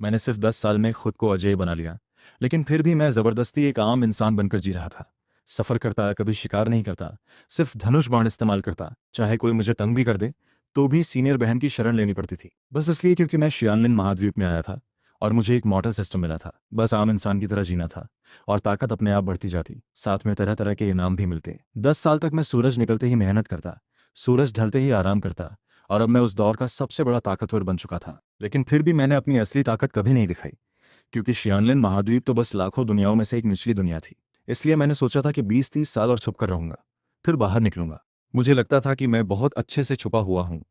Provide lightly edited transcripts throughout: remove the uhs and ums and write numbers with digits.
मैंने सिर्फ 10 साल में खुद को अजय बना लिया। लेकिन फिर भी मैं ज़बरदस्ती एक आम इंसान बनकर जी रहा था। सफ़र करता, कभी शिकार नहीं करता, सिर्फ धनुष बाण इस्तेमाल करता। चाहे कोई मुझे तंग भी कर दे तो भी सीनियर बहन की शरण लेनी पड़ती थी, बस इसलिए क्योंकि मैं शियानलिन महाद्वीप में आया था और मुझे एक मॉडल सिस्टम मिला था। बस आम इंसान की तरह जीना था और ताकत अपने आप बढ़ती जाती, साथ में तरह तरह के इनाम भी मिलते। 10 साल तक मैं सूरज निकलते ही मेहनत करता, सूरज ढलते ही आराम करता, और अब मैं उस दौर का सबसे बड़ा ताकतवर बन चुका था। लेकिन फिर भी मैंने अपनी असली ताकत कभी नहीं दिखाई, क्योंकि शियानलिन महाद्वीप तो बस लाखों दुनियाओं में से एक निचली दुनिया थी। इसलिए मैंने सोचा था कि 20-30 साल और छुप कर रहूंगा, फिर बाहर निकलूंगा। मुझे लगता था कि मैं बहुत अच्छे से छुपा हुआ हूँ।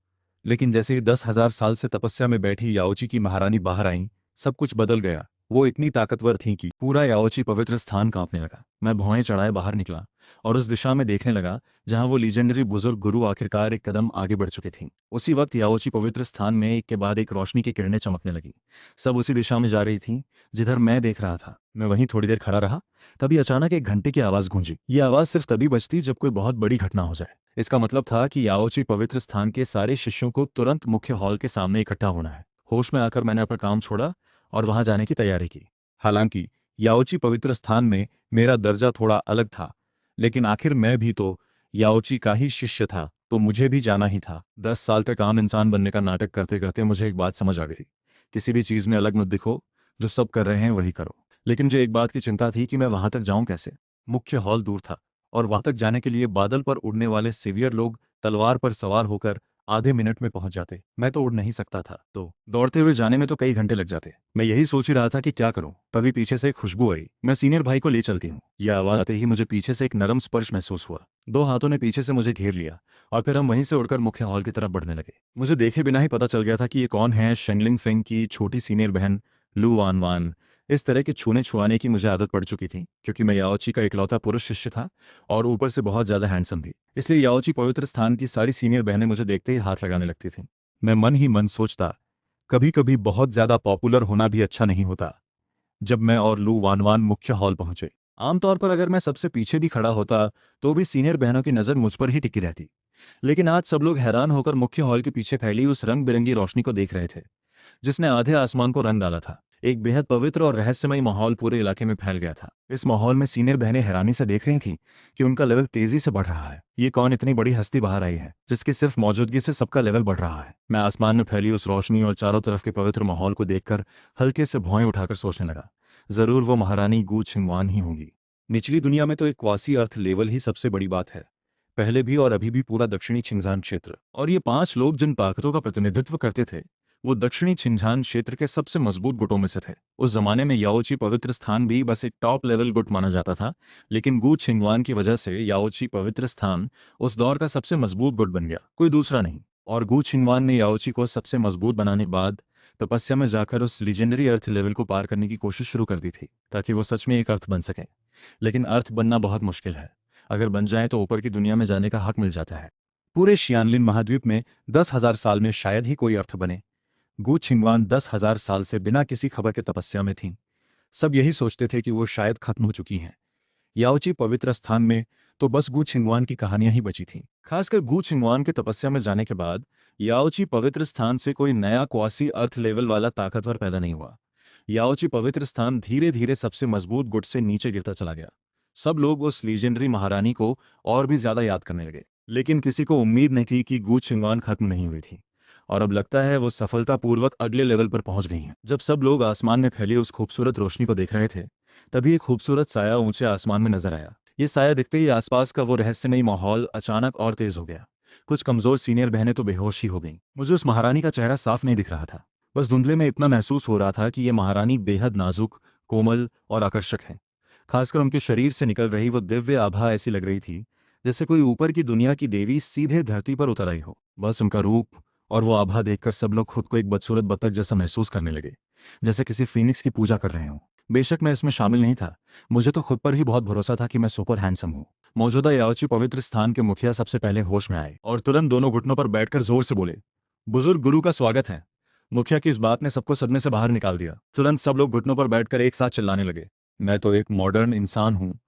लेकिन जैसे ही 10,000 साल से तपस्या में बैठी याओची की महारानी बाहर आई, सब कुछ बदल गया। वो इतनी ताकतवर थी कि पूरा याओची पवित्र स्थान कांपने लगा। मैं भौहें चढ़ाए बाहर निकला और उस दिशा में देखने लगा जहां वो लीजेंडरी बुजुर्ग गुरु आखिरकार एक कदम आगे बढ़ चुके थे। उसी वक्त याओची पवित्र स्थान में एक के बाद एक रोशनी की किरणें चमकने लगी। सब उसी दिशा में जा रही थी जिधर मैं देख रहा था। मैं वहीं थोड़ी देर खड़ा रहा, तभी अचानक एक घंटे की आवाज़ गूंजी। ये आवाज़ सिर्फ तभी बजती जब कोई बहुत बड़ी घटना हो जाए। इसका मतलब था कि याओची पवित्र स्थान के सारे शिष्यों को तुरंत मुख्य हॉल के सामने इकट्ठा होना है। होश में आकर मैंने अपना काम छोड़ा और वहां जाने की तैयारी की। हालांकि याओची पवित्र स्थान में मेरा दर्जा थोड़ा अलग था, लेकिन आखिर मैं भी तो याओची का ही शिष्य था, तो मुझे भी जाना ही था। 10 साल तक आम इंसान बनने का नाटक करते करते मुझे एक बात समझ आ गई थी, किसी भी चीज़ में अलग मत दिखो, जो सब कर रहे हैं वही करो। लेकिन मुझे एक बात की चिंता थी कि मैं वहां तक जाऊं कैसे। मुख्य हॉल दूर था और वहां तक जाने के लिए बादल पर उड़ने वाले सेवियर लोग तलवार पर सवार होकर आधे मिनट में पहुंच जाते। मैं तो उड़ नहीं सकता था, तो दौड़ते हुए जाने में तो कई घंटे लग जाते। मैं यही सोच ही रहा था कि क्या करूं, तभी पीछे से एक खुशबू आई। मैं सीनियर भाई को ले चलती हूँ, यह आवाज आते ही मुझे पीछे से एक नरम स्पर्श महसूस हुआ। दो हाथों ने पीछे से मुझे घेर लिया और फिर हम वहीं से उड़कर मुख्य हॉल की तरफ बढ़ने लगे। मुझे देखे बिना ही पता चल गया था कि ये कौन है। शेंगलिंग फेंग की छोटी सीनियर बहन लू वान वान। इस तरह के छूने छुआने की मुझे आदत पड़ चुकी थी, क्योंकि मैं याओची का इकलौता पुरुष शिष्य था और ऊपर से बहुत ज्यादा हैंडसम भी। इसलिए याओची पवित्र स्थान की सारी सीनियर बहनें मुझे देखते ही हाथ लगाने लगती थीं। मैं मन ही मन सोचता, कभी कभी बहुत ज्यादा पॉपुलर होना भी अच्छा नहीं होता। जब मैं और लू वानवान मुख्य हॉल पहुंचे, आमतौर पर अगर मैं सबसे पीछे भी खड़ा होता तो भी सीनियर बहनों की नजर मुझ पर ही टिकी रहती। लेकिन आज सब लोग हैरान होकर मुख्य हॉल के पीछे फैली उस रंग बिरंगी रोशनी को देख रहे थे, जिसने आधे आसमान को रंग डाला था। एक बेहद पवित्र और रहस्यमय माहौल पूरे इलाके में फैल गया था। इस माहौल में सीनियर बहनें हैरानी से देख रही थीं कि उनका लेवल तेजी से बढ़ रहा है। ये कौन इतनी बड़ी हस्ती बाहर आई है जिसकी सिर्फ मौजूदगी से सबका लेवल बढ़ रहा है। मैं आसमान में फैली उस रोशनी और चारों तरफ के पवित्र माहौल को देखकर हल्के से भौएं उठाकर सोचने लगा, जरूर वो महारानी गू छिंगवान ही होंगी। निचली दुनिया में तो एक क्वासी अर्थ लेवल ही सबसे बड़ी बात है, पहले भी और अभी भी पूरा दक्षिणी छिंगजान क्षेत्र। और ये 5 लोग जिन ताकतों का प्रतिनिधित्व करते थे, वो दक्षिणी छिंगजान क्षेत्र के सबसे मजबूत गुटों में से थे। उस जमाने में याओची पवित्र स्थान भी बस एक टॉप लेवल गुट माना जाता था, लेकिन गू छिंगवान की वजह से याओची पवित्र स्थान उस दौर का सबसे मजबूत गुट बन गया, कोई दूसरा नहीं। और गू छिंगवान ने याओची को सबसे मजबूत बनाने के बाद तपस्या में जाकर उस लीजेंडरी अर्थ लेवल को पार करने की कोशिश शुरू कर दी थी, ताकि वो सच में एक अर्थ बन सके। लेकिन अर्थ बनना बहुत मुश्किल है, अगर बन जाए तो ऊपर की दुनिया में जाने का हक मिल जाता है। पूरे शियानलिन महाद्वीप में 10,000 साल में शायद ही कोई अर्थ बने। गू छिंगवान 10,000 साल से बिना किसी खबर के तपस्या में थीं। सब यही सोचते थे कि वो शायद खत्म हो चुकी हैं। याओची पवित्र स्थान में तो बस गू छिंगवान की कहानियां ही बची थीं। खासकर गू छिंगवान के तपस्या में जाने के बाद याओची पवित्र स्थान से कोई नया क्वासी अर्थ लेवल वाला ताकतवर पैदा नहीं हुआ। याओची पवित्र स्थान धीरे धीरे सबसे मजबूत गुट से नीचे गिरता चला गया। सब लोग उस लीजेंडरी महारानी को और भी ज्यादा याद करने लगे, लेकिन किसी को उम्मीद नहीं थी कि गू छिंगवान खत्म नहीं हुई थी और अब लगता है वो सफलतापूर्वक अगले लेवल पर पहुंच गई हैं। जब सब लोग आसमान में फैली उस खूबसूरत रोशनी को देख रहे थे, तभी एक खूबसूरत साया ऊंचे आसमान में नजर आया। ये साया दिखते ही आसपास का वो रहस्यमयी माहौल अचानक और तेज हो गया। कुछ कमजोर सीनियर बहनें तो बेहोश ही हो गईं। मुझे उस महारानी का चेहरा साफ नहीं दिख रहा था, बस धुंधले में इतना महसूस हो रहा था कि ये महारानी बेहद नाजुक, कोमल और आकर्षक है। खासकर उनके शरीर से निकल रही वो दिव्य आभा ऐसी लग रही थी जैसे कोई ऊपर की दुनिया की देवी सीधे धरती पर उतर आई हो। बस उनका रूप और वो आभा देखकर सब लोग खुद को एक बदसूरत बतख जैसा महसूस करने लगे, जैसे किसी फीनिक्स की पूजा कर रहे हों। बेशक मैं इसमें शामिल नहीं था, मुझे तो खुद पर ही बहुत भरोसा था कि मैं सुपर हैंडसम हूँ। मौजूदा याओची पवित्र स्थान के मुखिया सबसे पहले होश में आए और तुरंत दोनों घुटनों पर बैठकर जोर से बोले, बुजुर्ग गुरु का स्वागत है। मुखिया की इस बात ने सबको सदमे से बाहर निकाल दिया। तुरंत सब लोग घुटनों पर बैठकर एक साथ चिल्लाने लगे, मैं तो एक मॉडर्न इंसान हूँ।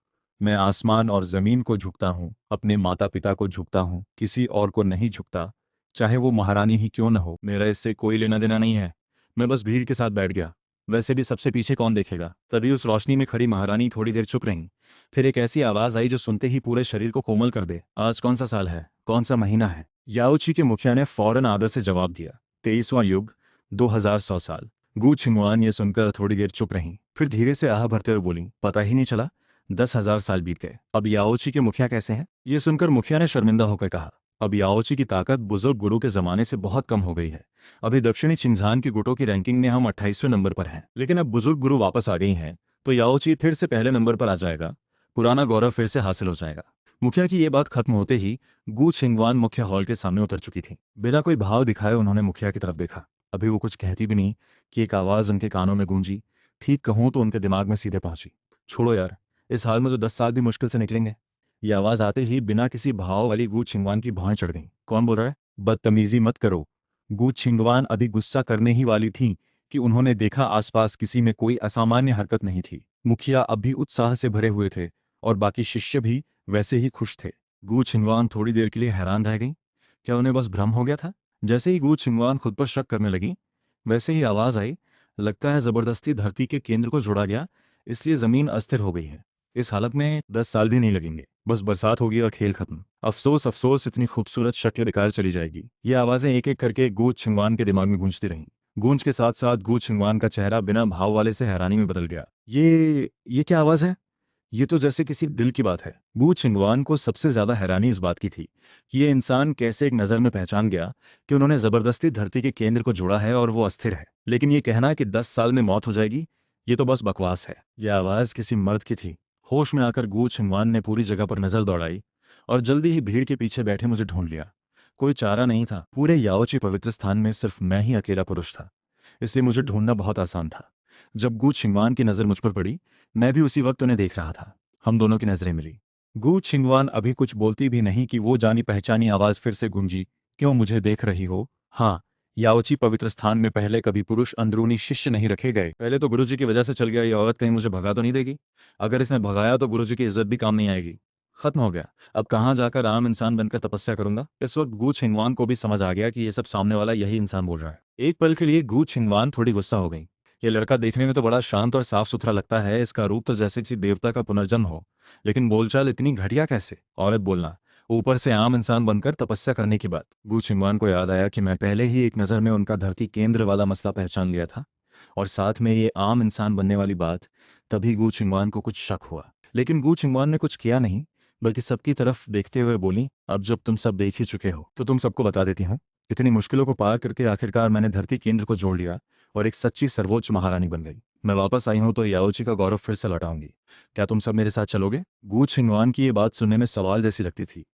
मैं आसमान और जमीन को झुकता हूँ, अपने माता पिता को झुकता हूँ, किसी और को नहीं झुकता, चाहे वो महारानी ही क्यों न हो। मेरा इससे कोई लेना देना नहीं है। मैं बस भीड़ के साथ बैठ गया। वैसे भी सबसे पीछे कौन देखेगा। तभी उस रोशनी में खड़ी महारानी थोड़ी देर चुप रहीं। फिर एक ऐसी आवाज आई जो सुनते ही पूरे शरीर को कोमल कर दे। आज कौन सा साल है, कौन सा महीना है? याओची के मुखिया ने फौरन आदर से जवाब दिया, 23वां युग, 2100 साल। गू छिंगवान ये सुनकर थोड़ी देर चुप रहीं, फिर धीरे से आह भरते हुए बोली, पता ही नहीं चला, 10,000 साल बीत गए। अब याओची के मुखिया कैसे हैं? ये सुनकर मुखिया ने शर्मिंदा होकर कहा, अब याओची की ताकत बुजुर्ग गुरु के जमाने से बहुत कम हो गई है। अभी दक्षिणी छिंझान की गुटों की रैंकिंग में हम 28वें नंबर पर हैं, लेकिन अब बुजुर्ग गुरु वापस आ गई हैं तो याओची फिर से पहले नंबर पर आ जाएगा, पुराना गौरव फिर से हासिल हो जाएगा। मुखिया की ये बात खत्म होते ही गू छिंगवान मुख्य हॉल के सामने उतर चुकी थी। बिना कोई भाव दिखाए उन्होंने मुखिया की तरफ देखा। अभी वो कुछ कहती भी नहीं कि एक आवाज उनके कानों में गूंजी, ठीक कहूं तो उनके दिमाग में सीधे पहुंची। छोड़ो यार, इस हाल में तो 10 साल भी मुश्किल से निकलेंगे। ये आवाज आते ही बिना किसी भाव वाली गू छिंगवान की भौहें चढ़ गईं। कौन बोल रहा है? बदतमीजी मत करो। गू छिंगवान अभी गुस्सा करने ही वाली थी कि उन्होंने देखा आसपास किसी में कोई असामान्य हरकत नहीं थी। मुखिया अब भी उत्साह से भरे हुए थे और बाकी शिष्य भी वैसे ही खुश थे। गू छिंगवान थोड़ी देर के लिए हैरान रह गई। क्या उन्हें बस भ्रम हो गया था? जैसे ही गू छिंगवान खुद पर शक करने लगी, वैसे ही आवाज आई, लगता है जबरदस्ती धरती के केंद्र को जोड़ा गया, इसलिए जमीन अस्थिर हो गई है। इस हालत में 10 साल भी नहीं लगेंगे, बस बरसात होगी और खेल खत्म। अफसोस अफसोस, इतनी खूबसूरत शक्ल बेकार चली जाएगी। ये आवाजें एक एक करके गू छिंगवान के दिमाग में गूंजती रहीं। गूंज के साथ साथ गू छिंगवान का चेहरा बिना भाव वाले से हैरानी में बदल गया। ये क्या आवाज है? ये तो जैसे किसी दिल की बात है। गू छिंगवान को सबसे ज्यादा हैरानी इस बात की थी कि ये इंसान कैसे एक नज़र में पहचान गया कि उन्होंने जबरदस्ती धरती के केंद्र को जोड़ा है और वो अस्थिर है। लेकिन ये कहना कि 10 साल में मौत हो जाएगी, ये तो बस बकवास है। यह आवाज किसी मर्द की थी। होश में आकर गू छिंगवान ने पूरी जगह पर नजर दौड़ाई और जल्दी ही भीड़ के पीछे बैठे मुझे ढूंढ लिया। कोई चारा नहीं था, पूरे याओची पवित्र स्थान में सिर्फ मैं ही अकेला पुरुष था, इसलिए मुझे ढूंढना बहुत आसान था। जब गू छिंगवान की नज़र मुझ पर पड़ी, मैं भी उसी वक्त उन्हें देख रहा था। हम दोनों की नजरें मिली। गू छिंगवान अभी कुछ बोलती भी नहीं कि वो जानी पहचानी आवाज फिर से गूंजी, क्यों मुझे देख रही हो? हाँ, याओची पवित्र स्थान में पहले कभी पुरुष अंदरूनी शिष्य नहीं रखे गए। पहले तो गुरुजी की वजह से चल गया, ये औरत कहीं मुझे भगा तो नहीं देगी? अगर इसने भगाया तो गुरुजी की इज्जत भी काम नहीं आएगी। खत्म हो गया। अब कहाँ जाकर आम इंसान बनकर तपस्या करूंगा? इस वक्त गू छिंगवान को भी समझ आ गया कि ये सब सामने वाला यही इंसान बोल रहा है। एक पल के लिए गू छिंगवान थोड़ी गुस्सा हो गई। ये लड़का देखने में तो बड़ा शांत और साफ सुथरा लगता है, इसका रूप तो जैसे किसी देवता का पुनर्जन्म हो, लेकिन बोलचाल इतनी घटिया कैसे? औरत बोलना, ऊपर से आम इंसान बनकर तपस्या करने की बात। गू छिंगवान को याद आया कि मैं पहले ही एक नज़र में उनका धरती केंद्र वाला मसला पहचान लिया था, और साथ में ये आम इंसान बनने वाली बात। तभी गू छिंगवान को कुछ शक हुआ, लेकिन गू छिंगवान ने कुछ किया नहीं, बल्कि सबकी तरफ देखते हुए बोली, अब जब तुम सब देख ही चुके हो तो तुम सबको बता देती हूँ। इतनी मुश्किलों को पार करके आखिरकार मैंने धरती केंद्र को जोड़ लिया और एक सच्ची सर्वोच्च महारानी बन गई। मैं वापस आई हूं तो याओची का गौरव फिर से लौटाऊंगी। क्या तुम सब मेरे साथ चलोगे? गू छिंगवान की ये बात सुनने में सवाल जैसी लगती थी,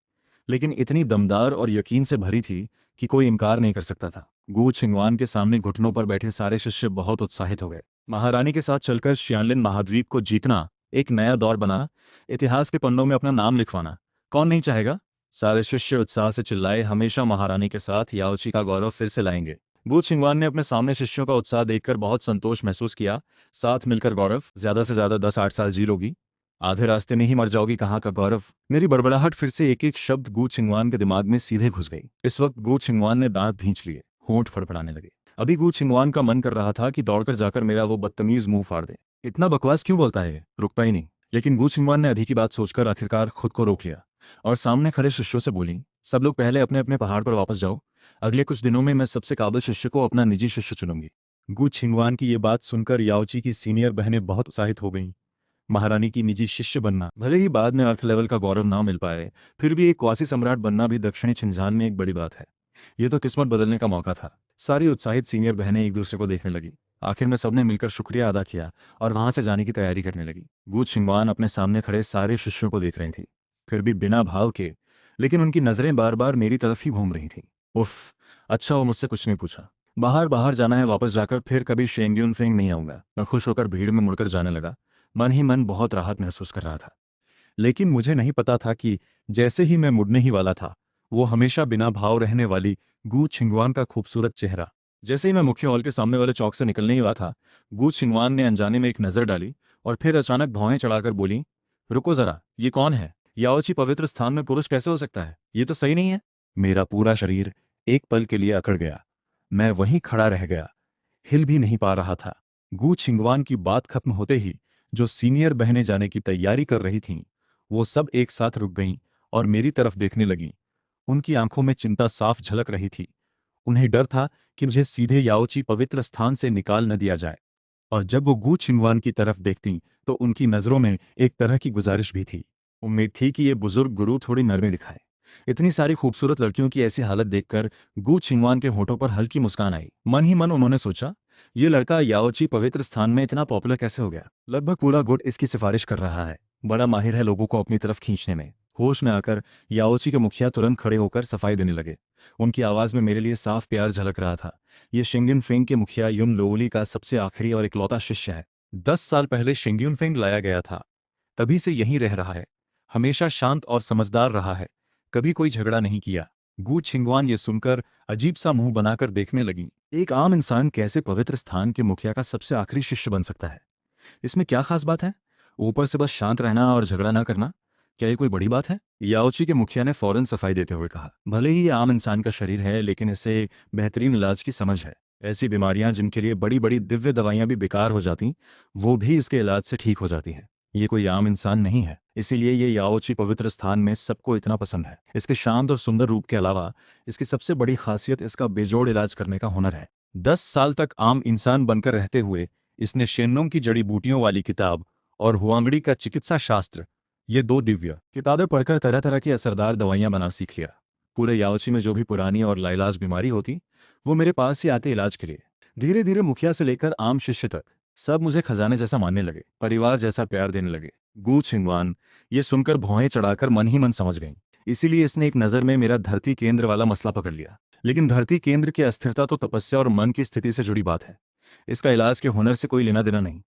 लेकिन इतनी दमदार और यकीन से भरी थी कि कोई इनकार नहीं कर सकता था। गू छिंगवान के सामने घुटनों पर बैठे सारे शिष्य बहुत उत्साहित हो गए। महारानी के साथ चलकर शियानलिन महाद्वीप को जीतना एक नया दौर बना, इतिहास के पन्नों में अपना नाम लिखवाना कौन नहीं चाहेगा? सारे शिष्य उत्साह से चिल्लाए, हमेशा महारानी के साथ याओची का गौरव फिर से लाएंगे। गू छिंगवान ने अपने सामने शिष्यों का उत्साह देखकर बहुत संतोष महसूस किया। साथ मिलकर गौरव, ज्यादा से ज्यादा 10-8 साल जी लोगी, आधे रास्ते में ही मर जाओगी, कहाँ का गौरव? मेरी बड़बड़ाहट फिर से एक एक शब्द गू छिंगवान के दिमाग में सीधे घुस गई। इस वक्त गू छिंगवान ने दांत भींच लिए, होंठ फड़फड़ाने लगे। अभी गू छिंगवान का मन कर रहा था कि दौड़कर जाकर मेरा वो बदतमीज मुंह फाड़ दे। इतना बकवास क्यों बोलता है? रुकता ही नहीं। लेकिन गू छिंगवान ने अभी की बात सोचकर आखिरकार खुद को रोक लिया और सामने खड़े शिष्यों से बोली, सब लोग पहले अपने अपने पहाड़ पर वापस जाओ। अगले कुछ दिनों में मैं सबसे काबिल शिष्य को अपना निजी शिष्य चुनूंगी। गू छिंगवान की ये बात सुनकर याओची की सीनियर बहनें बहुत उत्साहित हो गईं। महारानी की निजी शिष्य बनना, भले ही बाद में अर्थ लेवल का गौरव ना मिल पाए, फिर भी एक क्वासी सम्राट बनना भी दक्षिणी छिंझान में एक बड़ी बात है। ये तो किस्मत बदलने का मौका था। सारी उत्साहित सीनियर बहनें एक दूसरे को देखने लगी। आखिर में सबने मिलकर शुक्रिया अदा किया और वहां से जाने की तैयारी करने लगी। गू छिंगवान अपने सामने खड़े सारे शिष्यों को देख रही थी, फिर भी बिना भाव के, लेकिन उनकी नजरें बार बार मेरी तरफ ही घूम रही थी। उफ, अच्छा वो मुझसे कुछ नहीं पूछा। बाहर बाहर जाना है, वापस जाकर फिर कभी शेंग्यून फेंग नहीं आऊंगा। मैं खुश होकर भीड़ में मुड़कर जाने लगा। मन ही मन बहुत राहत महसूस कर रहा था, लेकिन मुझे नहीं पता था कि जैसे ही मैं मुड़ने ही वाला था, वो हमेशा बिना भाव रहने वाली गू छिंगवान का खूबसूरत चेहरा। जैसे ही मैं मुख्य हॉल के सामने वाले चौक से निकलने ही हुआ था, गू छिंगवान ने अनजाने में एक नजर डाली और फिर अचानक भौहें चढ़ाकर बोली, रुको जरा, ये कौन है? याओची पवित्र स्थान में पुरुष कैसे हो सकता है? ये तो सही नहीं है। मेरा पूरा शरीर एक पल के लिए अकड़ गया। मैं वहीं खड़ा रह गया, हिल भी नहीं पा रहा था। गू छिंगवान की बात खत्म होते ही जो सीनियर बहनें जाने की तैयारी कर रही थीं, वो सब एक साथ रुक गईं और मेरी तरफ देखने लगीं। उनकी आंखों में चिंता साफ झलक रही थी। उन्हें डर था कि मुझे सीधे याओची पवित्र स्थान से निकाल न दिया जाए। और जब वो गू छिंगवान की तरफ देखतीं, तो उनकी नज़रों में एक तरह की गुजारिश भी थी। उम्मीद थी कि ये बुजुर्ग गुरु थोड़ी नरमी दिखाए। इतनी सारी खूबसूरत लड़कियों की ऐसी हालत देखकर गू छिंगवान के होठों पर हल्की मुस्कान आई। मन ही मन उन्होंने सोचा, ये लड़का याओची पवित्र स्थान में इतना पॉपुलर कैसे हो गया। लगभग पूरा गुट इसकी सिफारिश कर रहा है। बड़ा माहिर है लोगों को अपनी तरफ खींचने में। होश में आकर याओची के मुखिया तुरंत खड़े होकर सफाई देने लगे। उनकी आवाज़ में मेरे लिए साफ प्यार झलक रहा था। ये शिंगयुन फेंग के मुखिया युन लोली का सबसे आखिरी और इकलौता शिष्य है। 10 साल पहले शिंगयुन फेंग लाया गया था, तभी से यहीं रह रहा है। हमेशा शांत और समझदार रहा है, कभी कोई झगड़ा नहीं किया। गू छिंगवान ये सुनकर अजीब सा मुंह बनाकर देखने लगी। एक आम इंसान कैसे पवित्र स्थान के मुखिया का सबसे आखिरी शिष्य बन सकता है? इसमें क्या खास बात है? ऊपर से बस शांत रहना और झगड़ा ना करना, क्या ये कोई बड़ी बात है? याओची के मुखिया ने फौरन सफाई देते हुए कहा, भले ही ये आम इंसान का शरीर है, लेकिन इसे बेहतरीन इलाज की समझ है। ऐसी बीमारियां जिनके लिए बड़ी बड़ी दिव्य दवाइयां भी बेकार हो जाती, वो भी इसके इलाज से ठीक हो जाती हैं। ये कोई आम इंसान नहीं है, इसीलिए ये याओची पवित्र स्थान में सबको इतना पसंद है। इसके शांत और सुंदर रूप के अलावा इसकी सबसे बड़ी खासियत इसका बेजोड़ इलाज करने का हुनर है। 10 साल तक आम इंसान बनकर रहते हुए इसने शेन्नोंग की जड़ी बूटियों वाली किताब और हुआंगड़ी का चिकित्सा शास्त्र, ये दो दिव्य किताबें पढ़कर तरह तरह की असरदार दवाइयां बना सीख लिया। पूरे याओची में जो भी पुरानी और लाइलाज बीमारी होती, वो मेरे पास ही आते इलाज के लिए। धीरे धीरे मुखिया से लेकर आम शिष्य तक सब मुझे खजाने जैसा मानने लगे, परिवार जैसा प्यार देने लगे। गू छिंगवान ये सुनकर भौहें चढ़ाकर मन ही मन समझ गई। इसीलिए इसने एक नज़र में मेरा धरती केंद्र वाला मसला पकड़ लिया। लेकिन धरती केंद्र की अस्थिरता तो तपस्या और मन की स्थिति से जुड़ी बात है। इसका इलाज के हुनर से कोई लेना देना नहीं।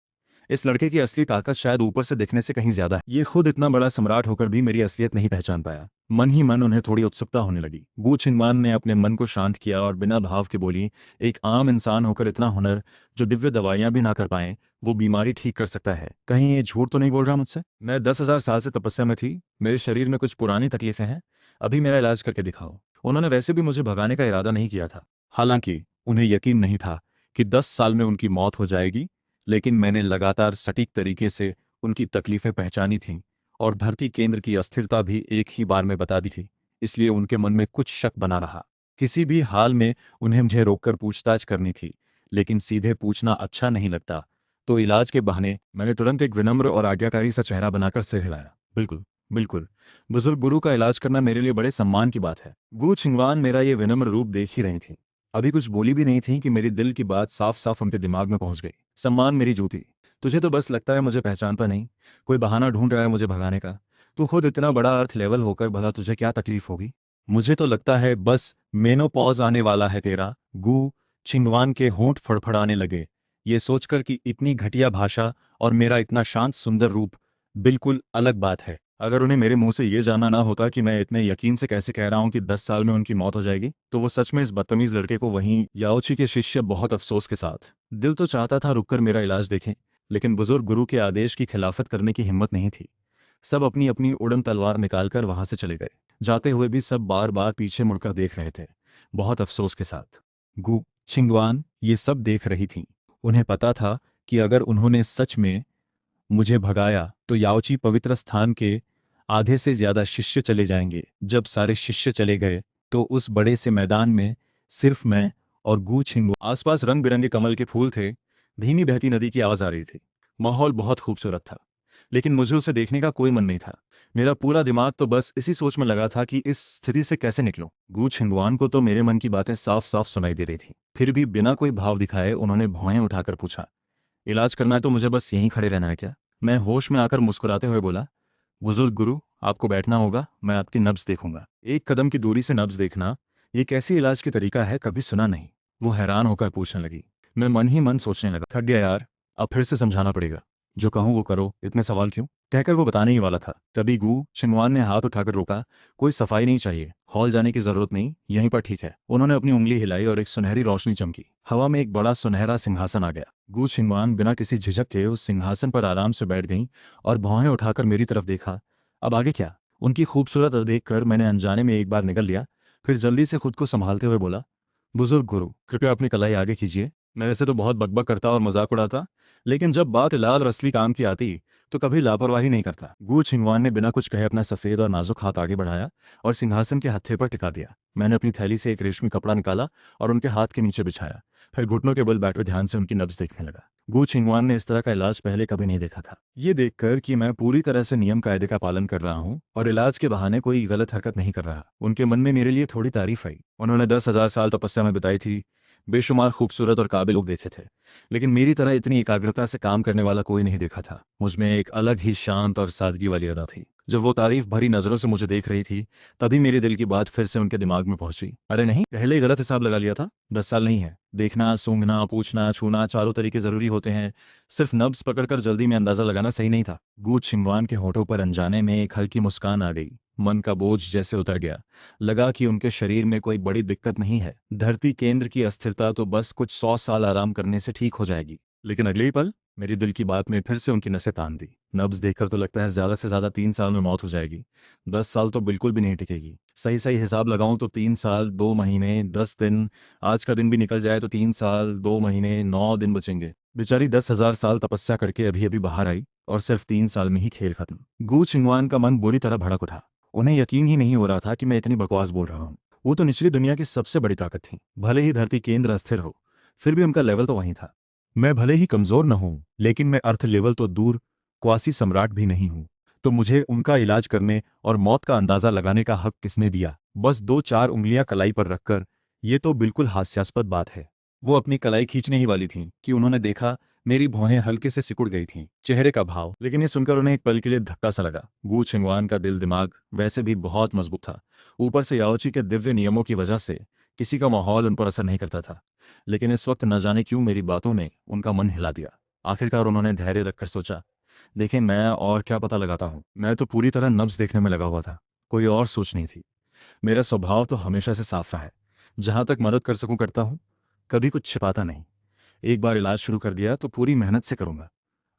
इस लड़के की असली ताकत शायद ऊपर से दिखने से कहीं ज्यादा है। ये खुद इतना बड़ा सम्राट होकर भी मेरी असलियत नहीं पहचान पाया। मन ही मन उन्हें थोड़ी उत्सुकता होने लगी। गू छिनवान ने अपने मन को शांत किया और बिना भाव के बोली, एक आम इंसान होकर इतना हुनर, जो दिव्य दवाइयां भी ना कर पाए, वो बीमारी ठीक कर सकता है। कहीं ये झूठ तो नहीं बोल रहा मुझसे? मैं 10,000 साल से तपस्या में थी, मेरे शरीर में कुछ पुरानी तकलीफें हैं, अभी मेरा इलाज करके दिखाओ। उन्होंने वैसे भी मुझे भगाने का इरादा नहीं किया था। हालांकि उन्हें यकीन नहीं था कि 10 साल में उनकी मौत हो जाएगी, लेकिन मैंने लगातार सटीक तरीके से उनकी तकलीफें पहचानी थीं और धरती केंद्र की अस्थिरता भी एक ही बार में बता दी थी। इसलिए उनके मन में कुछ शक बना रहा। किसी भी हाल में उन्हें मुझे रोककर पूछताछ करनी थी, लेकिन सीधे पूछना अच्छा नहीं लगता। तो इलाज के बहाने मैंने तुरंत एक विनम्र और आज्ञाकारी सा चेहरा बनाकर सिर हिलाया। बिल्कुल, बिल्कुल। बुजुर्ग गुरु का इलाज करना मेरे लिए बड़े सम्मान की बात है। गु छिंगवान मेरा ये विनम्र रूप देख ही रही थी। अभी कुछ बोली भी नहीं थी कि मेरी दिल की बात साफ साफ उनके दिमाग में पहुंच गई। सम्मान मेरी जूती। तुझे तो बस लगता है मुझे पहचानता नहीं, कोई बहाना ढूंढ रहा है मुझे भगाने का। तू खुद इतना बड़ा अर्थ लेवल होकर भला तुझे क्या तकलीफ होगी? मुझे तो लगता है बस मेनोपॉज आने वाला है तेरा। गू छिंगवान के होंठ फड़फड़ाने लगे, ये सोचकर कि इतनी घटिया भाषा और मेरा इतना शांत सुंदर रूप बिल्कुल अलग बात है। अगर उन्हें मेरे मुंह से ये जानना ना होता कि मैं इतने यकीन से कैसे कह रहा हूं कि 10 साल में उनकी मौत हो जाएगी, तो वो सच में इस बदतमीज लड़के को वहीं याओची के शिष्य बहुत अफसोस के साथ। दिल तो चाहता था रुककर मेरा इलाज देखें, लेकिन बुजुर्ग गुरु के आदेश की खिलाफत करने की हिम्मत नहीं थी। सब अपनी अपनी उड़न तलवार निकालकर वहां से चले गए। जाते हुए भी सब बार बार पीछे मुड़कर देख रहे थे, बहुत अफसोस के साथ। गु छिंगवान ये सब देख रही थी। उन्हें पता था कि अगर उन्होंने सच में मुझे भगाया तो याओची पवित्र स्थान के आधे से ज्यादा शिष्य चले जाएंगे। जब सारे शिष्य चले गए तो उस बड़े से मैदान में सिर्फ मैं और गू छिंगू। आसपास रंग बिरंगे कमल के फूल थे, धीमी बहती नदी की आवाज आ रही थी। माहौल बहुत खूबसूरत था, लेकिन मुझे उसे देखने का कोई मन नहीं था। मेरा पूरा दिमाग तो बस इसी सोच में लगा था कि इस स्थिति से कैसे निकलूं। गू छिंगवान को तो मेरे मन की बातें साफ साफ सुनाई दे रही थी। फिर भी बिना कोई भाव दिखाए उन्होंने भौहें उठाकर पूछा, इलाज करना है तो मुझे बस यहीं खड़े रहना है क्या? मैं होश में आकर मुस्कुराते हुए बोला, बुजुर्ग गुरु, आपको बैठना होगा, मैं आपकी नब्ज देखूंगा। एक कदम की दूरी से नब्ज देखना, ये कैसी इलाज की तरीका है, कभी सुना नहीं। वो हैरान होकर पूछने लगी। मैं मन ही मन सोचने लगा, थक गया यार, अब फिर से समझाना पड़ेगा। जो कहूँ वो करो, इतने सवाल क्यों? कहकर वो बताने ही वाला था, तभी गू छिंगवान ने हाथ उठाकर रोका। कोई सफाई नहीं चाहिए, हॉल जाने की जरूरत नहीं, यहीं पर ठीक है। उन्होंने अपनी उंगली हिलाई और एक सुनहरी रोशनी चमकी। हवा में एक बड़ा सुनहरा सिंहासन आ गया। गू छिंगवान बिना किसी झिझक के उस सिंहासन पर आराम से बैठ गईं और भौहें उठाकर मेरी तरफ देखा। अब आगे क्या? उनकी खूबसूरत देखकर मैंने अनजाने में एक बार निगल लिया, फिर जल्दी से खुद को संभालते हुए बोला, बुजुर्ग गुरु, कृपया अपनी कलाई आगे कीजिए। मैं वैसे तो बहुत बकबक करता और मजाक उड़ाता, लेकिन जब बात इलाज और असली काम की आती तो कभी लापरवाही नहीं करता। गू छिंगवान ने बिना कुछ कहे अपना सफ़ेद और नाजुक हाथ आगे बढ़ाया और सिंहासन के हत्थे पर टिका दिया। मैंने अपनी थैली से एक रेशमी कपड़ा निकाला और उनके हाथ के नीचे बिछाया, फिर घुटनों के बल बैठकर ध्यान से उनकी नब्ज देखने लगा। गू छिंगवान ने इस तरह का इलाज पहले कभी नहीं देखा था। ये देखकर कि मैं पूरी तरह से नियम कायदे का पालन कर रहा हूँ और इलाज के बहाने कोई गलत हरकत नहीं कर रहा, उनके मन में मेरे लिए थोड़ी तारीफ आई। उन्होंने 10,000 साल तपस्या में बिताई थी, बेशुमार खूबसूरत और काबिल लोग देखे थे, लेकिन मेरी तरह इतनी एकाग्रता से काम करने वाला कोई नहीं देखा था। मुझमें एक अलग ही शांत और सादगी वाली अदा थी। जब वो तारीफ भरी नजरों से मुझे देख रही थी, तभी मेरे दिल की बात फिर से उनके दिमाग में पहुंची। अरे नहीं, पहले ही गलत हिसाब लगा लिया था। 10 साल नहीं है। देखना, सूंघना, पूछना, छूना, चारों तरीके जरूरी होते हैं। सिर्फ नब्ज पकड़कर जल्दी में अंदाजा लगाना सही नहीं था। गू छिंगवान के होठों पर अनजाने में एक हल्की मुस्कान आ गई। मन का बोझ जैसे उतर गया। लगा कि उनके शरीर में कोई बड़ी दिक्कत नहीं है। धरती केंद्र की अस्थिरता तो बस कुछ 100 साल आराम करने से ठीक हो जाएगी। लेकिन अगले ही पल मेरी दिल की बात में फिर से उनकी नसें तान दी। नब्ज देखकर तो लगता है ज्यादा से ज्यादा 3 साल में मौत हो जाएगी। 10 साल तो बिल्कुल भी नहीं टिकेगी। सही सही हिसाब लगाऊं तो 3 साल 2 महीने 10 दिन, आज का दिन भी निकल जाए तो 3 साल 2 महीने 9 दिन बचेंगे। बेचारी 10,000 साल तपस्या करके अभी अभी बाहर आई और सिर्फ 3 साल में ही खेल खत्म। गू छिंगवान का मन बुरी तरह भड़क उठा। उन्हें यकीन ही नहीं हो रहा था कि मैं इतनी बकवास बोल रहा हूँ। वो तो निचली दुनिया की सबसे बड़ी ताकत थी। भले ही धरती केंद्र अस्थिर हो, फिर भी उनका लेवल तो वहीं था। मैं भले ही कमजोर न हूं, लेकिन मैं अर्थ लेवल तो दूर क्वासी सम्राट भी नहीं हूं। तो मुझे उनका इलाज करने और मौत का अंदाजा लगाने का हक किसने दिया? बस 2-4 उंगलियां कलाई पर रखकर। ये तो बिल्कुल हास्यास्पद बात है। वो अपनी कलाई खींचने ही वाली थी कि उन्होंने देखा मेरी भौहें हल्के से सिकुड़ गई थीं, चेहरे का भाव। लेकिन ये सुनकर उन्हें एक पल के लिए धक्का सा लगा। गू छिंगवान का दिल दिमाग वैसे भी बहुत मजबूत था। ऊपर से याओची के दिव्य नियमों की वजह से किसी का माहौल उन पर असर नहीं करता था। लेकिन इस वक्त न जाने क्यों मेरी बातों ने उनका मन हिला दिया। आखिरकार उन्होंने धैर्य रखकर सोचा, देखें, मैं और क्या पता लगाता हूँ। मैं तो पूरी तरह नब्ज देखने में लगा हुआ था, कोई और सोच नहीं थी। मेरा स्वभाव तो हमेशा से साफ रहा है। जहां तक मदद कर सकूं करता हूं, कभी कुछ छिपाता नहीं। एक बार इलाज शुरू कर दिया तो पूरी मेहनत से करूंगा।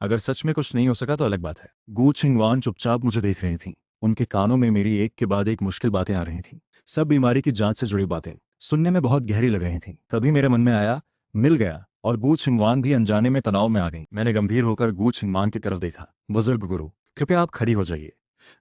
अगर सच में कुछ नहीं हो सका तो अलग बात है। गू छिंगवान चुपचाप मुझे देख रही थीं। उनके कानों में मेरी एक के बाद एक मुश्किल बातें आ रही थीं। सब बीमारी की जांच से जुड़ी बातें सुनने में बहुत गहरी लग रही थीं। तभी मेरे मन में आया, मिल गया। और गू छिंगवान भी अनजाने में तनाव में आ गई। मैंने गंभीर होकर गू छिंगवान की तरफ देखा। बुजुर्ग गुरु, कृपया आप खड़ी हो जाइए।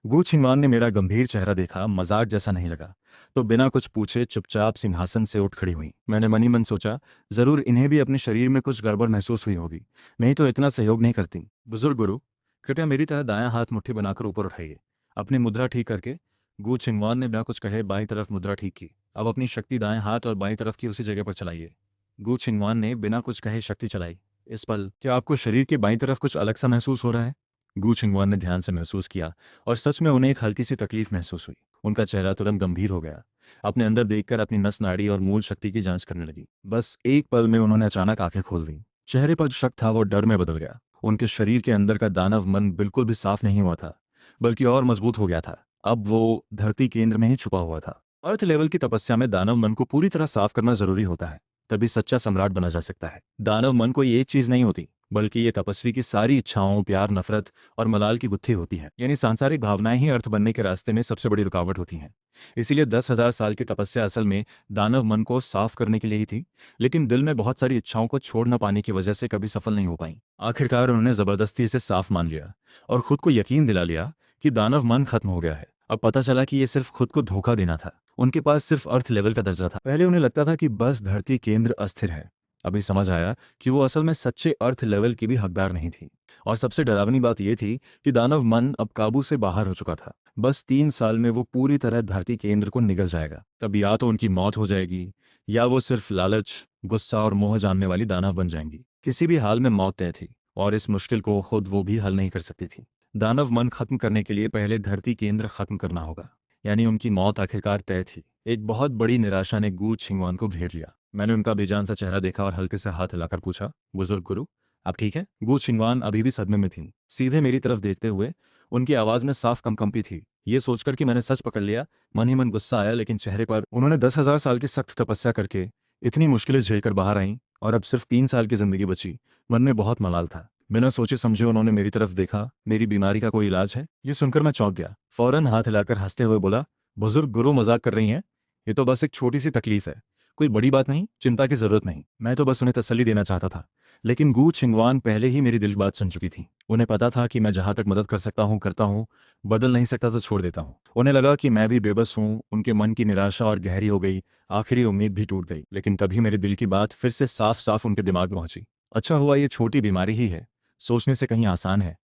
गू छिंगवान ने मेरा गंभीर चेहरा देखा, मजाक जैसा नहीं लगा, तो बिना कुछ पूछे चुपचाप सिंहासन से उठ खड़ी हुई। मैंने मनी मन सोचा, जरूर इन्हें भी अपने शरीर में कुछ गड़बड़ महसूस हुई होगी, नहीं तो इतना सहयोग नहीं करती। बुजुर्ग गुरु, कृपया मेरी तरह दायां हाथ मुट्ठी बनाकर ऊपर उठाइए। अपनी मुद्रा ठीक करके गू छिंगवान ने बिना कुछ कहे बाईं तरफ मुद्रा ठीक की। अब अपनी शक्ति दाएं हाथ और बाईं तरफ की उसी जगह पर चलाइए। गू छिंगवान ने बिना कुछ कहे शक्ति चलाई। इस पल क्या आपको शरीर की बाईं तरफ कुछ अलग सा महसूस हो रहा है? गू छिंगवान ने ध्यान से महसूस किया और सच में उन्हें एक हल्की सी तकलीफ महसूस हुई। उनका चेहरा तुरंत गंभीर हो गया। अपने अंदर देखकर अपनी नस नाड़ी और मूल शक्ति की जांच करने लगी। बस एक पल में उन्होंने अचानक आंखें खोल दी। चेहरे पर जो शक था वो डर में बदल गया। उनके शरीर के अंदर का दानव मन बिल्कुल भी साफ नहीं हुआ था, बल्कि और मजबूत हो गया था। अब वो धरती केंद्र में ही छुपा हुआ था। अर्थ लेवल की तपस्या में दानव मन को पूरी तरह साफ करना जरूरी होता है, तभी सच्चा सम्राट बना जा सकता है। दानव मन कोई एक चीज नहीं होती, बल्कि ये तपस्वी की सारी इच्छाओं, प्यार, नफरत और मलाल की गुत्थी होती है। यानी सांसारिक भावनाएं ही अर्थ बनने के रास्ते में सबसे बड़ी रुकावट होती हैं। इसीलिए 10,000 साल की तपस्या असल में दानव मन को साफ करने के लिए ही थी, लेकिन दिल में बहुत सारी इच्छाओं को छोड़ न पाने की वजह से कभी सफल नहीं हो पाई। आखिरकार उन्होंने जबरदस्ती इसे साफ मान लिया और खुद को यकीन दिला लिया कि दानव मन खत्म हो गया है। अब पता चला कि ये सिर्फ खुद को धोखा देना था। उनके पास सिर्फ अर्थ लेवल का दर्जा था। पहले उन्हें लगता था कि बस धरती केंद्र अस्थिर है। अभी समझ आया कि वो असल में सच्चे अर्थ लेवल की भी हकदार नहीं थी। और सबसे डरावनी बात यह थी कि दानव मन अब काबू से बाहर हो चुका था। बस 3 साल में वो पूरी तरह धरती केंद्र को निगल जाएगा। तब या तो उनकी मौत हो जाएगी, या वो सिर्फ लालच, गुस्सा और मोह जानने वाली दानव बन जाएंगी। किसी भी हाल में मौत तय थी, और इस मुश्किल को खुद वो भी हल नहीं कर सकती थी। दानव मन खत्म करने के लिए पहले धरती केंद्र खत्म करना होगा, यानी उनकी मौत आखिरकार तय थी। एक बहुत बड़ी निराशा ने गू छिंगवान को घेर लिया। मैंने उनका बेजान सा चेहरा देखा और हल्के से हाथ हिलाकर पूछा, बुजुर्ग गुरु, आप ठीक है? गू छिंगवान अभी भी सदमे में थी, सीधे मेरी तरफ देखते हुए। उनकी आवाज में साफ कंपी थी। ये सोचकर कि मैंने सच पकड़ लिया, मन ही मन गुस्सा आया, लेकिन चेहरे पर उन्होंने 10,000 साल की सख्त तपस्या करके इतनी मुश्किलें झेलकर बाहर आईं, और अब सिर्फ 3 साल की जिंदगी बची। मन में बहुत मलाल था। बिना सोचे समझे उन्होंने मेरी तरफ देखा। मेरी बीमारी का कोई इलाज है? ये सुनकर मैं चौंक गया। फौरन हाथ हिलाकर हंसते हुए बोला, बुजुर्ग गुरु, मजाक कर रही हैं? ये तो बस एक छोटी सी तकलीफ है, कोई बड़ी बात नहीं, चिंता की जरूरत नहीं। मैं तो बस उन्हें तसल्ली देना चाहता था। लेकिन गू छिंगवान पहले ही मेरी दिल की बात सुन चुकी थी। उन्हें पता था कि मैं जहां तक मदद कर सकता हूं करता हूं, बदल नहीं सकता तो छोड़ देता हूं। उन्हें लगा कि मैं भी बेबस हूं। उनके मन की निराशा और गहरी हो गई, आखिरी उम्मीद भी टूट गई। लेकिन तभी मेरे दिल की बात फिर से साफ साफ उनके दिमाग में पहुंची। अच्छा हुआ ये छोटी बीमारी ही है, सोचने से कहीं आसान है,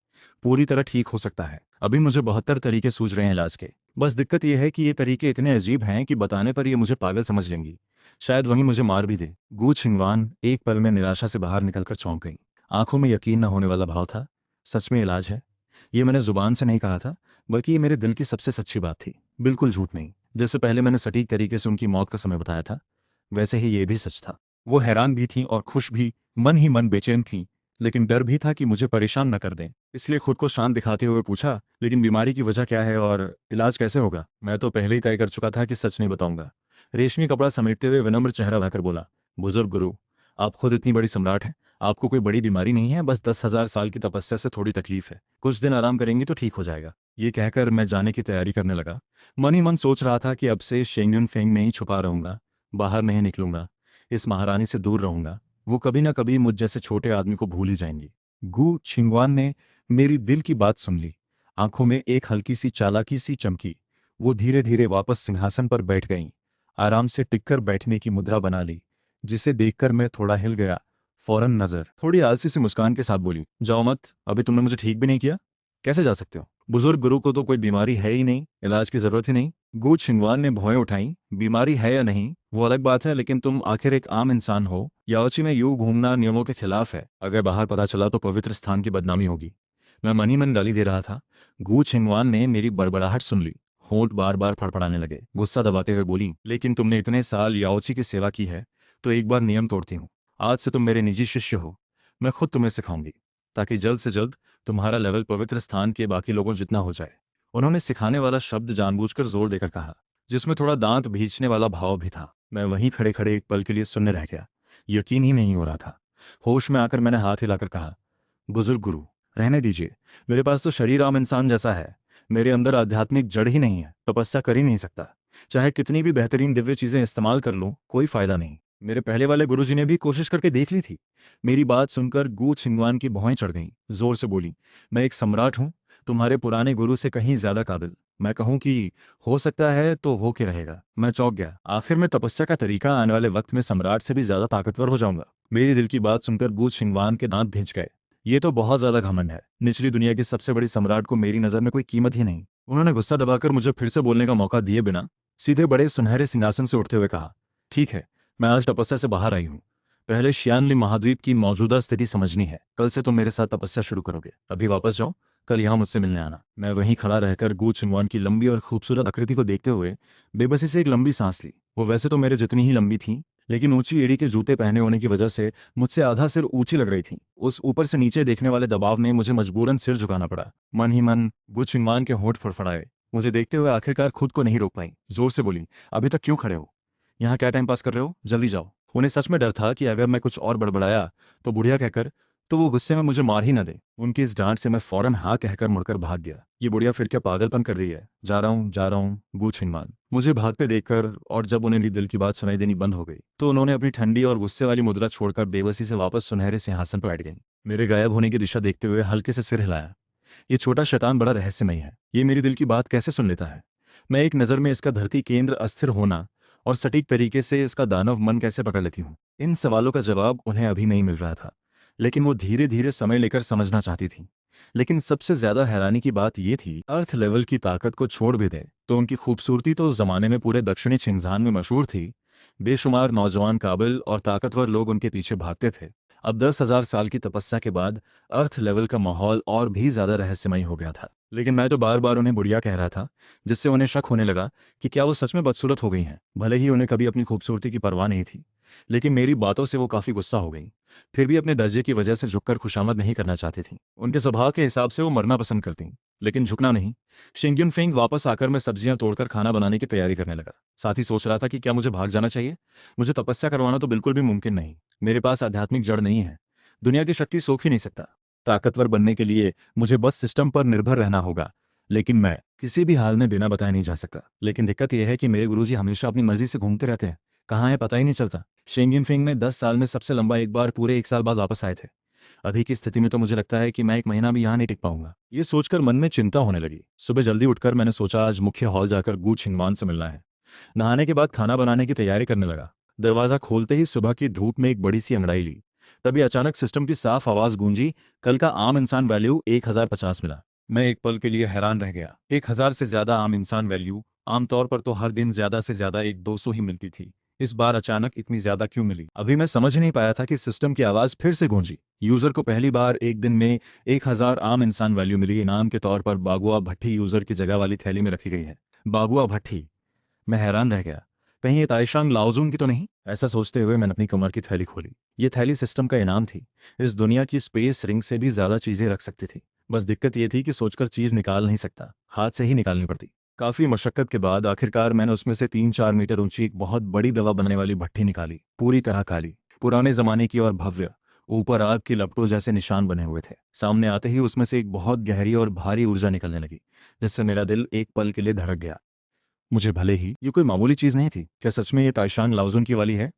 पूरी तरह ठीक हो सकता है। अभी मुझे 72 तरीके सूझ रहे हैं इलाज के। बस दिक्कत यह है कि ये तरीके इतने अजीब हैं कि बताने पर ये मुझे पागल समझ लेंगी। शायद वहीं मुझे मार भी दे। गू छिंगवान एक पल में निराशा से बाहर निकलकर चौंक गई। आंखों में यकीन न होने वाला भाव था। सच में इलाज है? ये मैंने जुबान से नहीं कहा था, बल्कि ये मेरे दिल की सबसे सच्ची बात थी। बिल्कुल झूठ नहीं। जैसे पहले मैंने सटीक तरीके से उनकी मौत का समय बताया था, वैसे ही ये भी सच था। वो हैरान भी थीं और खुश भी, मन ही मन बेचैन थीं। लेकिन डर भी था कि मुझे परेशान न कर दें। इसलिए खुद को शांत दिखाते हुए पूछा, लेकिन बीमारी की वजह क्या है और इलाज कैसे होगा? मैं तो पहले ही तय कर चुका था कि सच नहीं बताऊंगा। रेशमी कपड़ा समेटते हुए विनम्र चेहरा बनाकर बोला, बुजुर्ग गुरु, आप खुद इतनी बड़ी सम्राट हैं। आपको कोई बड़ी बीमारी नहीं है, बस 10,000 साल की तपस्या से थोड़ी तकलीफ है। कुछ दिन आराम करेंगी तो ठीक हो जाएगा। ये कहकर मैं जाने की तैयारी करने लगा। मन ही मन सोच रहा था कि अब से शेंगयुन फेंग में ही छुपा रहूंगा, बाहर नहीं निकलूंगा, इस महारानी से दूर रहूंगा। वो कभी ना कभी मुझ जैसे छोटे आदमी को भूल ही जाएंगी। गू छिंगवान ने मेरी दिल की बात सुन ली। आंखों में एक हल्की सी चालाकी सी चमकी। वो धीरे धीरे वापस सिंहासन पर बैठ गईं। आराम से टिककर बैठने की मुद्रा बना ली, जिसे देखकर मैं थोड़ा हिल गया। फौरन नजर थोड़ी आलसी सी मुस्कान के साथ बोली, जाओ मत, अभी तुमने मुझे ठीक भी नहीं किया। कैसे जा सकते हो? बुजुर्ग गुरु को तो कोई बीमारी है ही नहीं, इलाज की जरूरत ही नहीं। गू छिंगवान ने भौएं उठाई। बीमारी है या नहीं वो अलग बात है, लेकिन तुम आखिर एक आम इंसान हो। याओची में यूं घूमना नियमों के खिलाफ है। अगर बाहर पता चला तो पवित्र स्थान की बदनामी होगी। मैं मन ही मन गाली दे रहा था। गू छिंगवान ने मेरी बड़बड़ाहट सुन ली। होंठ बार बार फड़फड़ाने लगे। गुस्सा दबाते हुए बोली, लेकिन तुमने इतने साल याओची की सेवा की है, तो एक बार नियम तोड़ती हूँ। आज से तुम मेरे निजी शिष्य हो। मैं खुद तुम्हें सिखाऊंगी, ताकि जल्द से जल्द तुम्हारा लेवल पवित्र स्थान के बाकी लोगों जितना हो जाए। उन्होंने सिखाने वाला शब्द जानबूझकर जोर देकर कहा, जिसमें थोड़ा दांत भींचने वाला भाव भी था। मैं वहीं खड़े खड़े एक पल के लिए सुनने रह गया। यकीन ही नहीं हो रहा था। होश में आकर मैंने हाथ हिलाकर कहा, बुजुर्ग गुरु, रहने दीजिए। मेरे पास तो शरीर आम इंसान जैसा है। मेरे अंदर आध्यात्मिक जड़ ही नहीं है, तपस्या कर ही नहीं सकता। चाहे कितनी भी बेहतरीन दिव्य चीजें इस्तेमाल कर लूं, कोई फायदा नहीं। मेरे पहले वाले गुरुजी ने भी कोशिश करके देख ली थी। मेरी बात सुनकर गू छिंगवान की भौएं चढ़ गईं। जोर से बोली, मैं एक सम्राट हूं, तुम्हारे पुराने गुरु से कहीं ज्यादा काबिल। मैं कहूं कि हो सकता है तो हो के रहेगा। मैं चौंक गया। आखिर में तपस्या का तरीका आने वाले वक्त में सम्राट से भी ज्यादा ताकतवर हो जाऊंगा। मेरी दिल की बात सुनकर गू छिंगवान के दांत भिंच गए। ये तो बहुत ज्यादा घमंड है। निचली दुनिया की सबसे बड़ी सम्राट को मेरी नजर में कोई कीमत ही नहीं। उन्होंने गुस्सा दबाकर मुझे फिर से बोलने का मौका दिए बिना सीधे बड़े सुनहरे सिंहासन से उठते हुए कहा, ठीक है, मैं आज तपस्या से बाहर आई हूँ। पहले शियानली महाद्वीप की मौजूदा स्थिति समझनी है। कल से तुम मेरे साथ तपस्या शुरू करोगे। अभी वापस जाओ, कल यहाँ मुझसे मिलने आना। मैं वहीं खड़ा रहकर गू छिंगवान की लंबी और खूबसूरत आकृति को देखते हुए बेबसी से एक लंबी सांस ली। वो वैसे तो मेरे जितनी ही लंबी थी, लेकिन ऊंची एड़ी के जूते पहने होने की वजह से मुझसे आधा सिर ऊंची लग रही थी। उस ऊपर से नीचे देखने वाले दबाव में मुझे मजबूरन सिर झुकाना पड़ा। मन ही मन गू छिंगवान के होंठ फड़फड़ाए। मुझे देखते हुए आखिरकार खुद को नहीं रोक पाई। जोर से बोली, अभी तक क्यों खड़े हो? यहाँ क्या टाइम पास कर रहे हो? जल्दी जाओ। उन्हें सच में डर था कि अगर मैं कुछ और बड़बड़ाया तो बुढ़िया कहकर तो वो गुस्से में मुझे मार ही न दे। उनकी इस डांट से मैं फौरन हाँ कहकर मुड़कर भाग गया। ये बुढ़िया फिर क्या पागलपन कर रही है? जा रहा हूँ, जा रहा हूँ। गू छिंगवान मुझे भागते देखकर और जब उन्हें मेरी दिल की बात सुनाई देनी बंद हो गई तो उन्होंने अपनी ठंडी और गुस्से वाली मुद्रा छोड़कर बेबसी से वापस सुनहरे सिंहासन पर बैठ गई। मेरे गायब होने की दिशा देखते हुए हल्के से सिर हिलाया। ये छोटा शैतान बड़ा रहस्यमय है। ये मेरी दिल की बात कैसे सुन लेता है? मैं एक नज़र में इसका धरती केंद्र अस्थिर होना और सटीक तरीके से इसका दानव मन कैसे पकड़ लेती हूँ? इन सवालों का जवाब उन्हें अभी नहीं मिल रहा था, लेकिन वो धीरे धीरे समय लेकर समझना चाहती थी। लेकिन सबसे ज्यादा हैरानी की बात यह थी, अर्थ लेवल की ताकत को छोड़ भी दे तो उनकी खूबसूरती तो उस जमाने में पूरे दक्षिणी छिंगजान में मशहूर थी। बेशुमार नौजवान काबिल और ताकतवर लोग उनके पीछे भागते थे। अब 10,000 साल की तपस्या के बाद अर्थ लेवल का माहौल और भी ज्यादा रहस्यमयी हो गया था। लेकिन मैं तो बार बार उन्हें बुढ़िया कह रहा था, जिससे उन्हें शक होने लगा कि क्या वो सच में बदसूरत हो गई हैं। भले ही उन्हें कभी अपनी खूबसूरती की परवाह नहीं थी, लेकिन मेरी बातों से वो काफी गुस्सा हो गई। फिर भी अपने दर्जे की वजह से झुककर खुशामद नहीं करना चाहती थी। उनके स्वभाव के हिसाब से वो मरना पसंद करती, लेकिन झुकना नहीं। शिंग्युन फेंग वापस आकर मैं सब्जियां तोड़कर खाना बनाने की तैयारी करने लगा। साथ ही सोच रहा था कि क्या मुझे भाग जाना चाहिए। मुझे तपस्या करवाना तो बिल्कुल भी मुमकिन नहीं। मेरे पास आध्यात्मिक जड़ नहीं है। दुनिया की शक्ति सोख ही नहीं सकता। ताकतवर बनने के लिए मुझे बस सिस्टम पर निर्भर रहना होगा, लेकिन मैं किसी भी हाल में बिना बताए नहीं जा सकता। लेकिन दिक्कत यह है कि मेरे गुरुजी हमेशा अपनी मर्जी से घूमते रहते हैं। कहाँ है पता ही नहीं चलता। शेंगिन फिंग में 10 साल में सबसे लंबा एक बार पूरे 1 साल बाद वापस आए थे। अभी की स्थिति में तो मुझे लगता है कि मैं 1 महीना भी यहाँ नहीं टिक पाऊंगा। ये सोचकर मन में चिंता होने लगी। सुबह जल्दी उठकर मैंने सोचा आज मुख्य हॉल जाकर गू छिंगवान से मिलना है। नहाने के बाद खाना बनाने की तैयारी करने लगा। दरवाजा खोलते ही सुबह की धूप में एक बड़ी सी अंगड़ाई ली। तभी अचानक सिस्टम की साफ आवाज गूंजी, कल का आम इंसान वैल्यू 1050 मिला। मैं एक पल के लिए हैरान रह गया। 1000 से ज्यादा आम इंसान वैल्यू, आमतौर पर तो हर दिन ज्यादा से ज्यादा 100-200 ही मिलती थी। इस बार अचानक इतनी ज्यादा क्यों मिली? अभी मैं समझ नहीं पाया था कि सिस्टम की आवाज फिर से गूंजी। यूजर को पहली बार एक दिन में 1000 आम इंसान वैल्यू मिली। इनाम के तौर पर बागुआ भट्टी यूजर की जगह वाली थैली में रखी गई है। बागुआ भट्टी। मैं हैरान रह गया। कहीं ये ताइशांग लाओजुन की तो नहीं? ऐसा सोचते हुए मैंने अपनी कमर की थैली खोली। ये थैली सिस्टम का इनाम थी। इस दुनिया की स्पेस रिंग से भी ज्यादा चीजें रख सकती थी। बस दिक्कत ये थी कि सोचकर चीज निकाल नहीं सकता, हाथ से ही निकालनी पड़ती। काफी मशक्कत के बाद आखिरकार मैंने उसमें से 3-4 मीटर ऊंची एक बहुत बड़ी दवा बनाने वाली भट्टी निकाली। पूरी तरह काली, पुराने जमाने की और भव्य। ऊपर आग की लपटों जैसे निशान बने हुए थे। सामने आते ही उसमें से एक बहुत गहरी और भारी ऊर्जा निकलने लगी, जिससे मेरा दिल एक पल के लिए धड़क गया। मुझे भले ही ये कोई मामूली चीज नहीं थी। क्या सच में ये ताइशान लाओजुन की वाली है?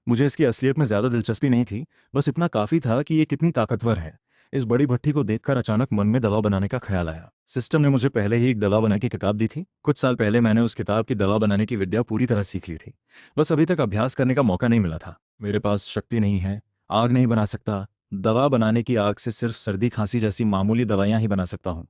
मुझे इसकी असलियत में ज्यादा दिलचस्पी नहीं थी। बस इतना काफी था कि ये कितनी ताकतवर है। इस बड़ी भट्टी को देखकर अचानक मन में दवा बनाने का ख्याल आया। सिस्टम ने मुझे पहले ही एक दवा बनाने की किताब दी थी। कुछ साल पहले मैंने उस किताब की दवा बनाने की विद्या पूरी तरह सीख ली थी। बस अभी तक अभ्यास करने का मौका नहीं मिला था। मेरे पास शक्ति नहीं है, आग नहीं बना सकता। दवा बनाने की आग से सिर्फ सर्दी खांसी जैसी मामूली दवाइयां ही बना सकता हूँ।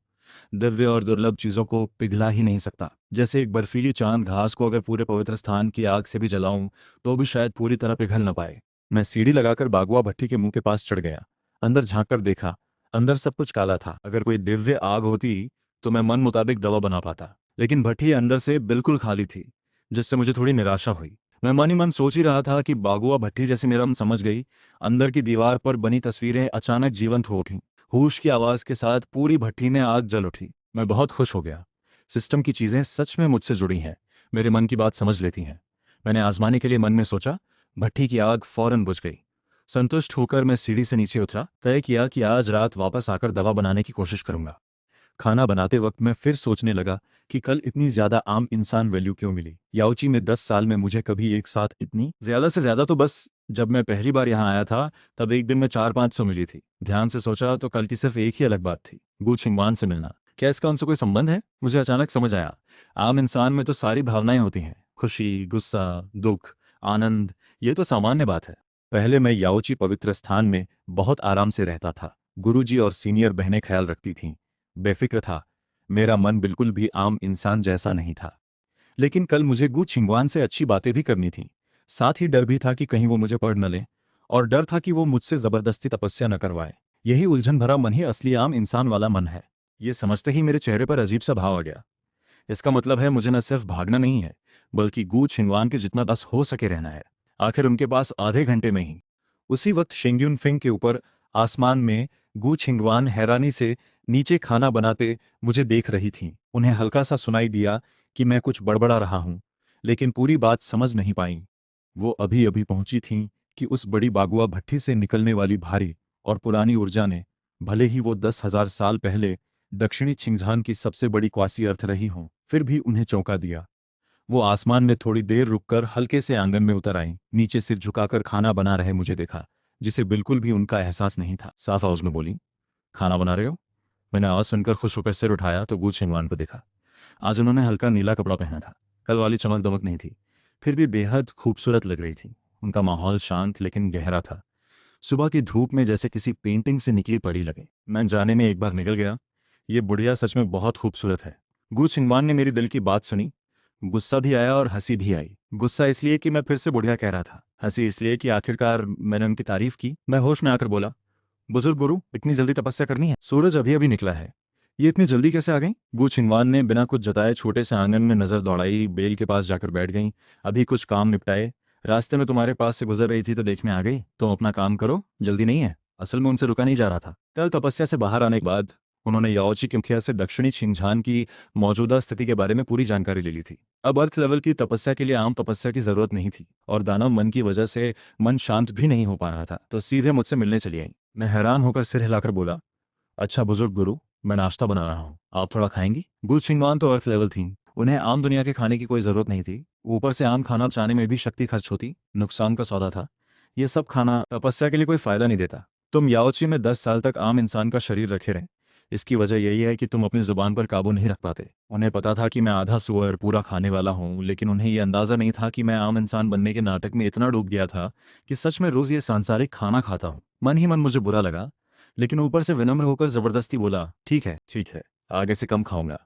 दिव्य और दुर्लभ चीजों को पिघला ही नहीं सकता। जैसे एक बर्फीली चांद घास को अगर पूरे पवित्र स्थान की आग से भी जलाऊं तो भी शायद पूरी तरह पिघल न पाए। मैं सीढ़ी लगाकर बागुआ भट्टी के मुंह के पास चढ़ गया। अंदर झांककर देखा। अंदर सब कुछ काला था। अगर कोई दिव्य आग होती तो मैं मन मुताबिक दवा बना पाता, लेकिन भट्टी अंदर से बिल्कुल खाली थी, जिससे मुझे थोड़ी निराशा हुई। मैं मन ही मन सोच ही रहा था कि बागुआ भट्टी जैसे मेरा मन समझ गई। अंदर की दीवार पर बनी तस्वीरें अचानक जीवंत हो उठी। हूश की आवाज के साथ पूरी भट्टी में आग जल उठी। मैं बहुत खुश हो गया। सिस्टम की चीजें सच में मुझसे जुड़ी हैं, मेरे मन की बात समझ लेती हैं। मैंने आजमाने के लिए मन में सोचा। भट्टी की आग फौरन बुझ गई। संतुष्ट होकर मैं सीढ़ी से नीचे उतरा। तय किया कि आज रात वापस आकर दवा बनाने की कोशिश करूंगा। खाना बनाते वक्त मैं फिर सोचने लगा कि कल इतनी ज्यादा आम इंसान वैल्यू क्यों मिली। याओची में 10 साल में मुझे कभी एक साथ इतनी, ज्यादा से ज्यादा तो बस जब मैं पहली बार यहाँ आया था तब एक दिन में 400-500 मिली थी। ध्यान से सोचा तो कल की सिर्फ एक ही अलग बात थी, गू छिंगवान से मिलना। क्या इसका उनसे कोई संबंध है? मुझे अचानक समझ आया, आम इंसान में तो सारी भावनाएं होती हैं, खुशी, गुस्सा, दुख, आनंद। ये तो सामान्य बात है। पहले मैं याओची पवित्र स्थान में बहुत आराम से रहता था। गुरुजी और सीनियर बहनें ख्याल रखती थीं। बेफिक्र था। मेरा मन बिल्कुल भी आम इंसान जैसा नहीं था। लेकिन कल मुझे गू छिंगवान से अच्छी बातें भी करनी थी। साथ ही डर भी था कि कहीं वो मुझे पढ़ न ले, और डर था कि वो मुझसे जबरदस्ती तपस्या न करवाए। यही उलझन भरा मन ही असली आम इंसान वाला मन है। ये समझते ही मेरे चेहरे पर अजीब सा भाव आ गया। इसका मतलब है मुझे न सिर्फ भागना नहीं है, बल्कि गू छिंगवान के जितना बस हो सके रहना है। आखिर उनके पास आधे घंटे में ही। उसी वक्त शेंग्युन फिंग के ऊपर आसमान में गू छिंगवान हैरानी से नीचे खाना बनाते मुझे देख रही थीं। उन्हें हल्का सा सुनाई दिया कि मैं कुछ बड़बड़ा रहा हूं, लेकिन पूरी बात समझ नहीं पाईं। वो अभी अभी पहुंची थीं कि उस बड़ी बागुआ भट्टी से निकलने वाली भारी और पुरानी ऊर्जा ने, भले ही वो 10,000 साल पहले दक्षिणी छिंगझान की सबसे बड़ी क्वासी अर्थ रही हों, फिर भी उन्हें चौंका दिया। वो आसमान में थोड़ी देर रुककर हल्के से आंगन में उतर आईं। नीचे सिर झुकाकर खाना बना रहे मुझे देखा, जिसे बिल्कुल भी उनका एहसास नहीं था। साफ आवाज में बोली, खाना बना रहे हो? मैंने आवाज सुनकर खुश होकर सिर उठाया तो गू छिंगवान को देखा। आज उन्होंने हल्का नीला कपड़ा पहना था। कल वाली चमक दमक नहीं थी, फिर भी बेहद खूबसूरत लग रही थी। उनका माहौल शांत लेकिन गहरा था। सुबह की धूप में जैसे किसी पेंटिंग से निकली पड़ी लगे। मैं जाने में एक बार निकल गया, ये बुढ़िया सच में बहुत खूबसूरत है। गू छिंगवान ने मेरी दिल की बात सुनी। गुस्सा भी आया और हंसी भी आई। गुस्सा इसलिए कि मैं फिर से बुढ़िया कह रहा था, हंसी इसलिए कि आखिरकार मैंने उनकी तारीफ की। मैं होश में आकर बोला, बुजुर्ग गुरु, इतनी जल्दी तपस्या करनी है? सूरज अभी अभी निकला है, ये इतनी जल्दी कैसे आ गई? गू छिंगवान ने बिना कुछ जताए छोटे से आंगन में नजर दौड़ाई, बेल के पास जाकर बैठ गई। अभी कुछ काम निपटाए, रास्ते में तुम्हारे पास से गुजर रही थी तो देखने आ गई। तुम अपना काम करो, जल्दी नहीं है। असल में उनसे रुका नहीं जा रहा था। कल तपस्या से बाहर आने के बाद उन्होंने याओची के मुखिया से दक्षिणी छिंगझान की मौजूदा स्थिति के बारे में पूरी जानकारी ले ली थी। अब अर्थ लेवल की तपस्या के लिए आम तपस्या की जरूरत नहीं थी, और दानव मन की वजह से मन शांत भी नहीं हो पा रहा था, तो सीधे मुझसे मिलने चली आई। मैं हैरान होकर सिर हिलाकर बोला, अच्छा बुजुर्ग गुरु, मैं नाश्ता बना रहा हूँ, आप थोड़ा खाएंगी? गू छिंगवान तो अर्थ लेवल थी, उन्हें आम दुनिया के खाने की कोई ज़रूरत नहीं थी, ऊपर से आम खाना चाहने में भी शक्ति खर्च होती, नुकसान का सौदा था। ये सब खाना तपस्या के लिए कोई फ़ायदा नहीं देता। तुम याओची में 10 साल तक आम इंसान का शरीर रखे रहे। इसकी वजह यही है कि तुम अपनी ज़ुबान पर काबू नहीं रख पाते। उन्हें पता था कि मैं आधा सुअर पूरा खाने वाला हूँ, लेकिन उन्हें यह अंदाज़ा नहीं था कि मैं आम इंसान बनने के नाटक में इतना डूब गया था कि सच में रोज़ ये सांसारिक खाना खाता हूँ। मन ही मन मुझे बुरा लगा, लेकिन ऊपर से विनम्र होकर ज़बरदस्ती बोला, ठीक है, आगे से कम खाऊंगा।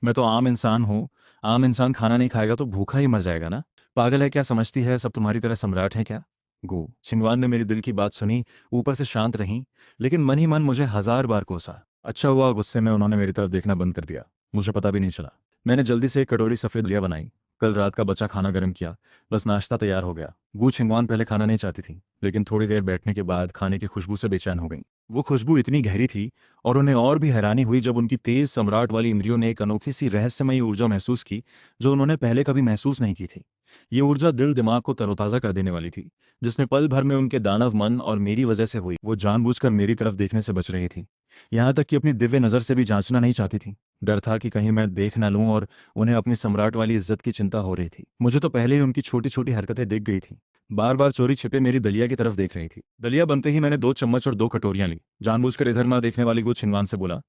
मैं तो आम इंसान हूँ, आम इंसान खाना नहीं खाएगा तो भूखा ही मर जाएगा ना। पागल है क्या, समझती है सब तुम्हारी तरह सम्राट है क्या? गो छिंगवान ने मेरी दिल की बात सुनी, ऊपर से शांत रही, लेकिन मन ही मन मुझे 1000 बार कोसा। अच्छा हुआ गुस्से में उन्होंने मेरी तरफ देखना बंद कर दिया, मुझे पता भी नहीं चला। मैंने जल्दी से एक कटोरी सफ़ेद लिया बनाई, कल रात का बचा खाना गर्म किया, बस नाश्ता तैयार हो गया। गू छिंगवान पहले खाना नहीं चाहती थी, लेकिन थोड़ी देर बैठने के बाद खाने की खुशबू से बेचैन हो गई। वो खुशबू इतनी गहरी थी और उन्हें और भी हैरानी हुई जब उनकी तेज सम्राट वाली इंद्रियों ने एक अनोखी सी रहस्यमयी ऊर्जा महसूस की, जो उन्होंने पहले कभी महसूस नहीं की थी। ये ऊर्जा दिल दिमाग को तरोताज़ा कर देने वाली थी, जिसने पल भर में उनके दानव मन और मेरी वजह से हुई। वो जानबूझकर मेरी तरफ देखने से बच रही थी, यहाँ तक कि अपनी दिव्य नज़र से भी जांचना नहीं चाहती थी। डर था कि कहीं मैं देख न लूं, और उन्हें अपनी सम्राट वाली इज्जत की चिंता हो रही थी। मुझे तो पहले ही उनकी छोटी छोटी हरकतें दिख गई थी। बार बार चोरी छिपे मेरी दलिया की तरफ देख रही थी। दलिया बनते ही मैंने 2 चम्मच और 2 कटोरियां ली। जानबूझकर इधर ना देखने वाली गु छिनवान से बोला,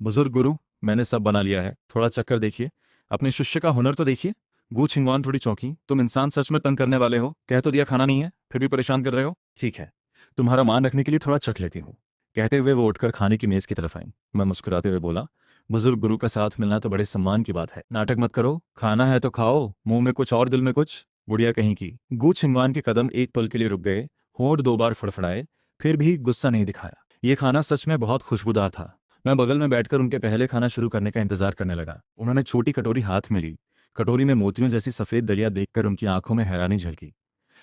बुजुर्ग गुरु, मैंने सब बना लिया है, थोड़ा चक्कर देखिए, अपने शिष्य का हुनर तो देखिए। गु छिंगवान थोड़ी चौंकी, तुम इंसान सच में तंग करने वाले हो, कह तो दिया खाना नहीं है, फिर भी परेशान कर रहे हो। ठीक है, तुम्हारा मान रखने के लिए थोड़ा चख लेती हूँ। कहते हुए वो उठकर खाने की मेज की तरफ आई। मैं मुस्कुराते हुए बोला, बुजुर्ग गुरु का साथ मिलना तो बड़े सम्मान की बात है, नाटक मत करो, खाना है तो खाओ, मुंह में कुछ और दिल में कुछ। बुढ़िया कहीं की। गू छिंगवान के कदम एक पल के लिए रुक गए, होंठ 2 बार फड़फड़ाए, फिर भी गुस्सा नहीं दिखाया। ये खाना सच में बहुत खुशबूदार था। मैं बगल में बैठकर उनके पहले खाना शुरू करने का इंतजार करने लगा। उन्होंने छोटी कटोरी हाथ में ली। कटोरी में मोतियों जैसी सफेद दलिया देखकर उनकी आंखों में हैरानी झलकी।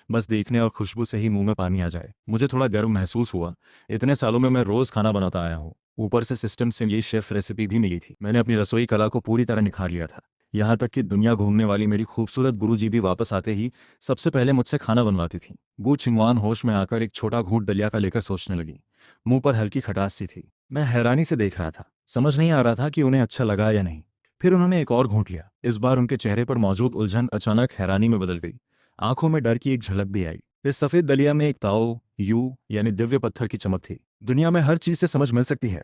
बस देखने और खुशबू से ही मुंह में पानी आ जाए। मुझे थोड़ा गर्व महसूस हुआ। इतने सालों में मैं रोज खाना बनाता आया हूँ, ऊपर से सिस्टम से ये शेफ रेसिपी भी मिली थी। मैंने अपनी रसोई कला को पूरी तरह निखार लिया था। यहाँ तक कि दुनिया घूमने वाली मेरी खूबसूरत गुरुजी भी वापस आते ही सबसे पहले मुझसे खाना बनवाती थी। गु छिंगवान होश में आकर एक छोटा घूंट दलिया का लेकर सोचने लगी। मुंह पर हल्की खटास सी थी। मैं हैरानी से देख रहा था, समझ नहीं आ रहा था कि उन्हें अच्छा लगा या नहीं। फिर उन्होंने एक और घूंट लिया। इस बार उनके चेहरे पर मौजूद उलझन अचानक हैरानी में बदल गई। आंखों में डर की एक झलक भी आई। इस सफेद दलिया में एक ताओ यू यानी दिव्य पत्थर की चमक थी। दुनिया में हर चीज से समझ मिल सकती है,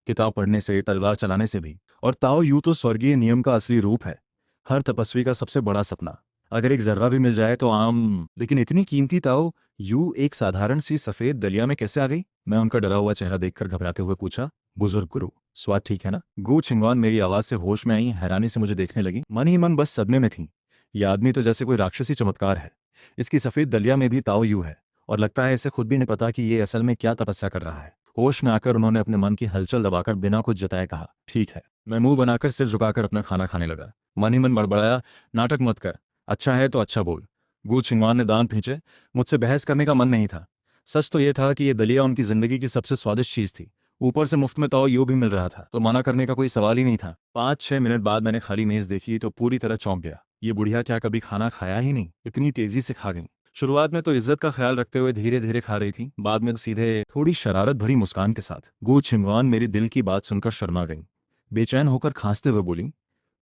किताब पढ़ने से, तलवार चलाने से भी, और ताओ यू तो स्वर्गीय नियम का असली रूप है। हर तपस्वी का सबसे बड़ा सपना। अगर एक जर्रा भी मिल जाए तो आम, लेकिन इतनी कीमती ताओ यू एक साधारण सी सफेद दलिया में कैसे आ गई? मैं उनका डरा हुआ चेहरा देखकर घबराते हुए पूछा, बुजुर्ग गुरु, स्वाद ठीक है ना? गु छिंगवान मेरी आवाज से होश में आई, हैरानी से मुझे देखने लगी, मन ही मन बस सदमे में थी। यह आदमी तो जैसे कोई राक्षसी चमत्कार है। इसकी सफेद दलिया में भी ताओ यू है, और लगता है इसे खुद भी नहीं पता कि ये असल में क्या तपस्या कर रहा है। होश में आकर उन्होंने अपने मन की हलचल दबाकर बिना कुछ जताए कहा, ठीक है। मैं मुंह बनाकर सिर झुकाकर अपना खाना खाने लगा। मन ही मन बड़बड़ाया, नाटक मत कर, अच्छा है तो अच्छा बोल। गू छिंगवान ने दांत खींचे। मुझसे बहस करने का मन नहीं था। सच तो यह था कि यह दलिया उनकी जिंदगी की सबसे स्वादिष्ट चीज थी। ऊपर से मुफ्त में ताओ यू भी मिल रहा था, तो मना करने का कोई सवाल ही नहीं था। 5-6 मिनट बाद मैंने खाली मेज देखी तो पूरी तरह चौंक गया। ये बुढ़िया क्या कभी खाना खाया ही नहीं, इतनी तेजी से खा गई। शुरुआत में तो इज्जत का ख्याल रखते हुए धीरे धीरे खा रही थी, बाद में तो सीधे थोड़ी शरारत भरी मुस्कान के साथ। गू छिंगवान मेरी दिल की बात सुनकर शर्मा गई। बेचैन होकर खांसते हुए बोली,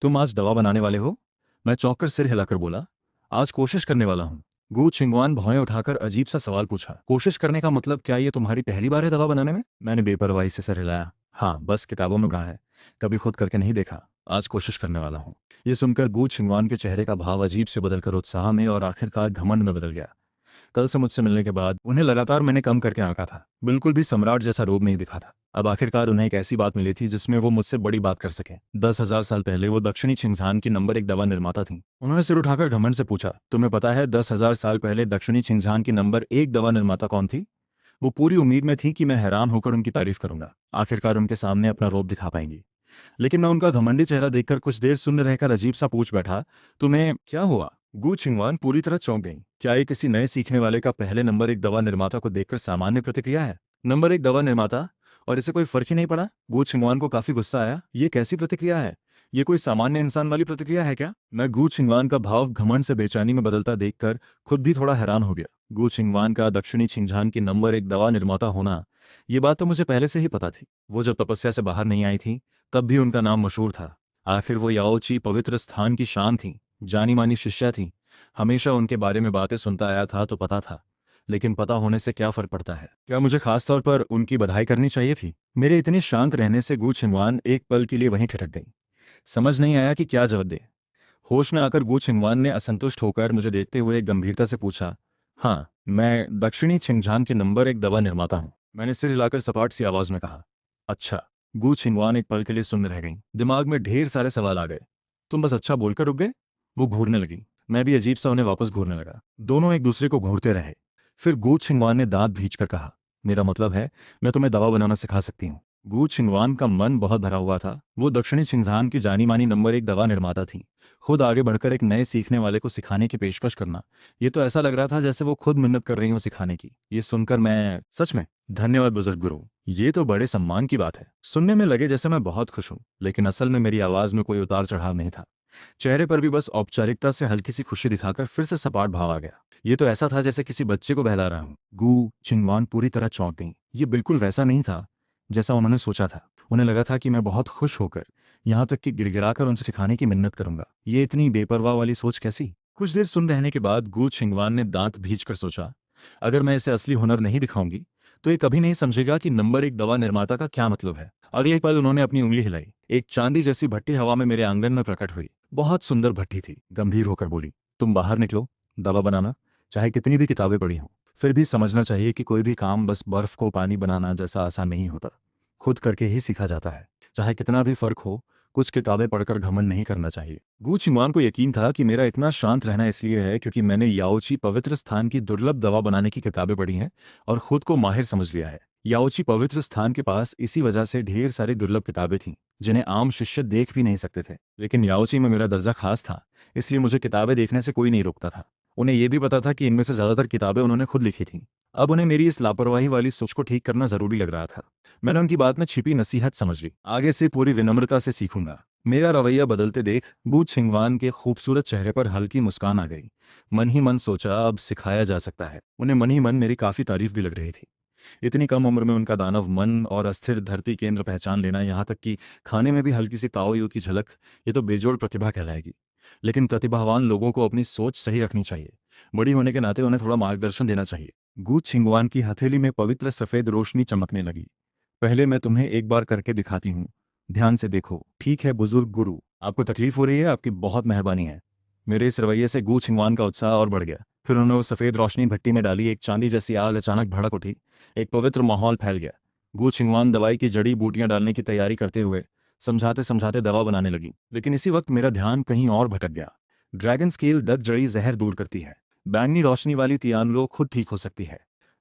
तुम आज दवा बनाने वाले हो? मैं चौंक कर सिर हिलाकर बोला, आज कोशिश करने वाला हूँ। गू छिंगवान भौएं उठाकर अजीब सा सवाल पूछा, कोशिश करने का मतलब क्या ये तुम्हारी पहली बार है दवा बनाने में? मैंने बेपरवाही से सर हिलाया, हाँ, बस किताबों में पढ़ा है, कभी खुद करके नहीं देखा, आज कोशिश करने वाला हूँ। ये सुनकर गू छिंगवान के चेहरे का भाव अजीब से बदलकर उत्साह में और आखिरकार घमंड में बदल गया। कल से मुझसे मिलने के बाद उन्हें लगातार मैंने कम करके आंका था, बिल्कुल भी सम्राट जैसा रूप नहीं दिखा था। अब आखिरकार उन्हें एक ऐसी बात मिली थी जिसमें वो मुझसे बड़ी बात कर सके। 10,000 साल पहले वो दक्षिणी छिंगझान की नंबर 1 दवा निर्माता थी। उन्होंने सिर उठाकर घमंड से पूछा, तुम्हें पता है 10,000 साल पहले दक्षिणी छिंगझान की नंबर 1 दवा निर्माता कौन थी? वो पूरी उम्मीद में थी कि मैं हैरान होकर उनकी तारीफ करूंगा, आखिरकार उनके सामने अपना रूप दिखा पाएंगी। लेकिन मैं उनका घमंडी चेहरा देखकर कुछ देर शून्य रहकर अजीब सा पूछ बैठा, तुम्हें क्या हुआ? गू छिंगवान पूरी तरह चौंक गई। क्या ये किसी नए सीखने वाले का पहले नंबर 1 दवा निर्माता को देखकर सामान्य प्रतिक्रिया है? नंबर 1 दवा निर्माता, और इसे कोई फर्क ही नहीं पड़ा? गू छिंगवान को काफी गुस्सा आया। ये कैसी प्रतिक्रिया है? ये कोई सामान्य इंसान वाली प्रतिक्रिया है क्या? मैं गू छिंगवान का भाव घमंड से बेचैनी में बदलता देखकर खुद भी थोड़ा हैरान हो गया। गू छिंगवान का दक्षिणी छिंगझान की नंबर 1 दवा निर्माता होना, ये बात तो मुझे पहले से ही पता थी। वो जब तपस्या से बाहर नहीं आई थी तब भी उनका नाम मशहूर था। आखिर वो याओची पवित्र स्थान की शान थी, जानी मानी शिष्या थी। हमेशा उनके बारे में बातें सुनता आया था तो पता था, लेकिन पता होने से क्या फर्क पड़ता है? क्या मुझे खास तौर पर उनकी बधाई करनी चाहिए थी? मेरे इतने शांत रहने से गू छिनवान एक पल के लिए वहीं ठिठक गई। समझ नहीं आया कि क्या जवाब दे। होश में आकर गू छिनवान ने असंतुष्ट होकर मुझे देखते हुए गंभीरता से पूछा, हाँ, मैं दक्षिणी छिंगझान के नंबर 1 दवा निर्माता हूँ। मैंने सिर हिलाकर सपाट सी आवाज में कहा, अच्छा। गू छिनवान एक पल के लिए सुन्न रह गई। दिमाग में ढेर सारे सवाल आ गए। तुम बस अच्छा बोलकर रुक गए? वो घूरने लगी। मैं भी अजीब सा उन्हें वापस घूरने लगा। दोनों एक दूसरे को घूरते रहे। फिर गू छिनवान ने दांत भींचकर कहा, मेरा मतलब है, मैं तुम्हें दवा बनाना सिखा सकती हूँ। गू छिनवान का मन बहुत भरा हुआ था। वो दक्षिणी छिंगझान की जानी मानी नंबर 1 दवा निर्माता थी। खुद आगे बढ़कर एक नए सीखने वाले को सिखाने की पेशकश करना, ये तो ऐसा लग रहा था जैसे वो खुद मिन्नत कर रही हो सिखाने की। ये सुनकर मैं सच में, धन्यवाद बुजुर्ग गुरु, ये तो बड़े सम्मान की बात है। सुनने में लगे जैसे मैं बहुत खुश हूँ, लेकिन असल में मेरी आवाज में कोई उतार चढ़ाव नहीं था। चेहरे पर भी बस औपचारिकता से हल्की सी खुशी दिखाकर फिर से सपाट भाव आ गया। ये तो ऐसा था जैसे किसी बच्चे को बहला रहा हूँ। गू छिनवान पूरी तरह चौंक गई। ये बिल्कुल वैसा नहीं था जैसा उन्होंने सोचा था। उन्हें लगा था कि मैं बहुत खुश होकर, यहाँ तक कि गिड़गिड़ाकर उनसे सिखाने की मिन्नत करूंगा। ये इतनी बेपरवाह वाली सोच कैसी? कुछ देर सुन रहने के बाद गू छिंगवान ने दांत भींचकर सोचा, अगर मैं इसे असली हुनर नहीं दिखाऊंगी तो ये कभी नहीं समझेगा कि नंबर 1 दवा निर्माता का क्या मतलब है। अगले पल उन्होंने अपनी उंगली हिलाई। एक चांदी जैसी भट्टी हवा में मेरे आंगन में प्रकट हुई। बहुत सुंदर भट्टी थी। गंभीर होकर बोली, तुम बाहर निकलो, दवा बनाना। चाहे कितनी भी किताबें पढ़ी हों, फिर भी समझना चाहिए कि कोई भी काम बस बर्फ को पानी बनाना जैसा आसान नहीं होता। खुद करके ही सीखा जाता है। चाहे कितना भी फर्क हो, कुछ किताबें पढ़कर घमंड नहीं करना चाहिए। गू छिमान को यकीन था कि मेरा इतना शांत रहना इसलिए है क्योंकि मैंने याओची पवित्र स्थान की दुर्लभ दवा बनाने की किताबें पढ़ी हैं और खुद को माहिर समझ लिया है। याओची पवित्र स्थान के पास इसी वजह से ढेर सारी दुर्लभ किताबें थीं, जिन्हें आम शिष्य देख भी नहीं सकते थे। लेकिन याओची में मेरा दर्जा खास था, इसलिए मुझे किताबें देखने से कोई नहीं रोकता था। उन्हें यह भी पता था कि इनमें से ज्यादातर किताबें उन्होंने खुद लिखी थीं। अब उन्हें मेरी इस लापरवाही वाली सोच को ठीक करना जरूरी लग रहा था। मैंने उनकी बात में छिपी नसीहत समझ ली। आगे से पूरी विनम्रता से सीखूंगा। मेरा रवैया बदलते देख गू छिंगवान के खूबसूरत चेहरे पर हल्की मुस्कान आ गई। मन ही मन सोचा, अब सिखाया जा सकता है। उन्हें मन ही मन मेरी काफी तारीफ भी लग रही थी। इतनी कम उम्र में उनका दानव मन और अस्थिर धरती केंद्र पहचान लेना, यहाँ तक कि खाने में भी हल्की सी ताओयू की झलक, ये तो बेजोड़ प्रतिभा कहलाएगी। लेकिन प्रतिभावान लोगों को अपनी सोच सही रखनी चाहिए। बड़ी होने के नाते उन्हें थोड़ा मार्गदर्शन देना चाहिए। गू छिंगवान की हथेली में पवित्र सफेद रोशनी चमकने लगी। पहले मैं तुम्हें एक बार करके दिखाती हूँ, ध्यान से देखो। ठीक है बुजुर्ग गुरु, आपको तकलीफ हो रही है, आपकी बहुत मेहरबानी है। मेरे इस रवैये से गू छिंगवान का उत्साह और बढ़ गया। फिर उन्होंने वो सफेद रोशनी भट्टी में डाली। एक चांदी जैसी आग अचानक भड़क उठी। एक पवित्र माहौल फैल गया। गू छिंगवान दवाई की जड़ी बूटियां डालने की तैयारी करते हुए समझाते समझाते दवा बनाने लगी। लेकिन इसी वक्त मेरा ध्यान कहीं और भटक गया। ड्रैगन स्केल दग जड़ी जहर दूर करती है, बैंगनी रोशनी वाली तियानलो खुद ठीक हो सकती है।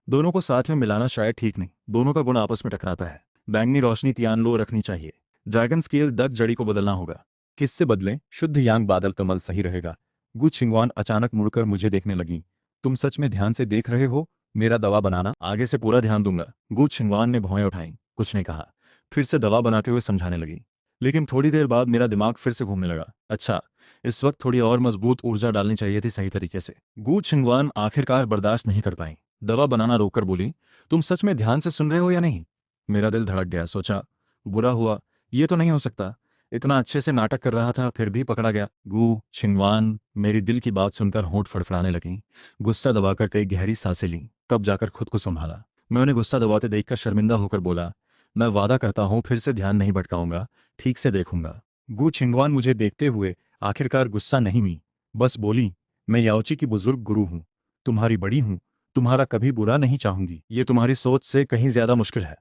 दोनों को साथ में मिलाना शायद ठीक नहीं, दोनों का गुण आपस में टकराता है। बैंगनी रोशनी तियानलो रखनी चाहिए, ड्रैगन स्केल दग जड़ी को बदलना होगा। किससे बदलें? शुद्ध यांग बादल कमल सही रहेगा। गु छिंगवान अचानक मुड़कर मुझे देखने लगी। तुम सच में ध्यान से देख रहे हो? मेरा दवा बनाना, आगे से पूरा ध्यान दूंगा। गु छिंगवान ने भौएं उठाई, कुछ नहीं कहा। फिर से दवा बनाते हुए समझाने लगी। लेकिन थोड़ी देर बाद मेरा दिमाग फिर से घूमने लगा। अच्छा, इस वक्त थोड़ी और मजबूत ऊर्जा डालनी चाहिए थी सही तरीके से। गू छिंगवान आखिरकार बर्दाश्त नहीं कर पाई। दवा बनाना रोककर बोली, तुम सच में ध्यान से सुन रहे हो या नहीं? मेरा दिल धड़क गया। सोचा, बुरा हुआ, ये तो नहीं हो सकता। इतना अच्छे से नाटक कर रहा था, फिर भी पकड़ा गया। गू छिंगवान मेरी दिल की बात सुनकर होंठ फड़फड़ाने लगी। गुस्सा दबाकर कई गहरी सांसें ली, तब जाकर खुद को संभाला। मैं उन्हें गुस्सा दबाते देखकर शर्मिंदा होकर बोला, मैं वादा करता हूँ फिर से ध्यान नहीं भटकाऊंगा, ठीक से देखूंगा। गू छिंगवान मुझे देखते हुए आखिरकार गुस्सा नहीं हुई, बस बोली, मैं याओची की बुजुर्ग गुरु हूँ, तुम्हारी बड़ी हूँ, तुम्हारा कभी बुरा नहीं चाहूंगी। ये तुम्हारी सोच से कहीं ज्यादा मुश्किल है।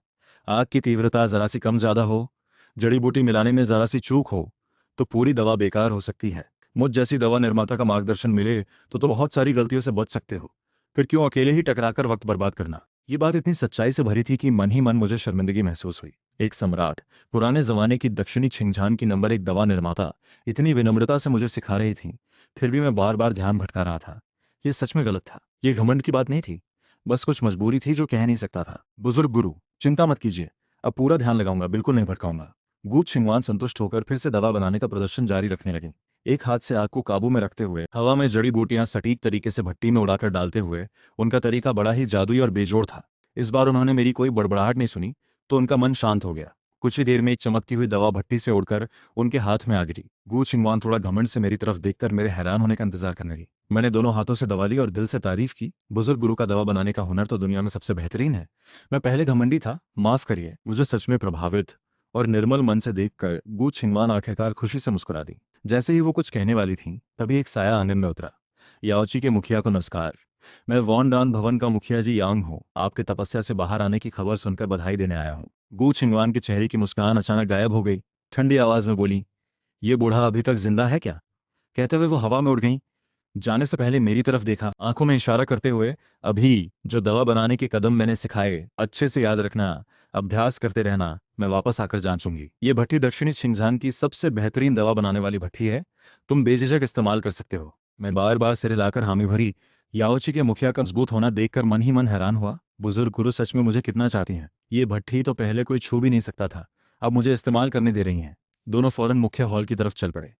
आग की तीव्रता जरा सी कम ज्यादा हो, जड़ी बूटी मिलाने में जरा सी चूक हो, तो पूरी दवा बेकार हो सकती है। मुझ जैसी दवा निर्माता का मार्गदर्शन मिले तो बहुत सारी गलतियों से बच सकते हो। फिर क्यों अकेले ही टकराकर वक्त बर्बाद करना? ये बात इतनी सच्चाई से भरी थी कि मन ही मन मुझे शर्मिंदगी महसूस हुई। एक सम्राट, पुराने जमाने की दक्षिणी छिंगझान की नंबर 1 दवा निर्माता इतनी विनम्रता से मुझे सिखा रही थी, फिर भी मैं बार बार ध्यान भटका रहा था। ये सच में गलत था। ये घमंड की बात नहीं थी, बस कुछ मजबूरी थी जो कह नहीं सकता था। बुजुर्ग गुरु, चिंता मत कीजिए, अब पूरा ध्यान लगाऊंगा, बिल्कुल नहीं भटकाऊंगा। गू छिंगवान संतुष्ट होकर फिर से दवा बनाने का प्रदर्शन जारी रखने लगे। एक हाथ से आग को काबू में रखते हुए हवा में जड़ी बूटियां सटीक तरीके से भट्टी में उड़ाकर डालते हुए उनका तरीका बड़ा ही जादुई और बेजोड़ था। इस बार उन्होंने मेरी कोई बड़बड़ाहट नहीं सुनी, तो उनका मन शांत हो गया। कुछ ही देर में एक चमकती हुई दवा भट्टी से उड़कर उनके हाथ में आ गिरी। गु छिंगवान थोड़ा घमंड से मेरी तरफ देखकर मेरे हैरान होने का इंतजार करने लगी। मैंने दोनों हाथों से दवा ली और दिल से तारीफ की। बुजुर्ग गुरु का दवा बनाने का हुनर तो दुनिया में सबसे बेहतरीन है। मैं पहले घमंडी था, माफ करिए। मुझे सच में प्रभावित और निर्मल मन से देखकर गु छिंगवान आखिरकार खुशी से मुस्कुरा दी। जैसे ही वो कुछ कहने वाली थी तभी एक साया आंगन में उतरा। याओची के मुखिया को नमस्कार। मैं वॉनडान भवन का मुखिया जी यांग हूँ। आपके तपस्या से बाहर आने की खबर सुनकर बधाई देने आया हूँ। गु छिंगवान के चेहरे की मुस्कान अचानक गायब हो गई। ठंडी आवाज में बोली, ये बूढ़ा अभी तक जिंदा है क्या? कहते हुए वो हवा में उड़ गई। जाने से पहले मेरी तरफ देखा, आंखों में इशारा करते हुए, अभी जो दवा बनाने के कदम मैंने सिखाए अच्छे से याद रखना, अभ्यास करते रहना, मैं वापस आकर जांचूंगी। ये भट्टी दक्षिणी शिंगझान की सबसे बेहतरीन दवा बनाने वाली भट्टी है। तुम बेझिझक इस्तेमाल कर सकते हो। मैं बार बार सिर हिलाकर हामी भरी। याओची के मुखिया का मजबूत होना देखकर मन ही मन हैरान हुआ। बुजुर्ग गुरु सच में मुझे कितना चाहती हैं। ये भट्टी तो पहले कोई छू भी नहीं सकता था, अब मुझे इस्तेमाल करने दे रही हैं। दोनों फौरन मुख्य हॉल की तरफ चल पड़े।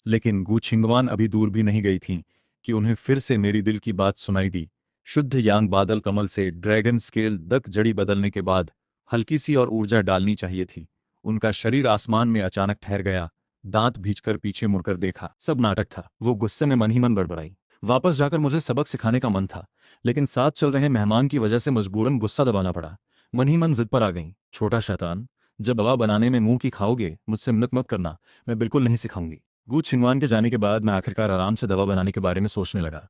लेकिन गु छिंगवान अभी दूर भी नहीं गई थी कि उन्हें फिर से मेरी दिल की बात सुनाई दी। शुद्ध यांग बादल कमल से ड्रैगन स्केल तक जड़ी बदलने के बाद हल्की सी और ऊर्जा डालनी चाहिए थी। उनका शरीर आसमान में अचानक ठहर गया। दांत भींचकर पीछे मुड़कर देखा, सब नाटक था। वो गुस्से में मन ही मन बड़बड़ाई। वापस जाकर मुझे सबक सिखाने का मन था, लेकिन साथ चल रहे मेहमान की वजह से मजबूरन गुस्सा दबाना पड़ा। मन ही मन जिद पर आ गई, छोटा शैतान, जब दवा बनाने में मुंह की खाओगे मुझसे मिन्नत मत करना, मैं बिल्कुल नहीं सिखाऊंगी। गु छिंगवान के जाने के बाद मैं आखिरकार आराम से दवा बनाने के बारे में सोचने लगा।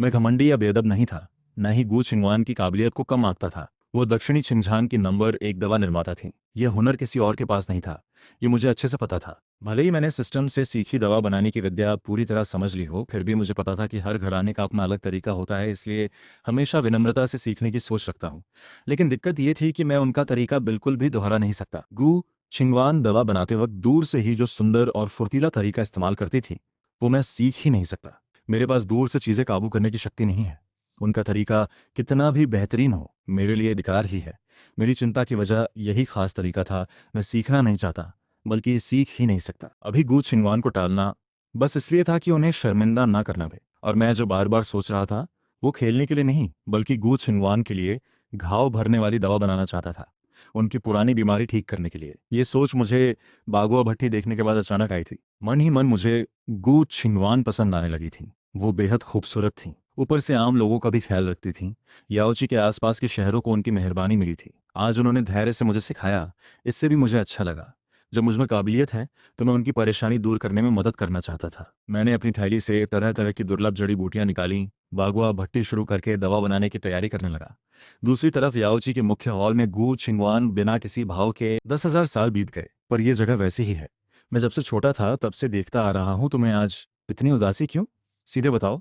मैं घमंडी या बेअदब नहीं था, न ही गु छिंगवान की काबिलियत को कम आंकता था। वो दक्षिणी छिंगझान की नंबर 1 दवा निर्माता थी। यह हुनर किसी और के पास नहीं था, ये मुझे अच्छे से पता था। भले ही मैंने सिस्टम से सीखी दवा बनाने की विद्या पूरी तरह समझ ली हो, फिर भी मुझे पता था कि हर घराने का अपना अलग तरीका होता है, इसलिए हमेशा विनम्रता से सीखने की सोच रखता हूँ। लेकिन दिक्कत ये थी कि मैं उनका तरीका बिल्कुल भी दोहरा नहीं सकता। गु छिंगवान दवा बनाते वक्त दूर से ही जो सुंदर और फुर्तीला तरीका इस्तेमाल करती थी, वो मैं सीख ही नहीं सकता। मेरे पास दूर से चीजें काबू करने की शक्ति नहीं है। उनका तरीका कितना भी बेहतरीन हो, मेरे लिए बेकार ही है। मेरी चिंता की वजह यही खास तरीका था। मैं सीखना नहीं चाहता, बल्कि सीख ही नहीं सकता। अभी गु छिंगवान को टालना बस इसलिए था कि उन्हें शर्मिंदा ना करना पड़े। और मैं जो बार बार सोच रहा था, वो खेलने के लिए नहीं, बल्कि गु छिंगवान के लिए घाव भरने वाली दवा बनाना चाहता था, उनकी पुरानी बीमारी ठीक करने के लिए। ये सोच मुझे बागुआ भट्टी देखने के बाद अचानक आई थी। मन ही मन मुझे गु छिंगवान पसंद आने लगी थी। वो बेहद खूबसूरत थी, ऊपर से आम लोगों का भी ख्याल रखती थी। याओची के आसपास के शहरों को उनकी मेहरबानी मिली थी। आज उन्होंने धैर्य से मुझे सिखाया, इससे भी मुझे अच्छा लगा। जब मुझमें काबिलियत है तो मैं उनकी परेशानी दूर करने में मदद करना चाहता था। मैंने अपनी थैली से तरह तरह की दुर्लभ जड़ी बूटियां निकाली, बागुआ भट्टी शुरू करके दवा बनाने की तैयारी करने लगा। दूसरी तरफ याओची के मुख्य हॉल में गु छिंगवान बिना किसी भाव के 10,000 साल बीत गए, पर यह जगह वैसी ही है। मैं जब से छोटा था तब से देखता आ रहा हूं। तुम्हें आज इतनी उदासी क्यों? सीधे बताओ,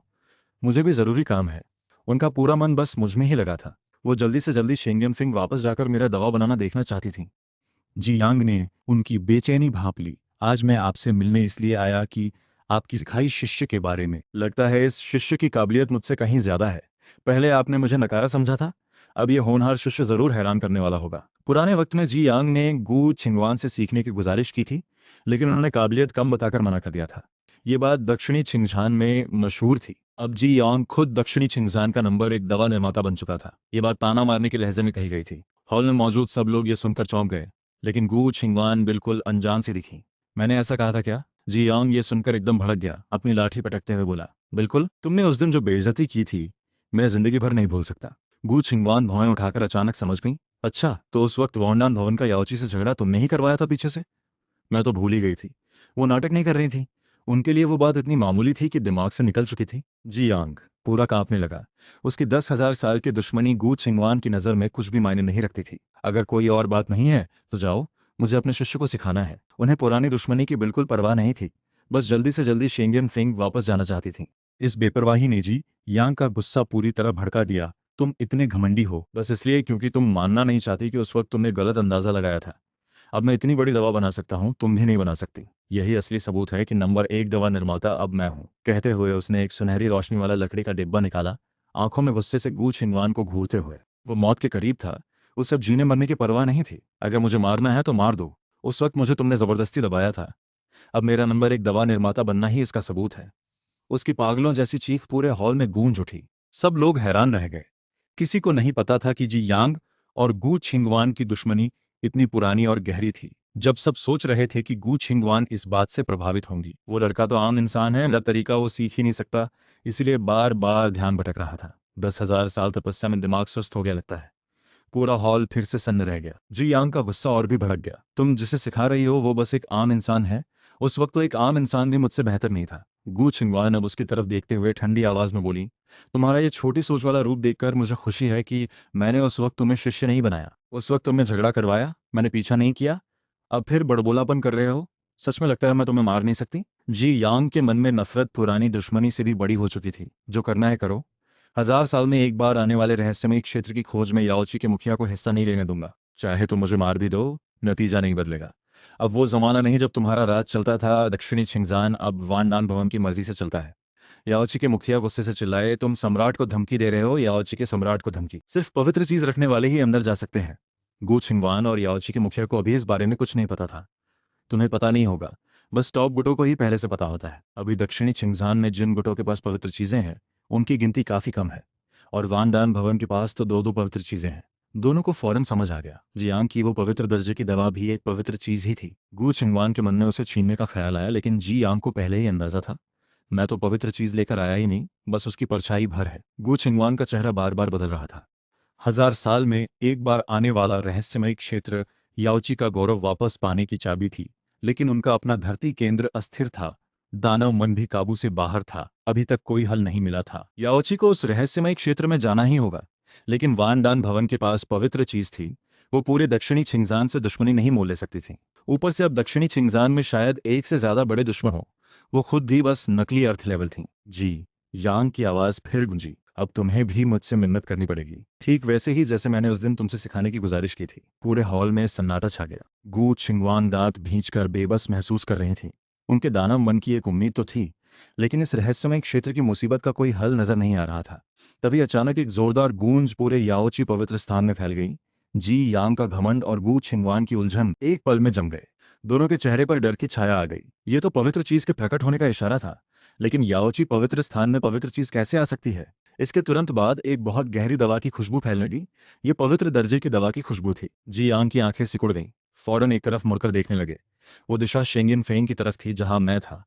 मुझे भी जरूरी काम है। उनका पूरा मन बस मुझ में ही लगा था। वो जल्दी से जल्दी शेंगन फिंग वापस जाकर मेरा दवा बनाना देखना चाहती थी। जी यांग ने उनकी बेचैनी भांप ली। आज मैं आपसे मिलने इसलिए आया कि आपकी सिखाई शिष्य के बारे में। लगता है इस शिष्य की काबिलियत मुझसे कहीं ज्यादा है। पहले आपने मुझे नकारा समझा था, अब यह होनहार शिष्य जरूर हैरान करने वाला होगा। पुराने वक्त में जी यांग ने गु छिंगवान से सीखने की गुजारिश की थी, लेकिन उन्होंने काबिलियत कम बताकर मना कर दिया था। ये बात दक्षिणी छिंगझान में मशहूर थी। अब जी यांग खुद दक्षिणी छिंगझान का नंबर 1 दवा निर्माता बन चुका था। ये बात ताना मारने के लहजे में कही गई थी। हॉल में मौजूद सब लोग ये सुनकर चौंक गए, लेकिन गु छिंगवान बिल्कुल अनजान सी दिखी। मैंने ऐसा कहा था क्या? जी यांग ये सुनकर एकदम भड़क गया, अपनी लाठी पटकते हुए बोला, बिल्कुल। तुमने उस दिन जो बेइज्जती की थी, मैं जिंदगी भर नहीं भूल सकता। गु छिंगवान भौएं उठाकर अचानक समझ गई। अच्छा, तो उस वक्त वॉन्डान भवन का याओची से झगड़ा तुमने ही करवाया था पीछे से? मैं तो भूल ही गई थी। वो नाटक नहीं कर रही थी। उनके लिए वो बात इतनी मामूली थी कि दिमाग से निकल चुकी थी। जी यांग पूरा कांपने लगा। उसकी 10,000 साल की दुश्मनी गु छिंगवान की नज़र में कुछ भी मायने नहीं रखती थी। अगर कोई और बात नहीं है तो जाओ, मुझे अपने शिष्य को सिखाना है। उन्हें पुरानी दुश्मनी की बिल्कुल परवाह नहीं थी, बस जल्दी से जल्दी शेंगन फिंग वापस जाना चाहती थी। इस बेपरवाही ने जी यांग का गुस्सा पूरी तरह भड़का दिया। तुम इतने घमंडी हो बस इसलिए क्योंकि तुम मानना नहीं चाहती कि उस वक्त तुमने गलत अंदाजा लगाया था। अब मैं इतनी बड़ी दवा बना सकता हूँ, तुम भी नहीं बना सकती। यही असली सबूत है कि नंबर 1 दवा निर्माता अब मैं हूँ। कहते हुए उसने एक सुनहरी रोशनी वाला लकड़ी का डिब्बा निकाला, आंखों में गुस्से से गु छिंगवान को घूरते हुए। वो मौत के करीब था, उसे अब जीने मरने की परवाह नहीं थी। अगर मुझे मारना है तो मार दो। उस वक्त मुझे तुमने जबरदस्ती दबाया था, अब मेरा नंबर 1 दवा निर्माता बनना ही इसका सबूत है। उसकी पागलों जैसी चीख पूरे हॉल में गूंज उठी। सब लोग हैरान रह गए। किसी को नहीं पता था कि जी यांग और गु छिंगवान की दुश्मनी इतनी पुरानी और गहरी थी। जब सब सोच रहे थे कि गू छिंगवान इस बात से प्रभावित होंगी, वो लड़का तो आम इंसान है, मेरा तरीका वो सीख ही नहीं सकता, इसीलिए बार बार ध्यान भटक रहा था। 10,000 साल तपस्या में दिमाग सुस्त हो गया लगता है। पूरा हॉल फिर से सन्न रह गया। जी यांग का गुस्सा और भी भड़क गया। तुम जिसे सिखा रही हो वो बस एक आम इंसान है। उस वक्त तो एक आम इंसान भी मुझसे बेहतर नहीं था। गू छिंगवान अब उसकी तरफ देखते हुए ठंडी आवाज में बोली, तुम्हारा ये छोटी सोच वाला रूप देखकर मुझे खुशी है कि मैंने उस वक्त तुम्हें शिष्य नहीं बनाया। उस वक्त तुमने झगड़ा करवाया, मैंने पीछा नहीं किया। अब फिर बड़बोलापन कर रहे हो। सच में लगता है मैं तुम्हें मार नहीं सकती। जी यांग के मन में नफरत पुरानी दुश्मनी से भी बड़ी हो चुकी थी। जो करना है करो। 1000 साल में एक बार आने वाले रहस्यमय क्षेत्र की खोज में याओची के मुखिया को हिस्सा नहीं लेने दूंगा। चाहे तुम मुझे मार भी दो, नतीजा नहीं बदलेगा। अब वो जमाना नहीं जब तुम्हारा राज चलता था दक्षिणी छिंगजान, अब वानडान भवन की मर्जी से चलता है। याओची के मुखिया गुस्से से चिल्लाए, तुम सम्राट को धमकी दे रहे हो। याओची के सम्राट को धमकी? सिर्फ पवित्र चीज रखने वाले ही अंदर जा सकते हैं। गु छिंगवान और याओची के मुखिया को अभी इस बारे में कुछ नहीं पता था। तुम्हें पता नहीं होगा, बस टॉप गुटों को ही पहले से पता होता है। अभी दक्षिणी छिंगजान में जिन गुटों के पास पवित्र चीजें हैं उनकी गिनती काफी कम है, और वानडान भवन के पास तो दो दो पवित्र चीजें हैं। दोनों को फौरन समझ आ गया, जियांग की वो पवित्र दर्जे की दवा भी एक पवित्र चीज ही थी। गु छिंगवान के मन में उसे छीनने का ख्याल आया, लेकिन जी यांग को पहले ही अंदाजा था, मैं तो पवित्र चीज लेकर आया ही नहीं, बस उसकी परछाई भर है। गु छिंगवान का चेहरा बार बार बदल रहा था। 1000 साल में एक बार आने वाला रहस्यमय क्षेत्र याओची का गौरव वापस पाने की चाबी थी, लेकिन उनका अपना धरती केंद्र अस्थिर था। दानव मन भी काबू से बाहर था। अभी तक कोई हल नहीं मिला था। याओची को उस रहस्यमय क्षेत्र में जाना ही होगा, लेकिन वानडान भवन के पास पवित्र चीज थी। वो पूरे दक्षिणी छिंगजान से दुश्मनी नहीं मोल ले सकती थी। ऊपर से अब दक्षिणी छिंगजान में शायद एक से ज्यादा बड़े दुश्मन हो। वो खुद भी बस नकली अर्थ लेवल थी। जी यांग की आवाज फिर गूंजी, अब तुम्हें भी मुझसे मिन्नत करनी पड़ेगी, ठीक वैसे ही जैसे मैंने उस दिन तुमसे सिखाने की गुजारिश की थी। पूरे हॉल में सन्नाटा छा गया। गू छिंगवान दांत भींचकर बेबस महसूस कर रही थी। उनके दानव मन की एक उम्मीद तो थी, लेकिन इस रहस्यमय क्षेत्र की मुसीबत का कोई हल नजर नहीं आ रहा था। तभी अचानक एक जोरदार गूंज पूरे याओची पवित्र स्थान में फैल गई। जी यांग का घमंड और गू छिंगवान की उलझन एक पल में जम गए। दोनों के चेहरे पर डर की छाया आ गई। ये तो पवित्र चीज के प्रकट होने का इशारा था, लेकिन याओची पवित्र स्थान में पवित्र चीज कैसे आ सकती है? इसके तुरंत बाद एक बहुत गहरी दवा की खुशबू फैलने लगी। ये पवित्र दर्जे की दवा की खुशबू थी। जी यांग की आंखें सिकुड़ गईं। फौरन एक तरफ मुड़कर देखने लगे। वो दिशा शेंगिन फेंग की तरफ थी जहां मैं था।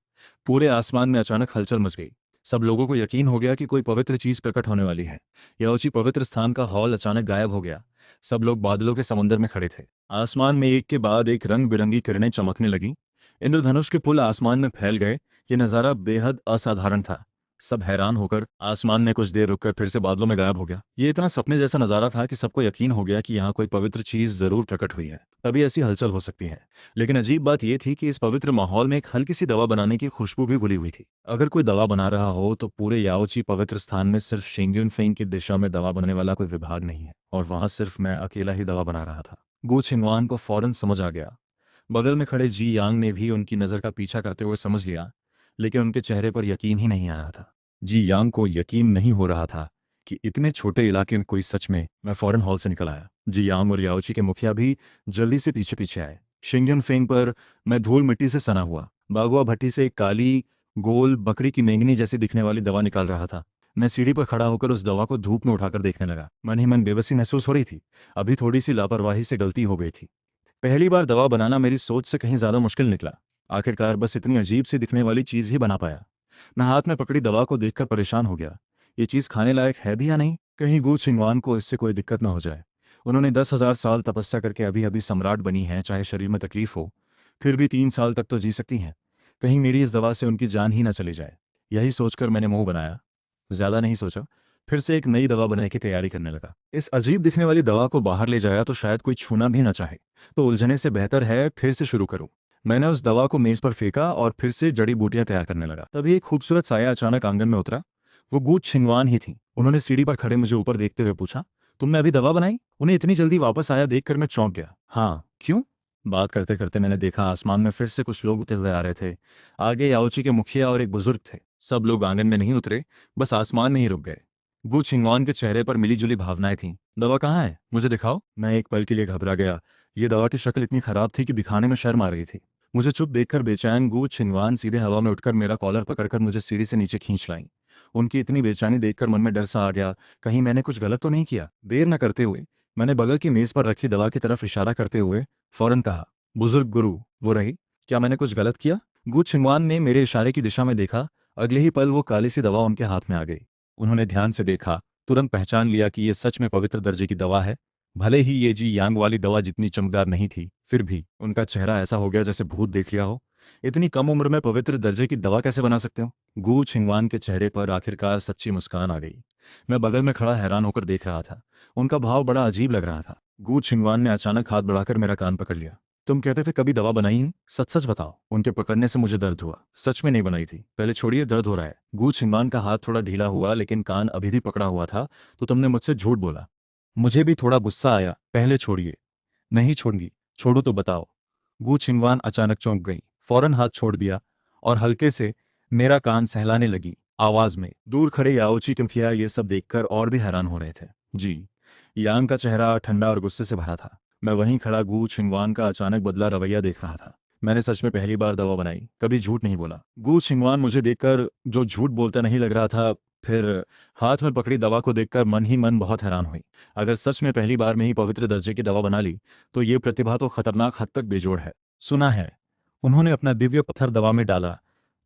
पूरे आसमान में अचानक हलचल मच गई। सब लोगों को यकीन हो गया कि कोई पवित्र चीज प्रकट होने वाली है। याओची पवित्र स्थान का हॉल अचानक गायब हो गया। सब लोग बादलों के समुंदर में खड़े थे। आसमान में एक के बाद एक रंग बिरंगी किरणें चमकने लगी। इंद्रधनुष के पुल आसमान में फैल गए। ये नज़ारा बेहद असाधारण था। सब हैरान होकर आसमान में कुछ देर रुककर फिर से बादलों में गायब हो गया। ये इतना सपने जैसा नज़ारा था कि सबको यकीन हो गया कि यहाँ कोई पवित्र चीज जरूर प्रकट हुई है, तभी ऐसी हलचल हो सकती है। लेकिन अजीब बात यह थी कि इस पवित्र माहौल में एक हल्की सी दवा बनाने की खुशबू भी घुली हुई थी। अगर कोई दवा बना रहा हो तो पूरे याओची पवित्र स्थान में सिर्फ शेंग्यून फेंग की दिशा में दवा बनाने वाला कोई विभाग नहीं है, और वहां सिर्फ मैं अकेला ही दवा बना रहा था। गु छिंगवान को फौरन समझ आ गया। बगल में खड़े जी यांग ने भी उनकी नज़र का पीछा करते हुए समझ लिया, लेकिन उनके चेहरे पर यकीन ही नहीं आ रहा था। जी यांग को यकीन नहीं हो रहा था कि इतने छोटे इलाके में कोई सच में। मैं फौरन हॉल से निकल आया। जी यांग और याओची के मुखिया भी जल्दी से पीछे पीछे आए। शिंगयन फेंग पर मैं धूल मिट्टी से सना हुआ बागुआ भट्टी से एक काली गोल बकरी की मेंगनी जैसी दिखने वाली दवा निकाल रहा था। मैं सीढ़ी पर खड़ा होकर उस दवा को धूप में उठाकर देखने लगा। मन ही मन बेबसी महसूस हो रही थी। अभी थोड़ी सी लापरवाही से गलती हो गई थी। पहली बार दवा बनाना मेरी सोच से कहीं ज्यादा मुश्किल निकला। आखिरकार बस इतनी अजीब सी दिखने वाली चीज ही बना पाया। मैं हाथ में पकड़ी दवा को देखकर परेशान हो गया। ये चीज खाने लायक है भी या नहीं? कहीं गु छिंगवान को इससे कोई दिक्कत ना हो जाए। उन्होंने 10,000 साल तपस्या करके अभी अभी सम्राट बनी हैं, चाहे शरीर में तकलीफ हो, फिर भी 3 साल तक तो जी सकती हैं। कहीं मेरी इस दवा से उनकी जान ही ना चली जाए। यही सोचकर मैंने मुंह बनाया। ज्यादा नहीं सोचा, फिर से एक नई दवा बनाने की तैयारी करने लगा। इस अजीब दिखने वाली दवा को बाहर ले जाया तो शायद कोई छूना भी ना चाहे, तो उलझने से बेहतर है फिर से शुरू करूं। मैंने उस दवा को मेज पर फेंका और फिर से जड़ी बूटियां तैयार करने लगा। तभी एक खूबसूरत साया अचानक आंगन में उतरा। वो गू छिंगवान ही थी। उन्होंने सीढ़ी पर खड़े मुझे ऊपर देखते हुए पूछा, तुमने अभी दवा बनाई? उन्हें इतनी जल्दी वापस आया देखकर मैं चौंक गया। हाँ, क्यों? बात करते करते मैंने देखा आसमान में फिर से कुछ लोग उतरे हुए आ रहे थे। आगे याओची के मुखिया और एक बुजुर्ग थे। सब लोग आंगन में नहीं उतरे, बस आसमान में ही रुक गए। गु छिंगवान के चेहरे पर मिलीजुली भावनाएं थीं। दवा कहाँ है, मुझे दिखाओ। मैं एक पल के लिए घबरा गया। ये दवा की शक्ल इतनी खराब थी कि दिखाने में शर्म आ रही थी। मुझे चुप देखकर बेचैन गु छिंगवान सीधे हवा में उठकर मेरा कॉलर पकड़कर मुझे सीढ़ी से नीचे खींच लाई। उनकी इतनी बेचैनी देखकर मन में डर सा आ गया, कहीं मैंने कुछ गलत तो नहीं किया। देर न करते हुए मैंने बगल की मेज पर रखी दवा की तरफ इशारा करते हुए फौरन कहा, बुजुर्ग गुरु, वो रही? क्या मैंने कुछ गलत किया? गु छिंगवान ने मेरे इशारे की दिशा में देखा। अगले ही पल वो काली सी दवा उनके हाथ में आ गई। उन्होंने ध्यान से देखा, तुरंत पहचान लिया कि ये सच में पवित्र दर्जे की दवा है। भले ही ये जी यांग वाली दवा जितनी चमकदार नहीं थी, फिर भी उनका चेहरा ऐसा हो गया जैसे भूत देख लिया हो। इतनी कम उम्र में पवित्र दर्जे की दवा कैसे बना सकते हो? गु छिंगवान के चेहरे पर आखिरकार सच्ची मुस्कान आ गई। मैं बगल में खड़ा हैरान होकर देख रहा था। उनका भाव बड़ा अजीब लग रहा था। गु छिंगवान ने अचानक हाथ बढ़ाकर मेरा कान पकड़ लिया। तुम कहते थे कभी दवा बनाई नहीं, सच सच बताओ। उनके पकड़ने से मुझे दर्द हुआ। सच में नहीं बनाई थी। पहले छोड़िए, दर्द हो रहा है। गु छिंगवान का हाथ थोड़ा ढीला हुआ, लेकिन कान अभी भी पकड़ा हुआ था। तो तुमने मुझसे झूठ बोला। मुझे भी थोड़ा गुस्सा आया। पहले छोड़िए। नहीं छोड़ूंगी। छोड़ो तो बताओ। गु छिंगवान अचानक चौंक गई, फौरन हाथ छोड़ दिया और हल्के से मेरा कान सहलाने लगी आवाज में। दूर खड़े याओची किमखिया ये सब देखकर और भी हैरान हो रहे थे। जी। यांग का चेहरा ठंडा और गुस्से से भरा था। मैं वहीं खड़ा गु छिंगवान का अचानक बदला रवैया देख रहा था। मैंने सच में पहली बार दवा बनाई, कभी झूठ नहीं बोला। गु छिंगवान मुझे देखकर जो झूठ बोलता नहीं लग रहा था, फिर हाथ में पकड़ी दवा को देखकर मन ही मन बहुत हैरान हुई। अगर सच में पहली बार में ही पवित्र दर्जे की दवा बना ली, तो ये प्रतिभा तो खतरनाक हद तक बेजोड़ है। सुना है उन्होंने अपना दिव्य पत्थर दवा में डाला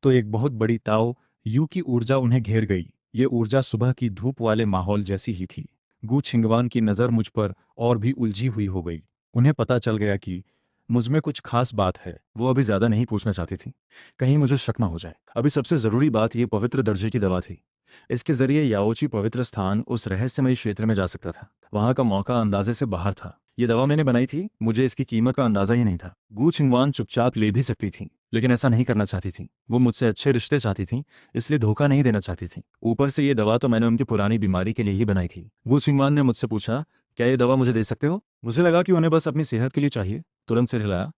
तो एक बहुत बड़ी ताओ यू की ऊर्जा उन्हें घेर गई। ये ऊर्जा सुबह की धूप वाले माहौल जैसी ही थी। गु छिंगवान की नज़र मुझ पर और भी उलझी हुई हो गई। उन्हें पता चल गया कि मुझ में कुछ खास बात है। वो अभी ज्यादा नहीं पूछना चाहती थी, कहीं मुझे शक ना हो जाए। अभी सबसे जरूरी बात ये पवित्र दर्जे की दवा थी। इसके जरिए याओची पवित्र स्थान उस रहस्यमय क्षेत्र में जा सकता था। वहां का मौका अंदाजे से बाहर था। ये दवा मैंने बनाई थी, मुझे इसकी कीमत का अंदाजा ही नहीं था। गु छिंगवान चुपचाप ले भी सकती थी, लेकिन ऐसा नहीं करना चाहती थी। वो मुझसे अच्छे रिश्ते चाहती थी, इसलिए धोखा नहीं देना चाहती थी। ऊपर से ये दवा तो मैंने उनकी पुरानी बीमारी के लिए ही बनाई थी। गु छिंगवान ने मुझसे पूछा, क्या ये दवा मुझे दे सकते हो? मुझे लगा कि उन्हें बस अपनी सेहत के लिए चाहिए। तुरंत सिर हिलाया।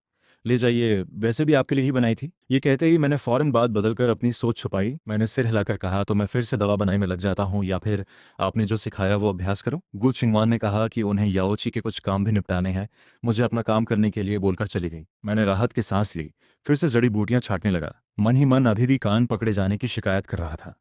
ले जाइए, वैसे भी आपके लिए ही बनाई थी। ये कहते ही मैंने फौरन बात बदलकर अपनी सोच छुपाई। मैंने सिर हिलाकर कहा, तो मैं फिर से दवा बनाई में लग जाता हूँ, या फिर आपने जो सिखाया वो अभ्यास करो। गु छिंगवान ने कहा कि उन्हें याओची के कुछ काम भी निपटाने हैं। मुझे अपना काम करने के लिए बोलकर चली गई। मैंने राहत की सांस ली, फिर से जड़ी बूटियां छांटने लगा। मन ही मन अभी भी कान पकड़े जाने की शिकायत कर रहा था।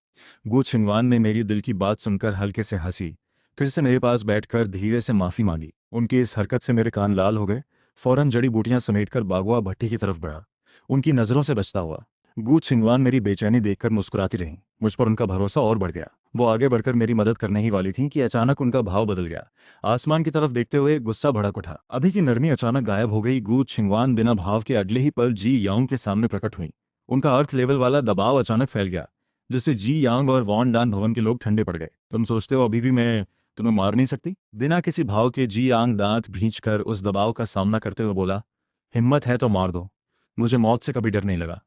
गु छिंगवान ने मेरी दिल की बात सुनकर हल्के से हंसी, फिर से मेरे पास बैठकर धीरे से माफी मांगी। उनकी इस हरकत से मेरे कान लाल हो गए। फौरन जड़ी बूटियां समेटकर बागुआ भट्टी की तरफ बढ़ा, उनकी नजरों से बचता हुआ। गु छिंगवान मेरी बेचैनी देखकर मुस्कुराती रहीं। मुझ पर उनका भरोसा और बढ़ गया। वो आगे बढ़कर मेरी मदद करने ही वाली थीं कि अचानक उनका भाव बदल गया। आसमान की तरफ देखते हुए गुस्सा भड़क उठा। अभी की नरमी अचानक गायब हो गई। गु छिंगवान बिना भाव के अगले ही पल जी यांग के सामने प्रकट हुई। उनका अर्थ लेवल वाला दबाव अचानक फैल गया, जिससे जी यांग और वॉन डान भवन के लोग ठंडे पड़ गए। तुम सोचते हो अभी भी मैं तुम्हें मार नहीं सकती? बिना किसी भाव के जी यांग दांत भींचकर उस दबाव का सामना करते हुए बोला, हिम्मत है तो मार दो। मुझे मौत से कभी डर नहीं लगा।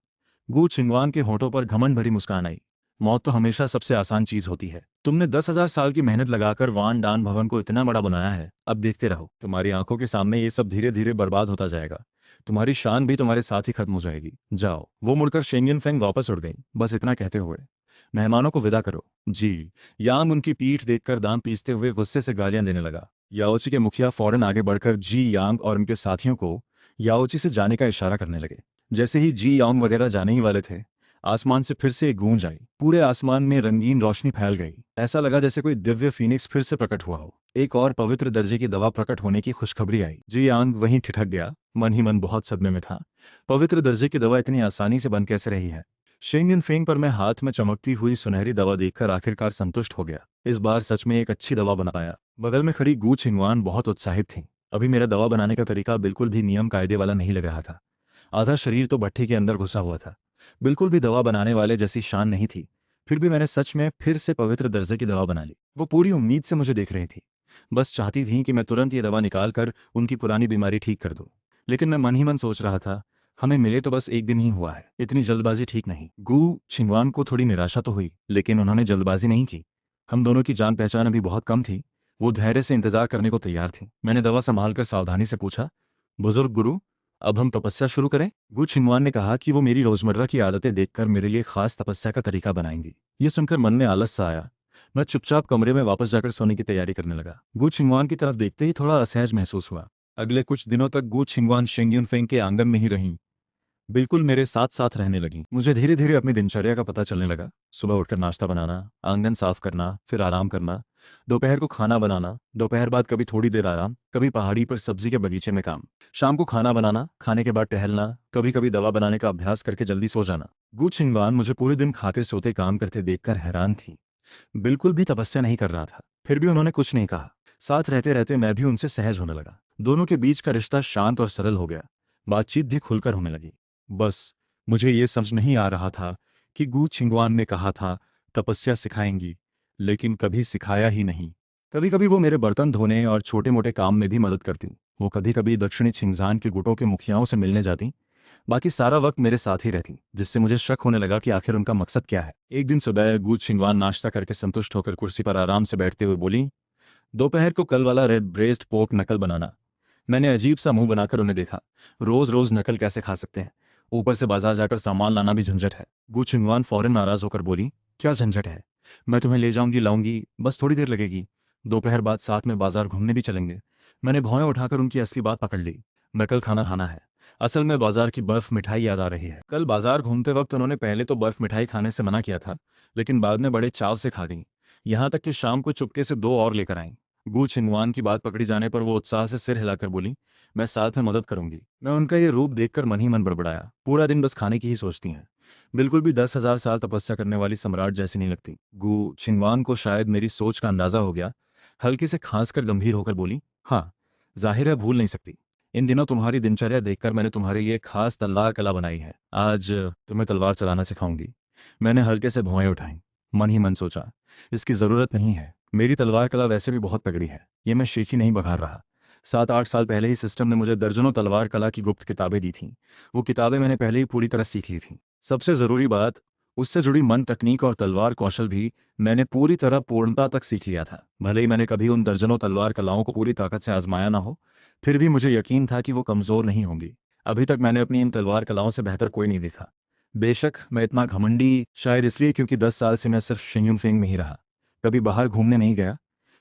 गु छिंगवान के होठों पर घमंड भरी मुस्कान आई। मौत तो हमेशा सबसे आसान चीज होती है। तुमने 10,000 साल की मेहनत लगाकर वान डान भवन को इतना बड़ा बनाया है, अब देखते रहो। तुम्हारी आंखों के सामने ये सब धीरे धीरे बर्बाद होता जाएगा। तुम्हारी शान भी तुम्हारे साथ ही खत्म हो जाएगी। जाओ। वो मुड़कर शेंगिन फेंग वापस उड़ गई। बस इतना कहते हुए, मेहमानों को विदा करो। जी। यांग उनकी पीठ देखकर दांत पीसते हुए गुस्से से गालियां देने लगा। याओची के मुखिया फौरन आगे बढ़कर जी यांग और उनके साथियों को याओची से जाने का इशारा करने लगे। जैसे ही जी यांग वगैरह जाने ही वाले थे, आसमान से फिर से एक गूंज आई। पूरे आसमान में रंगीन रोशनी फैल गई। ऐसा लगा जैसे कोई दिव्य फीनिक्स फिर से प्रकट हुआ हो। एक और पवित्र दर्जे की दवा प्रकट होने की खुशखबरी आई। जी यांग वहीं ठिठक गया, मन ही मन बहुत सदमे में था। पवित्र दर्जे की दवा इतनी आसानी से बन कैसे रही है? शेंगिन फेंग पर मैं हाथ में चमकती हुई सुनहरी दवा देखकर आखिरकार संतुष्ट हो गया। इस बार सच में एक अच्छी दवा बना पाया। बगल में खड़ी गु छिंगवान बहुत उत्साहित थी। अभी मेरा दवा बनाने का तरीका बिल्कुल भी नियम कायदे वाला नहीं लग रहा था। आधा शरीर तो भट्ठी के अंदर घुसा हुआ था। बिल्कुल भी दवा बनाने वाले जैसी शान नहीं थी। फिर भी मैंने सच में फिर से पवित्र दर्जे की दवा बना ली। वो पूरी उम्मीद से मुझे देख रही थी, बस चाहती थी कि मैं तुरंत ये दवा निकाल कर उनकी पुरानी बीमारी ठीक कर दूं। लेकिन मैं मन ही मन सोच रहा था, हमें मिले तो बस एक दिन ही हुआ है, इतनी जल्दबाजी ठीक नहीं। गु छिंगवान को थोड़ी निराशा तो हुई, लेकिन उन्होंने जल्दबाजी नहीं की। हम दोनों की जान पहचान अभी बहुत कम थी। वो धैर्य से इंतजार करने को तैयार थी। मैंने दवा संभालकर सावधानी से पूछा, बुजुर्ग गुरु, अब हम तपस्या शुरू करें? गु छिंगवान ने कहा कि वो मेरी रोजमर्रा की आदतें देखकर मेरे लिए खास तपस्या का तरीका बनाएंगी। ये सुनकर मन में आलस सा आया। मैं चुपचाप कमरे में वापस जाकर सोने की तैयारी करने लगा। गु छिंगवान की तरफ देखते ही थोड़ा असहज महसूस हुआ। अगले कुछ दिनों तक गु छिंगवान शेंगयुन फेंग के आंगन में ही रहीं, बिल्कुल मेरे साथ साथ रहने लगी। मुझे धीरे धीरे अपनी दिनचर्या का पता चलने लगा। सुबह उठकर नाश्ता बनाना, आंगन साफ करना, फिर आराम करना, दोपहर को खाना बनाना, दोपहर बाद कभी थोड़ी देर आराम, कभी पहाड़ी पर सब्जी के बगीचे में काम। शाम को खाना बनाना, खाने के बाद टहलना, कभी कभी दवा बनाने का अभ्यास करके जल्दी सो जाना। गु छिंगवान मुझे पूरे दिन खाते सोते काम करते देखकर हैरान थी। बिल्कुल भी तपस्या नहीं कर रहा था, फिर भी उन्होंने कुछ नहीं कहा। साथ रहते रहते मैं भी उनसे सहज होने लगा। दोनों के बीच का रिश्ता शांत और सरल हो गया। बातचीत भी खुलकर होने लगी। बस मुझे ये समझ नहीं आ रहा था कि गु छिंगवान ने कहा था तपस्या सिखाएंगी, लेकिन कभी सिखाया ही नहीं। कभी कभी वो मेरे बर्तन धोने और छोटे मोटे काम में भी मदद करती। वो कभी कभी दक्षिणी छिंगजान के गुटों के मुखियाओं से मिलने जाती, बाकी सारा वक्त मेरे साथ ही रहती, जिससे मुझे शक होने लगा कि आखिर उनका मकसद क्या है। एक दिन सुबह गु छिंगवान नाश्ता करके संतुष्ट होकर कुर्सी पर आराम से बैठते हुए बोली, दोपहर को कल वाला रेड ब्रेस्ट पोर्क नकल बनाना। मैंने अजीब सा मुंह बनाकर उन्हें देखा। रोज रोज नकल कैसे खा सकते हैं? ऊपर से बाजार जाकर सामान लाना भी झंझट है। गु छिंगवान फौरन नाराज होकर बोली, क्या झंझट है? मैं तुम्हें ले जाऊंगी लाऊंगी, बस थोड़ी देर लगेगी। दोपहर बाद साथ में बाजार घूमने भी चलेंगे। मैंने भौएं उठाकर उनकी असली बात पकड़ ली। नकल खाना खाना है। असल में बाजार की बर्फ मिठाई याद आ रही है। कल बाजार घूमते वक्त उन्होंने पहले तो बर्फ मिठाई खाने से मना किया था, लेकिन बाद में बड़े चाव से खा गई। यहाँ तक कि शाम को चुपके से 2 और लेकर आईं। गु छिंगवान की बात पकड़ी जाने पर वो उत्साह से सिर हिलाकर बोली, मैं साथ में मदद करूंगी। मैं उनका ये रूप देखकर मन ही मन बड़बड़ाया। पूरा दिन बस खाने की ही सोचती हैं। बिल्कुल भी 10,000 साल तपस्या करने वाली सम्राट जैसी नहीं लगती। गु छिंगवान को शायद मेरी सोच का अंदाजा हो गया। हल्के से खांसकर गंभीर होकर बोली, हाँ, जाहिर है भूल नहीं सकती। इन दिनों तुम्हारी दिनचर्या देखकर मैंने तुम्हारे लिए खास तलवार कला बनाई है। आज तुम्हें तलवार चलाना सिखाऊंगी। मैंने हल्के से भौएं उठाई। मन ही मन सोचा, इसकी जरूरत नहीं है। मेरी तलवार कला वैसे भी बहुत तगड़ी है। ये मैं शेखी नहीं बघार रहा। 7-8 साल पहले ही सिस्टम ने मुझे दर्जनों तलवार कला की गुप्त किताबें दी थीं। वो किताबें मैंने पहले ही पूरी तरह सीख ली थीं। सबसे ज़रूरी बात, उससे जुड़ी मन तकनीक और तलवार कौशल भी मैंने पूरी तरह पूर्णता तक सीख लिया था। भले ही मैंने कभी उन दर्जनों तलवार कलाओं को पूरी ताकत से आजमाया ना हो, फिर भी मुझे यकीन था कि वो कमज़ोर नहीं होंगी। अभी तक मैंने अपनी इन तलवार कलाओं से बेहतर कोई नहीं देखा। बेशक मैं इतना घमंडी शायद इसलिए क्योंकि 10 साल से मैं सिर्फ शिंगयुनफेंग में ही रहा, कभी बाहर घूमने नहीं गया।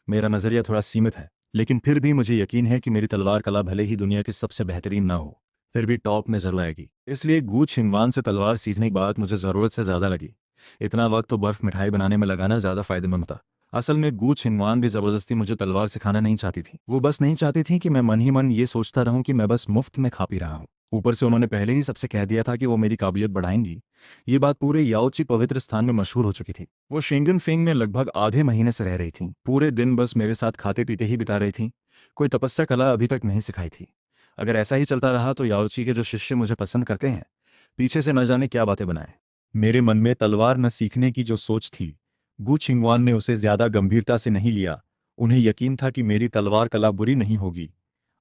मेरा नज़रिया थोड़ा सीमित है, लेकिन फिर भी मुझे यकीन है कि मेरी तलवार कला भले ही दुनिया की सबसे बेहतरीन ना हो, फिर भी टॉप में जरूर आएगी। इसलिए गु छिंगवान से तलवार सीखने की बात मुझे ज़रूरत से ज़्यादा लगी। इतना वक्त तो बर्फ़ मिठाई बनाने में लगाना ज़्यादा फायदेमंद था। असल में गु छिंगवान भी ज़बरदस्ती मुझे तलवार सिखाना नहीं चाहती थी। वो बस नहीं चाहती थी कि मैं मन ही मन ये सोचता रहूं कि मैं बस मुफ्त में खा पी रहा हूँ। ऊपर से उन्होंने पहले ही सबसे कह दिया था कि वो मेरी काबिलियत बढ़ाएंगी। ये बात पूरे याओची पवित्र स्थान में मशहूर हो चुकी थी। वो शेंगन फेंग में लगभग आधे महीने से रह रही थी। पूरे दिन बस मेरे साथ खाते पीते ही बिता रही थी। कोई तपस्या कला अभी तक नहीं सिखाई थी। अगर ऐसा ही चलता रहा तो याओची के जो शिष्य मुझे पसंद करते हैं, पीछे से न जाने क्या बातें बनाए। मेरे मन में तलवार न सीखने की जो सोच थी, गु छिंगवान ने उसे ज्यादा गंभीरता से नहीं लिया। उन्हें यकीन था कि मेरी तलवार कला बुरी नहीं होगी।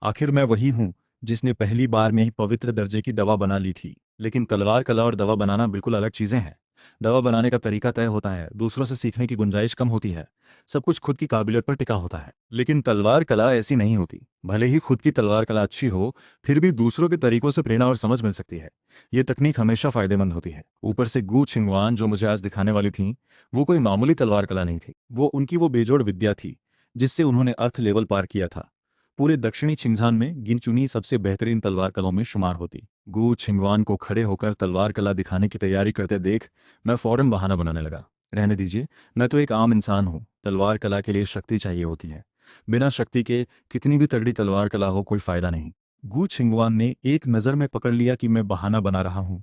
आखिर मैं वही हूं जिसने पहली बार में ही पवित्र दर्जे की दवा बना ली थी। लेकिन तलवार कला और दवा बनाना बिल्कुल अलग चीजें हैं। दवा बनाने का तरीका तय होता है, दूसरों से सीखने की गुंजाइश कम होती है। सब कुछ खुद की काबिलियत पर टिका होता है। लेकिन तलवार कला ऐसी नहीं होती। भले ही खुद की तलवार कला अच्छी हो, फिर भी दूसरों के तरीकों से प्रेरणा और समझ मिल सकती है। ये तकनीक हमेशा फायदेमंद होती है। ऊपर से गु छिंगवान जो मुझे आज दिखाने वाली थी, वो कोई मामूली तलवार कला नहीं थी। वो उनकी वो बेजोड़ विद्या थी जिससे उन्होंने अर्थ लेवल पार किया था। पूरे दक्षिणी छिंगजान में गिनचुनी सबसे बेहतरीन तलवार कलाओं में शुमार होती। गु छिंगवान को खड़े होकर तलवार कला दिखाने की तैयारी करते देख मैं फौरन बहाना बनाने लगा। रहने दीजिए, मैं तो एक आम इंसान हूँ। तलवार कला के लिए शक्ति चाहिए होती है। बिना शक्ति के कितनी भी तगड़ी तलवार कला हो, कोई फायदा नहीं। गु छिंगवान ने एक नज़र में पकड़ लिया कि मैं बहाना बना रहा हूँ।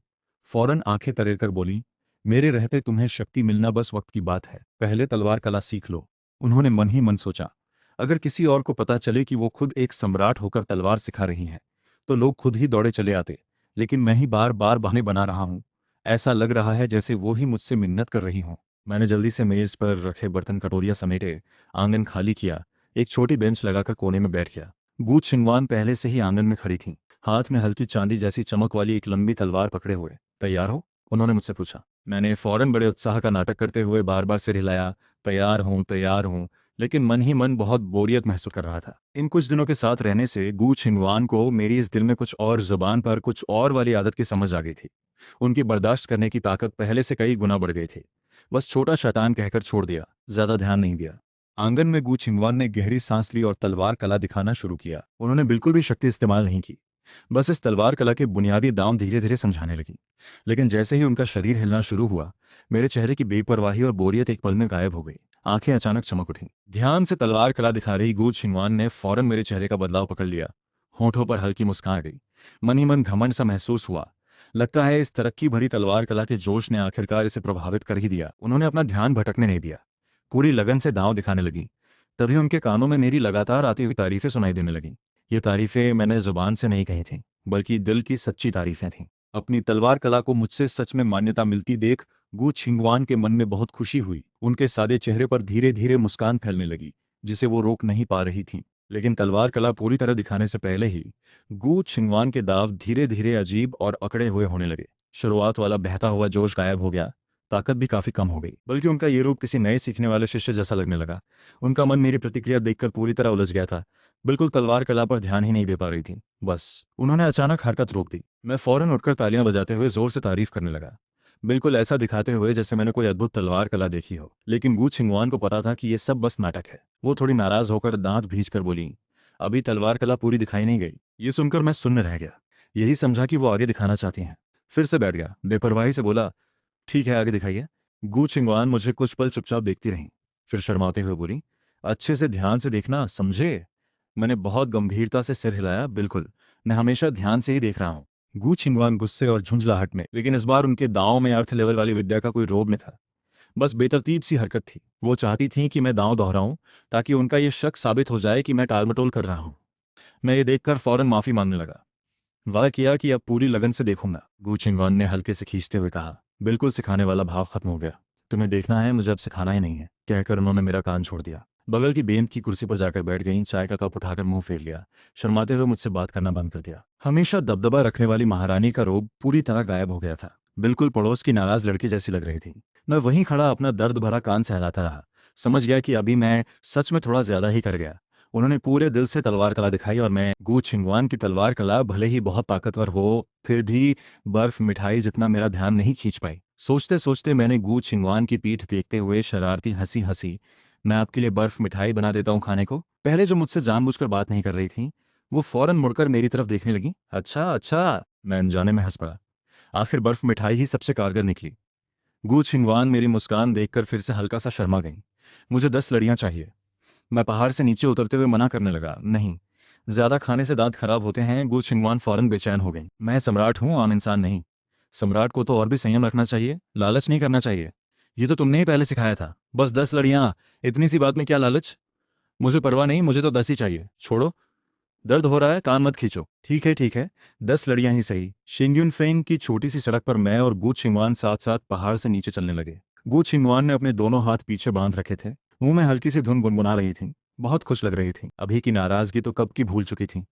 फौरन आंखें तरेर कर बोली, मेरे रहते तुम्हें शक्ति मिलना बस वक्त की बात है। पहले तलवार कला सीख लो। उन्होंने मन ही मन सोचा, अगर किसी और को पता चले कि वो खुद एक सम्राट होकर तलवार सिखा रही हैं, तो लोग खुद ही दौड़े चले आते। लेकिन मैं ही बार बार बहाने बना रहा हूँ। ऐसा लग रहा है जैसे वो ही मुझसे मिन्नत कर रही हों। मैंने जल्दी से मेज पर रखे बर्तन कटोरियां समेटे, आंगन खाली किया, एक छोटी बेंच लगाकर कोने में बैठ गया। गु छिंगवान पहले से ही आंगन में खड़ी थीं, हाथ में हल्की चांदी जैसी चमक वाली एक लंबी तलवार पकड़े हुए। तैयार हो? उन्होंने मुझसे पूछा। मैंने फौरन बड़े उत्साह का नाटक करते हुए बार बार सिर हिलाया, तैयार हूँ तैयार हूँ, लेकिन मन ही मन बहुत बोरियत महसूस कर रहा था। इन कुछ दिनों के साथ रहने से गु छिंगवान को मेरी इस दिल में कुछ और, जुबान पर कुछ और वाली आदत की समझ आ गई थी। उनकी बर्दाश्त करने की ताकत पहले से कई गुना बढ़ गई थी। बस छोटा शैतान कहकर छोड़ दिया, ज्यादा ध्यान नहीं दिया। आंगन में गु छिंगवान ने गहरी सांस ली और तलवार कला दिखाना शुरू किया। उन्होंने बिल्कुल भी शक्ति इस्तेमाल नहीं की, बस इस तलवार कला के बुनियादी दांव धीरे धीरे समझाने लगी। लेकिन जैसे ही उनका शरीर हिलना शुरू हुआ, मेरे चेहरे की बेपरवाही और बोरियत एक पल में गायब हो गई। आंखें अचानक चमक उठी। ध्यान से तलवार कला दिखा रही गू छिंगवान ने फौरन मेरे चेहरे का बदलाव पकड़ लिया। होठों पर हल्की मुस्कान आ गई। मन ही मन घमंड सा महसूस हुआ। लगता है इस तरक्की भरी तलवार कला के जोश ने आखिरकार इसे प्रभावित कर ही दिया। उन्होंने अपना ध्यान भटकने नहीं दिया, पूरी लगन से दांव दिखाने लगी। तभी उनके कानों में मेरी लगातार आती हुई तारीफें सुनाई देने लगीं। ये तारीफें मैंने जुबान से नहीं कही थीं, बल्कि दिल की सच्ची तारीफें थीं। अपनी तलवार कला को मुझसे सच में मान्यता मिलती देख गू छिंगवान के मन में बहुत खुशी हुई। उनके सादे चेहरे पर धीरे धीरे मुस्कान फैलने लगी, जिसे वो रोक नहीं पा रही थी। लेकिन तलवार कला पूरी तरह दिखाने से पहले ही गू छिंगवान के दाव धीरे धीरे अजीब और अकड़े हुए होने लगे। शुरुआत वाला बहता हुआ जोश गायब हो गया, ताकत भी काफी कम हो गई, बल्कि उनका ये रूप किसी नए सीखने वाले शिष्य जैसा लगने लगा। उनका मन मेरी प्रतिक्रिया देखकर पूरी तरह उलझ गया था। बिल्कुल तलवार कला पर ध्यान ही नहीं दे पा रही थी। बस उन्होंने अचानक हरकत रोक दी। मैं फौरन उठकर तालियां बजाते हुए जोर से तारीफ करने लगा, बिल्कुल ऐसा दिखाते हुए जैसे मैंने कोई अद्भुत तलवार कला देखी हो। लेकिन गू छिंगवान को पता था कि ये सब बस नाटक है। वो थोड़ी नाराज होकर दांत भींचकर बोली, अभी तलवार कला पूरी दिखाई नहीं गई। ये सुनकर मैं सुन्न रह गया। यही समझा कि वो आगे दिखाना चाहती हैं। फिर से बैठ गया, बेपरवाही से बोला, ठीक है आगे दिखाइए। गू छिंगवान मुझे कुछ पल चुपचाप देखती रहीं, फिर शर्माते हुए बोली, अच्छे से ध्यान से देखना, समझे? मैंने बहुत गंभीरता से सिर हिलाया, बिल्कुल, मैं हमेशा ध्यान से ही देख रहा हूँ। गू छिंगवान गुस्से और झुंझलाहट में, लेकिन इस बार उनके दांव में अर्थ लेवल वाली विद्या का कोई रोब न था। बस बेतरतीब सी हरकत थी। वो चाहती थीं कि मैं दांव दोहराऊं, ताकि उनका ये शक साबित हो जाए कि मैं टालमटोल कर रहा हूं। मैं ये देखकर फौरन माफी मांगने लगा। वादा किया कि अब पूरी लगन से देखूंगा। गू छिंगवान ने हल्के से खींचते हुए कहा, बिल्कुल सिखाने वाला भाव खत्म हो गया। तुम्हें देखना है, मुझे अब सिखाना ही नहीं है, कहकर उन्होंने मेरा कान छोड़ दिया। बगल की बेंत की कुर्सी पर जाकर बैठ गईं, चाय का कप उठाकर मुंह फेर लिया, शर्माते हुए मुझसे बात करना बंद कर दिया। हमेशा दबदबा रखने वाली महारानी का रोब पूरी तरह गायब हो गया था। बिल्कुल पड़ोस की नाराज लड़की जैसी लग रही थी। मैं वहीं खड़ा अपना दर्द भरा कान सहलाता रहा। समझ गया कि अभी मैं सच में थोड़ा ज्यादा ही कर गया। उन्होंने पूरे दिल से तलवार कला दिखाई और मैं गू छिंगवान की तलवार कला भले ही बहुत ताकतवर हो, फिर भी बर्फ मिठाई जितना मेरा ध्यान नहीं खींच पाई। सोचते सोचते मैंने गू छिंगवान की पीठ देखते हुए शरारती हंसी हंसी, मैं आपके लिए बर्फ मिठाई बना देता हूँ खाने को। पहले जो मुझसे जानबूझकर बात नहीं कर रही थी, वो फौरन मुड़कर मेरी तरफ देखने लगी। अच्छा अच्छा, मैं अनजाने में हंस पड़ा। आखिर बर्फ मिठाई ही सबसे कारगर निकली। गू छिंगवान मेरी मुस्कान देखकर फिर से हल्का सा शर्मा गई। मुझे 10 लड़ियां चाहिए। मैं पहाड़ से नीचे उतरते हुए मना करने लगा, नहीं, ज्यादा खाने से दांत खराब होते हैं। गू छिंगवान फौरन बेचैन हो गई। मैं सम्राट हूँ, आम इंसान नहीं। सम्राट को तो और भी संयम रखना चाहिए, लालच नहीं करना चाहिए। ये तो तुमने ही पहले सिखाया था। बस 10 लड़ियां, इतनी सी बात में क्या लालच? मुझे परवाह नहीं, मुझे तो 10 ही चाहिए। छोड़ो, दर्द हो रहा है, कान मत खींचो। ठीक है ठीक है, 10 लड़ियां ही सही। शिंग्युन फेंग की छोटी सी सड़क पर मैं और गू छिंगवान साथ साथ पहाड़ से नीचे चलने लगे। गू छिंगवान ने अपने दोनों हाथ पीछे बांध रखे थे, मुंह में हल्की सी धुन गुनगुना रही थी। बहुत खुश लग रही थी। अभी की नाराजगी तो कब की भूल चुकी थी।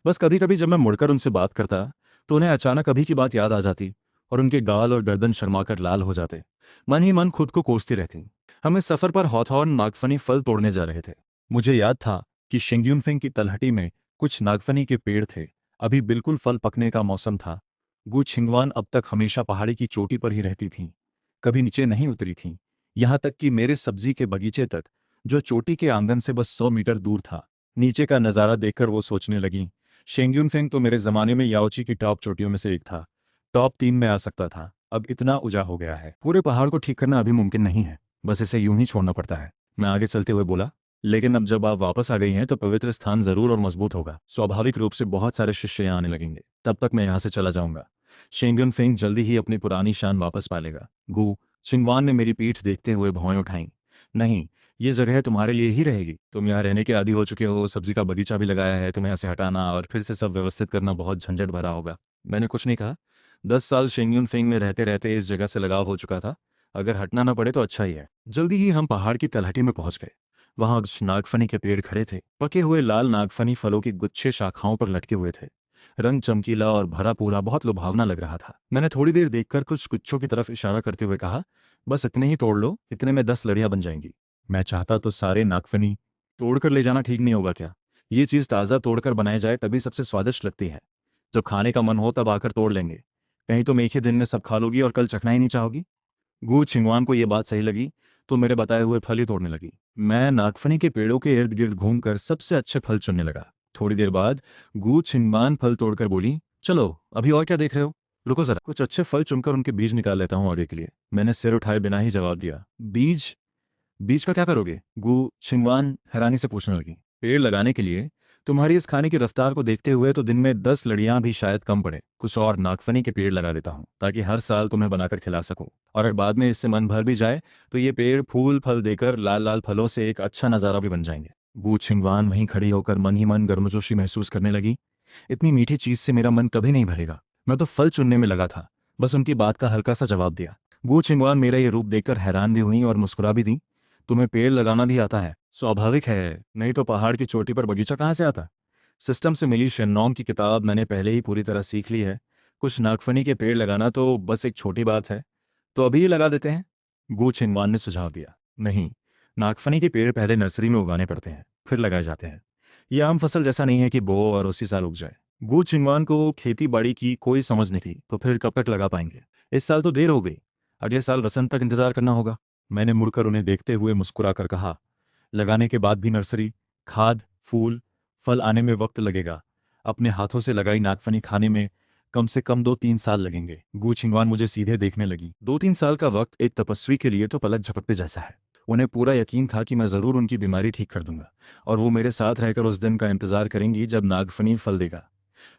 बस कभी कभी जब मैं मुड़कर उनसे बात करता, तो उन्हें अचानक अभी की बात याद आ जाती और उनके गाल और गर्दन शर्माकर लाल हो जाते। मन ही मन खुद को कोसती रहती। हम इस सफर पर हॉथॉर्न नागफनी फल तोड़ने जा रहे थे। मुझे याद था कि शिंग्युन फेंग की तलहटी में कुछ नागफनी के पेड़ थे। अभी बिल्कुल फल पकने का मौसम था। गू छिंगवान अब तक हमेशा पहाड़ी की चोटी पर ही रहती थीं, कभी नीचे नहीं उतरी थीं। यहाँ तक कि मेरे सब्जी के बगीचे तक, जो चोटी के आंगन से बस 100 मीटर दूर था। नीचे का नज़ारा देखकर वो सोचने लगी, शेंग्युन फेंग तो मेरे ज़माने में याओची की टॉप चोटियों में से एक था। टॉप 3 में आ सकता था। अब इतना ऊंचा हो गया है, पूरे पहाड़ को ठीक करना अभी मुमकिन नहीं है। बस इसे यूं ही छोड़ना पड़ता है। मैं आगे चलते हुए बोला, लेकिन अब जब आप वापस आ गई हैं तो पवित्र स्थान जरूर और मजबूत होगा। स्वाभाविक रूप से बहुत सारे शिष्य यहाँ आने लगेंगे। तब तक मैं यहाँ से चला जाऊंगा। शेंगुन फेंग जल्दी ही अपनी पुरानी शान वापस पा लेगा। गू छिंगवान ने मेरी पीठ देखते हुए भौएं उठाईं। नहीं, ये जगह तुम्हारे लिए ही रहेगी। तुम यहाँ रहने के आदी हो चुके हो, सब्जी का बगीचा भी लगाया है। तुम्हें यहाँ से हटाना और फिर से सब व्यवस्थित करना बहुत झंझट भरा होगा। मैंने कुछ नहीं कहा। 10 साल शेंगुन फेंग में रहते रहते इस जगह से लगाव हो चुका था। अगर हटना ना पड़े तो अच्छा ही है। जल्दी ही हम पहाड़ की तलहटी में पहुंच गए। वहां नागफनी के पेड़ खड़े थे। पके हुए लाल नागफनी फलों की गुच्छे शाखाओं पर लटके हुए थे। रंग चमकीला और भरा पूरा बहुत लुभावना लग रहा था। मैंने थोड़ी देर देखकर कुछ गुच्छों की तरफ इशारा करते हुए कहा, बस इतने ही तोड़ लो, इतने में 10 लड़ियां बन जाएंगी। मैं चाहता तो सारे नागफनी तोड़कर ले जाना ठीक नहीं होगा क्या? ये चीज ताज़ा तोड़कर बनाई जाए तभी सबसे स्वादिष्ट लगती है। जब खाने का मन हो तब आकर तोड़ लेंगे। कहीं तुम एक ही दिन में सब खा लोगी और कल चखना ही नहीं चाहोगी। गू छिंगवान को ये बात सही लगी तो मेरे बताए हुए फल ही तोड़ने लगी। मैं नागफनी के पेड़ों के इर्द गिर्द घूमकर सबसे अच्छे फल चुनने लगा। थोड़ी देर बाद गू छिंगवान फल तोड़कर बोली, चलो अभी और क्या देख रहे हो, रुको जरा, कुछ अच्छे फल चुनकर उनके बीज निकाल लेता हूँ आगे के लिए। मैंने सिर उठाए बिना ही जवाब दिया, बीज? बीज का क्या करोगे? गु छिंगवान हैरानी से पूछने लगी। पेड़ लगाने के लिए। तुम्हारी इस खाने की रफ्तार को देखते हुए तो दिन में 10 लड़ियां भी शायद कम पड़े। कुछ और नागफनी के पेड़ लगा देता हूँ ताकि हर साल तुम्हें बनाकर खिला सकूं। और अगर बाद में इससे मन भर भी जाए तो ये पेड़ फूल फल देकर लाल लाल फलों से एक अच्छा नज़ारा भी बन जाएंगे। गु छिंगवान वहीं खड़ी होकर मन ही मन गर्मजोशी महसूस करने लगी। इतनी मीठी चीज से मेरा मन कभी नहीं भरेगा। मैं तो फल चुनने में लगा था। बस उनकी बात का हल्का सा जवाब दिया। गु छिंगवान मेरा ये रूप देखकर हैरान भी हुई और मुस्कुरा भी दी। तुम्हें पेड़ लगाना भी आता है? स्वाभाविक है, नहीं तो पहाड़ की चोटी पर बगीचा कहाँ से आता? सिस्टम से मिली शेन्नॉन्ग की किताब मैंने पहले ही पूरी तरह सीख ली है। कुछ नागफनी के पेड़ लगाना तो बस एक छोटी बात है। तो अभी ही लगा देते हैं, गु छिंगवान ने सुझाव दिया। नहीं, नागफनी के पेड़ पहले नर्सरी में उगाने पड़ते हैं, फिर लगाए जाते हैं। ये आम फसल जैसा नहीं है कि बो और उसी साल उग जाए। गु छिंगवान को खेती बाड़ी की कोई समझ नहीं थी, तो फिर कब तक लगा पाएंगे? इस साल तो देर हो गई, अगले साल वसंत तक इंतजार करना होगा। मैंने मुड़कर उन्हें देखते हुए मुस्कुराकर कहा, लगाने के बाद भी नर्सरी, खाद, फूल, फल आने में वक्त लगेगा। अपने हाथों से लगाई नागफनी खाने में कम से कम 2-3 साल लगेंगे। गु छिंगवान मुझे सीधे देखने लगी। 2-3 साल का वक्त एक तपस्वी के लिए तो पलक झपकते जैसा है। उन्हें पूरा यकीन था कि मैं ज़रूर उनकी बीमारी ठीक कर दूंगा और वो मेरे साथ रहकर उस दिन का इंतजार करेंगी जब नागफनी फल देगा।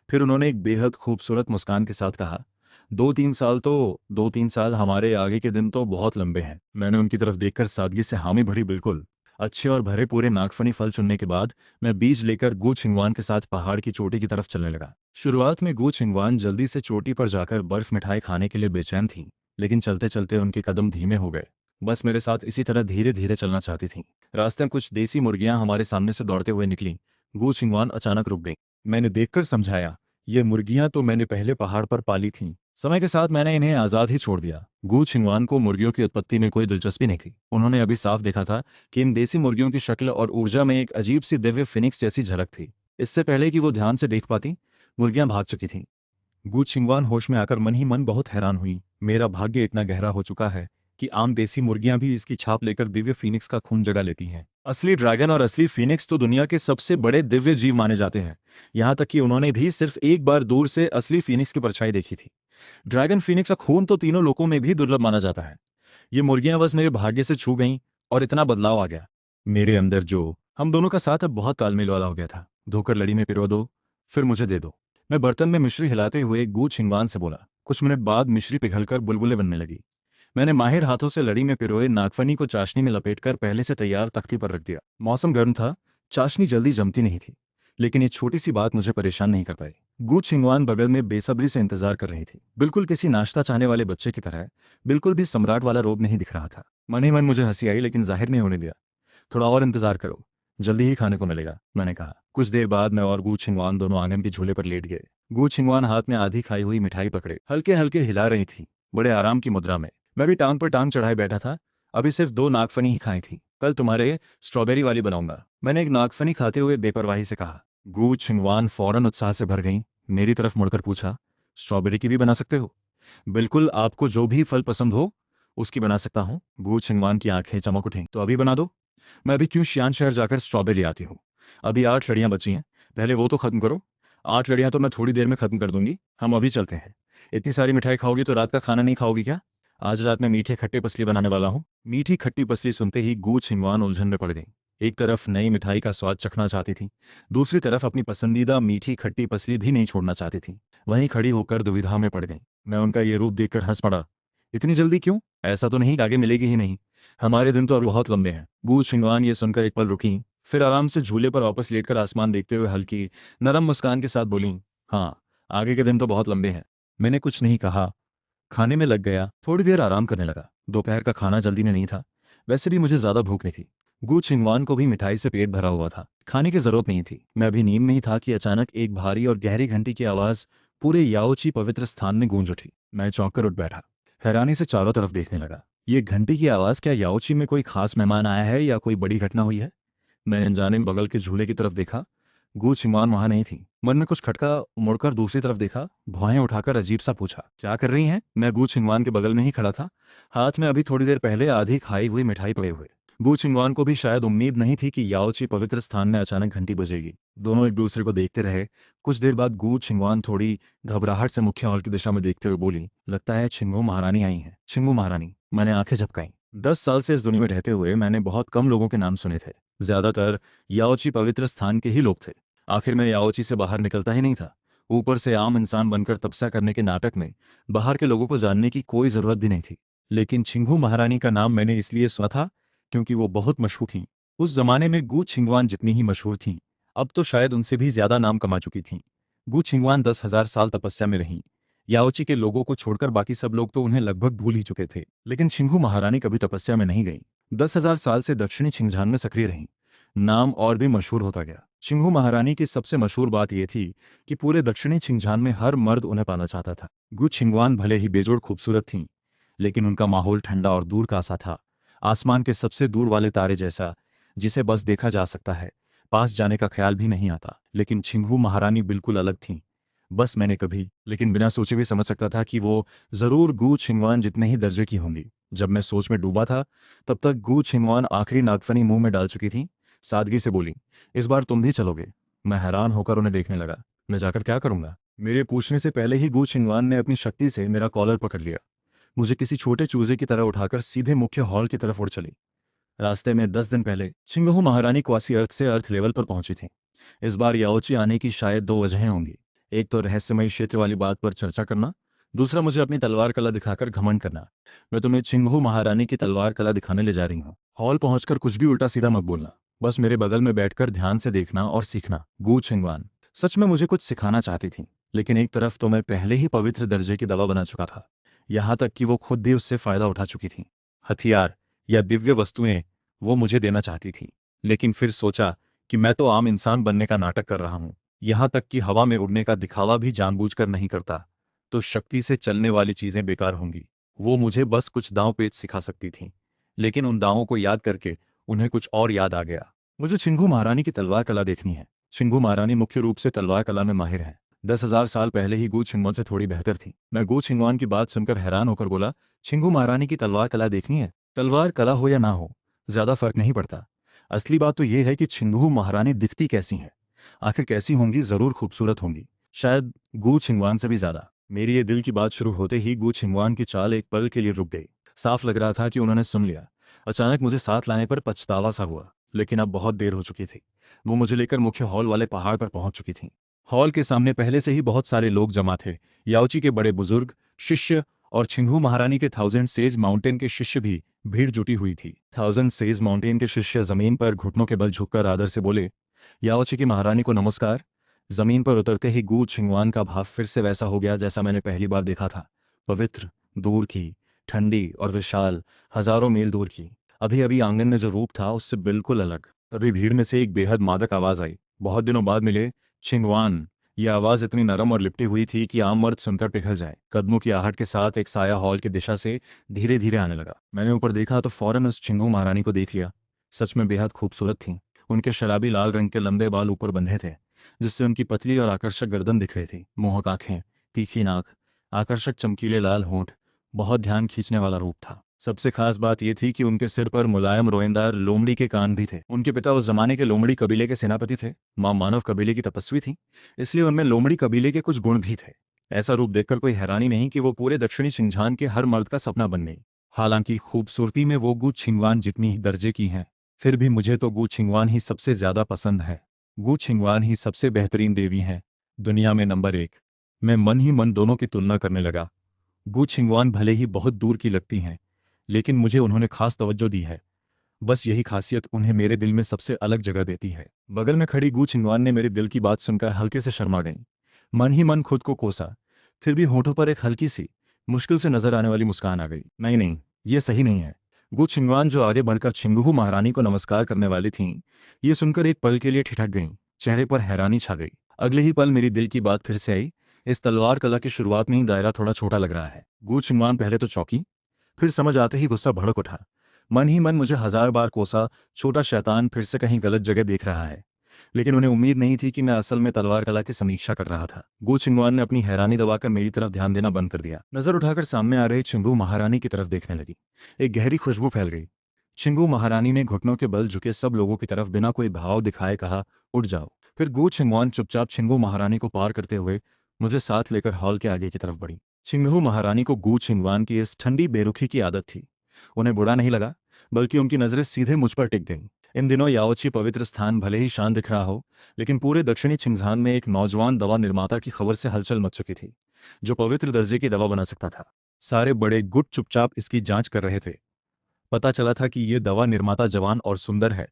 फिर उन्होंने एक बेहद खूबसूरत मुस्कान के साथ कहा, 2-3 साल तो 2-3 साल, हमारे आगे के दिन तो बहुत लंबे हैं। मैंने उनकी तरफ देखकर सादगी से हामी भरी, बिल्कुल। अच्छे और भरे पूरे नागफनी फल चुनने के बाद मैं बीज लेकर गु छिंगवान के साथ पहाड़ की चोटी की तरफ चलने लगा। शुरुआत में गु छिंगवान जल्दी से चोटी पर जाकर बर्फ मिठाई खाने के लिए बेचैन थी, लेकिन चलते चलते उनके कदम धीमे हो गए। बस मेरे साथ इसी तरह धीरे धीरे चलना चाहती थी। रास्ते में कुछ देसी मुर्गियां हमारे सामने से दौड़ते हुए निकली। गु छिंगवान अचानक रुक गई। मैंने देखकर समझाया, ये मुर्गियां तो मैंने पहले पहाड़ पर पाली थीं। समय के साथ मैंने इन्हें आज़ाद ही छोड़ दिया। गु छिंगवान को मुर्गियों की उत्पत्ति में कोई दिलचस्पी नहीं थी। उन्होंने अभी साफ देखा था कि इन देसी मुर्गियों की शक्ल और ऊर्जा में एक अजीब सी दिव्य फिनिक्स जैसी झलक थी। इससे पहले कि वो ध्यान से देख पाती, मुर्गियां भाग चुकी थीं। गु छिंगवान होश में आकर मन ही मन बहुत हैरान हुई। मेरा भाग्य इतना गहरा हो चुका है कि आम देसी मुर्गियां भी इसकी छाप लेकर दिव्य फीनिक्स का खून जगा लेती हैं। असली ड्रैगन और असली फीनिक्स तो दुनिया के सबसे बड़े दिव्य जीव माने जाते हैं। यहाँ तक कि उन्होंने भी सिर्फ एक बार दूर से असली फीनिक्स की परछाई देखी थी। ड्रैगन फीनिक्स का खून तो तीनों लोकों में भी दुर्लभ माना जाता है। ये मुर्गियां बस मेरे भाग्य से छू गईं और इतना बदलाव आ गया मेरे अंदर, जो हम दोनों का साथ अब बहुत तालमेल वाला हो गया था। धोकर लड़ी में पिरो दो, फिर मुझे दे दो। मैं बर्तन में मिश्री हिलाते हुए गू छिंगवान से बोला। कुछ मिनट बाद मिश्री पिघलकर बुलबुले बनने लगी। मैंने माहिर हाथों से लड़ी में पिरोए नागफनी को चाशनी में लपेटकर पहले से तैयार तख्ती पर रख दिया। मौसम गर्म था, चाशनी जल्दी जमती नहीं थी, लेकिन ये छोटी सी बात मुझे परेशान नहीं कर पाई। गू छिंगवान बगल में बेसब्री से इंतजार कर रही थी, बिल्कुल किसी नाश्ता चाहने वाले बच्चे की तरह। बिल्कुल भी सम्राट वाला रोब नहीं दिख रहा था। मन ही मन मुझे हंसी आई, लेकिन जाहिर नहीं होने दिया। थोड़ा और इंतजार करो, जल्दी ही खाने को मिलेगा, मैंने कहा। कुछ देर बाद मैं और गू छिंगवान दोनों आंगन के झूले पर लेट गए। गू छिंगवान हाथ में आधी खाई हुई मिठाई पकड़े हल्के हल्के हिला रही थी, बड़े आराम की मुद्रा में। मैं भी टांग पर टांग चढ़ाए बैठा था। अभी सिर्फ 2 नागफनी ही खाई थी। कल तुम्हारे स्ट्रॉबेरी वाली बनाऊंगा, मैंने एक नागफनी खाते हुए बेपरवाही से कहा। गू छिंगवान फौरन उत्साह से भर गई। मेरी तरफ मुड़कर पूछा, स्ट्रॉबेरी की भी बना सकते हो? बिल्कुल, आपको जो भी फल पसंद हो उसकी बना सकता हूँ। गू छिंगवान की आंखें चमक उठीं। तो अभी बना दो। मैं अभी क्यों शियान शहर जाकर स्ट्रॉबेरी आती हूँ। अभी 8 लड़ियाँ बची हैं, पहले वो तो खत्म करो। 8 लड़ियाँ तो मैं थोड़ी देर में खत्म कर दूंगी, हम अभी चलते हैं। इतनी सारी मिठाई खाओगी तो रात का खाना नहीं खाओगी क्या? आज रात में मीठे खट्टे पसली बनाने वाला हूँ। मीठी खट्टी पसली सुनते ही गू छिंगवान उलझन में पड़ गई। एक तरफ नई मिठाई का स्वाद चखना चाहती थी, दूसरी तरफ अपनी पसंदीदा मीठी खट्टी पसली भी नहीं छोड़ना चाहती थी। वहीं खड़ी होकर दुविधा में पड़ गई। मैं उनका ये रूप देखकर हंस पड़ा। इतनी जल्दी क्यों? ऐसा तो नहीं कि आगे मिलेगी ही नहीं? हमारे दिन तो अब बहुत लंबे हैं। गू छिंगवान ये सुनकर एक पल रुकी, फिर आराम से झूले पर वापस लेटकर आसमान देखते हुए हल्की नरम मुस्कान के साथ बोली, हाँ, आगे के दिन तो बहुत लंबे हैं। मैंने कुछ नहीं कहा, खाने में लग गया। थोड़ी देर आराम करने लगा। दोपहर का खाना जल्दी में नहीं था, वैसे भी मुझे ज्यादा भूख नहीं थी। गू छिंगवान को भी मिठाई से पेट भरा हुआ था, खाने की जरूरत नहीं थी। मैं अभी नींद में ही था कि अचानक एक भारी और गहरी घंटी की आवाज पूरे याओची पवित्र स्थान में गूंज उठी। मैं चौंक कर उठ बैठा, हैरानी से चारों तरफ देखने लगा। ये घंटी की आवाज, क्या याओची में कोई खास मेहमान आया है या कोई बड़ी घटना हुई है? मैंने अनजाने में बगल के झूले की तरफ देखा। गू छिंगवान वहां नहीं थी। मन में कुछ खटका, मुड़कर दूसरी तरफ देखा। भौहें उठाकर अजीब सा पूछा, क्या कर रही हैं? मैं गू छिंगवान के बगल में ही खड़ा था, हाथ में अभी थोड़ी देर पहले आधी खाई हुई मिठाई पड़े हुए। गू छिंगवान को भी शायद उम्मीद नहीं थी कि याओची पवित्र स्थान में अचानक घंटी बजेगी। दोनों एक दूसरे को देखते रहे। कुछ देर बाद गू छिंगवान थोड़ी घबराहट से मुख्य हॉल की दिशा में देखते हुए बोली, लगता है छिंगू महारानी आई हैं। छिंगू महारानी? मैंने आंखें झपकाई। 10 साल से इस दुनिया में रहते हुए मैंने बहुत कम लोगों के नाम सुने थे। ज्यादातर याओची पवित्र स्थान के ही लोग थे। आखिर में याओची से बाहर निकलता ही नहीं था। ऊपर से आम इंसान बनकर तपस्या करने के नाटक में बाहर के लोगों को जानने की कोई जरूरत भी नहीं थी। लेकिन छिंगू महारानी का नाम मैंने इसलिए सुना था क्योंकि वो बहुत मशहूर थीं। उस जमाने में गू छिंगवान जितनी ही मशहूर थीं, अब तो शायद उनसे भी ज्यादा नाम कमा चुकी थीं। गू छिंगवान 10,000 साल तपस्या में रहीं। याओची के लोगों को छोड़कर बाकी सब लोग तो उन्हें लगभग भूल ही चुके थे, लेकिन छिंगू महारानी कभी तपस्या में नहीं गई। 10,000 साल से दक्षिणी छिंगझान में सक्रिय रहीं। नाम और भी मशहूर होता गया। छिंगू महारानी की सबसे मशहूर बात यह थी कि पूरे दक्षिणी छिंगझान में हर मर्द उन्हें पाना चाहता था। गु छिंगवान भले ही बेजोड़ खूबसूरत थीं, लेकिन उनका माहौल ठंडा और दूर का सा था। आसमान के सबसे दूर वाले तारे जैसा, जिसे बस देखा जा सकता है, पास जाने का ख्याल भी नहीं आता। लेकिन छिंगू महारानी बिल्कुल अलग थीं। बस मैंने कभी, लेकिन बिना सोचे भी समझ सकता था कि वो जरूर गू छिंगवान जितने ही दर्जे की होंगी। जब मैं सोच में डूबा था, तब तक गू छिंगवान आखिरी नागफनी मुंह में डाल चुकी थी। सादगी से बोली, इस बार तुम भी चलोगे? मैं हैरान होकर उन्हें देखने लगा। मैं जाकर क्या करूंगा? मेरे पूछने से पहले ही गू छिंगवान ने अपनी शक्ति से मेरा कॉलर पकड़ लिया। मुझे किसी छोटे चूजे की तरह उठाकर सीधे मुख्य हॉल की तरफ उड़ चली। रास्ते में 10 दिन पहले छिंगहू महारानी क्वासी अर्थ से अर्थ लेवल पर पहुंची थी। इस बार याओची आने की शायद दो वजहें होंगी। एक तो रहस्यमयी क्षेत्र वाली बात पर चर्चा करना, दूसरा मुझे अपनी तलवार कला दिखाकर घमंड करना। मैं तुम्हें छिंगहू महारानी की तलवार कला दिखाने ले जा रही हूँ। हॉल पहुंचकर कुछ भी उल्टा सीधा मत बोलना। बस मेरे बगल में बैठकर ध्यान से देखना और सीखना। गू छिंगवान सच में मुझे कुछ सिखाना चाहती थी, लेकिन एक तरफ तो मैं पहले ही पवित्र दर्जे की दवा बना चुका था, यहां तक कि वो खुद भी उससे फायदा उठा चुकी थी। हथियार या दिव्य वस्तुएं वो मुझे देना चाहती थी, लेकिन फिर सोचा कि मैं तो आम इंसान बनने का नाटक कर रहा हूं। यहां तक कि हवा में उड़ने का दिखावा भी जानबूझकर नहीं करता, तो शक्ति से चलने वाली चीजें बेकार होंगी। वो मुझे बस कुछ दांव पेच सिखा सकती थीं, लेकिन उन दावों को याद करके उन्हें कुछ और याद आ गया। मुझे छिंगू महारानी की तलवार कला देखनी है। छिंगू महारानी मुख्य रूप से तलवार कला में माहिर है। 10,000 साल पहले ही गू छिंगवान से थोड़ी बेहतर थी। मैं गू छिंगवान की बात सुनकर हैरान होकर बोला, छिंगू महारानी की तलवार कला देखनी है? तलवार कला हो या ना हो, ज्यादा फर्क नहीं पड़ता। असली बात तो यह है कि छिंगू महारानी दिखती कैसी हैं। आखिर कैसी होंगी? जरूर खूबसूरत होंगी, शायद गू छिंगवान से भी ज्यादा। मेरी ये दिल की बात शुरू होते ही गू छिंगवान की चाल एक पल के लिए रुक गई। साफ लग रहा था कि उन्होंने सुन लिया। अचानक मुझे साथ लाने पर पछतावा सा हुआ, लेकिन अब बहुत देर हो चुकी थी। वो मुझे लेकर मुख्य हॉल वाले पहाड़ पर पहुंच चुकी थी। हॉल के सामने पहले से ही बहुत सारे लोग जमा थे। याओची के बड़े बुजुर्ग, शिष्य और छिंगू महारानी के 1000 सेज माउंटेन के शिष्य भी भीड़ जुटी हुई थी। 1000 सेज माउंटेन के शिष्य जमीन पर घुटनों के बल झुककर आदर से बोले, याओची की महारानी को नमस्कार। जमीन पर उतरते ही गू छिंगवान का भाव फिर से वैसा हो गया जैसा मैंने पहली बार देखा था। पवित्र, दूर की, ठंडी और विशाल, हजारों मील दूर की। अभी अभी आंगन में जो रूप था उससे बिल्कुल अलग। तभी भीड़ में से एक बेहद मादक आवाज आई, बहुत दिनों बाद मिले, छिंगवान। यह आवाज इतनी नरम और लिपटी हुई थी कि आम मर्द सुनकर पिघल जाए। कदमों की आहट के साथ एक साया हॉल की दिशा से धीरे धीरे आने लगा। मैंने ऊपर देखा तो फौरन उस छिंगू महारानी को देख लिया। सच में बेहद खूबसूरत थीं। उनके शराबी लाल रंग के लंबे बाल ऊपर बंधे थे, जिससे उनकी पतली और आकर्षक गर्दन दिख रही थी। मोहक आंखें, तीखी नाक, आकर्षक चमकीले लाल होंठ, बहुत ध्यान खींचने वाला रूप था। सबसे खास बात यह थी कि उनके सिर पर मुलायम रोएंदार लोमड़ी के कान भी थे। उनके पिता उस जमाने के लोमड़ी कबीले के सेनापति थे। मां मानव कबीले की तपस्वी थी, इसलिए उनमें लोमड़ी कबीले के कुछ गुण भी थे। ऐसा रूप देखकर कोई हैरानी नहीं कि वो पूरे दक्षिणी छिंगझान के हर मर्द का सपना बन गई। हालांकि खूबसूरती में वो गू छिंगवान जितनी ही दर्जे की हैं, फिर भी मुझे तो गू छिंगवान ही सबसे ज्यादा पसंद है। गू छिंगवान ही सबसे बेहतरीन देवी हैं, दुनिया में नंबर 1। मैं मन ही मन दोनों की तुलना करने लगा। गू छिंगवान भले ही बहुत दूर की लगती हैं, लेकिन मुझे उन्होंने खास तवज्जो दी है। बस यही खासियत उन्हें मेरे दिल में सबसे अलग जगह देती है। बगल में खड़ी गू छिंगवान ने मेरे दिल की बात सुनकर हल्के से शर्मा गई। मन ही मन खुद को कोसा, फिर भी होठों पर एक हल्की सी, मुश्किल से नजर आने वाली मुस्कान आ गई। नहीं नहीं, ये सही नहीं है। गू छिंगवान जो आगे बढ़कर छिंगहू महारानी को नमस्कार करने वाली थीं, ये सुनकर एक पल के लिए ठिठक गईं। चेहरे पर हैरानी छा गई। अगले ही पल मेरी दिल की बात फिर से आई। इस तलवार कला की शुरुआत में ही दायरा थोड़ा छोटा लग रहा है। गू छिंगवान पहले तो चौंकी, फिर समझ आते ही गुस्सा भड़क उठा। मन ही मन मुझे 1000 बार कोसा, छोटा शैतान फिर से कहीं गलत जगह देख रहा है। लेकिन उन्हें उम्मीद नहीं थी कि मैं असल में तलवार कला की समीक्षा कर रहा था। गू छिंगवान ने अपनी हैरानी दबाकर मेरी तरफ ध्यान देना बंद कर दिया। नजर उठाकर सामने आ रही छिंगू महारानी की तरफ देखने लगी। एक गहरी खुशबू फैल गई। छिंगू महारानी ने घुटनों के बल झुके सब लोगों की तरफ बिना कोई भाव दिखाए कहा, उठ जाओ। फिर गू छिंगवान चुपचाप छिंगू महारानी को पार करते हुए मुझे साथ लेकर हॉल के आगे की तरफ बढ़ी। छिंगू महारानी को गू छिंगवान की इस ठंडी बेरुखी की आदत थी। उन्हें बुरा नहीं लगा, बल्कि उनकी नज़रें सीधे मुझ पर टिक गईं। इन दिनों याओची पवित्र स्थान भले ही शांत दिख रहा हो, लेकिन पूरे दक्षिणी छिंगझान में एक नौजवान दवा निर्माता की खबर से हलचल मच चुकी थी, जो पवित्र दर्जे की दवा बना सकता था। सारे बड़े गुट चुपचाप इसकी जांच कर रहे थे। पता चला था कि ये दवा निर्माता जवान और सुंदर है।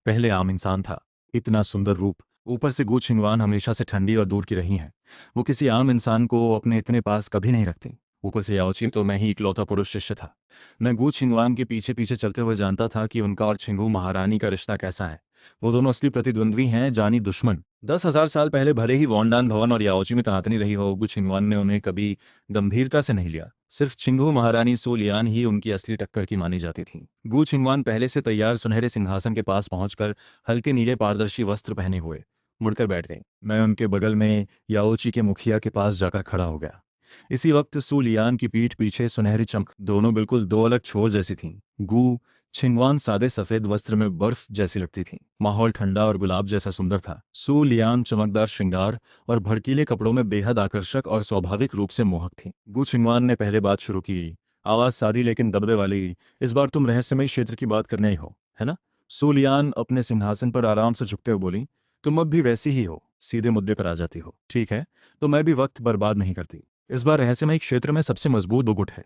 पहले आम इंसान था, इतना सुंदर रूप, ऊपर से गू छिंगवान हमेशा से ठंडी और दूर की रही हैं। वो किसी आम इंसान को अपने इतने पास कभी नहीं रखती। ऊपर से याओची तो मैं ही इकलौता पुरुष शिष्य था। मैं गू छिंगवान के पीछे पीछे चलते हुए जानता था कि उनका और छिंगू महारानी का रिश्ता कैसा है। वो दोनों असली प्रतिद्वंद्वी हैं, जानी दुश्मन। 10,000 साल पहले भले ही वॉन्डान भवन और याओची में तनातनी रही हो, गू छिंगवान ने उन्हें कभी गंभीरता से नहीं लिया। सिर्फ छिंगू महारानी सु लियान ही उनकी असली टक्कर की मानी जाती थी। गू छिंगवान पहले से तैयार सुनहरे सिंहासन के पास पहुंचकर हल्के नीले पारदर्शी वस्त्र पहने हुए मुड़कर बैठ गए। मैं उनके बगल में याओची के मुखिया के पास जाकर खड़ा हो गया। इसी वक्त सु लियान की पीठ पीछे सुनहरी चमक, दोनों बिल्कुल दो अलग छोर जैसी थीं। गू छिंगवान सादे सफेद वस्त्र में बर्फ जैसी लगती थी। माहौल ठंडा और गुलाब जैसा सुंदर था। सु लियान चमकदार श्रृंगार और भड़कीले कपड़ों में बेहद आकर्षक और स्वाभाविक रूप से मोहक थी। गू छिंगवान ने पहले बात शुरू की, आवाज सादी लेकिन दबदबे वाली। इस बार तुम रहस्यमय क्षेत्र की बात करने ही हो, है ना? सु लियान अपने सिंहासन पर आराम से झुकते हुए बोली, तुम अब भी वैसी ही हो, सीधे मुद्दे पर आ जाती हो। ठीक है, तो मैं भी वक्त बर्बाद नहीं करती। इस बार रहस्यमय क्षेत्र में सबसे मजबूत दो गुट है,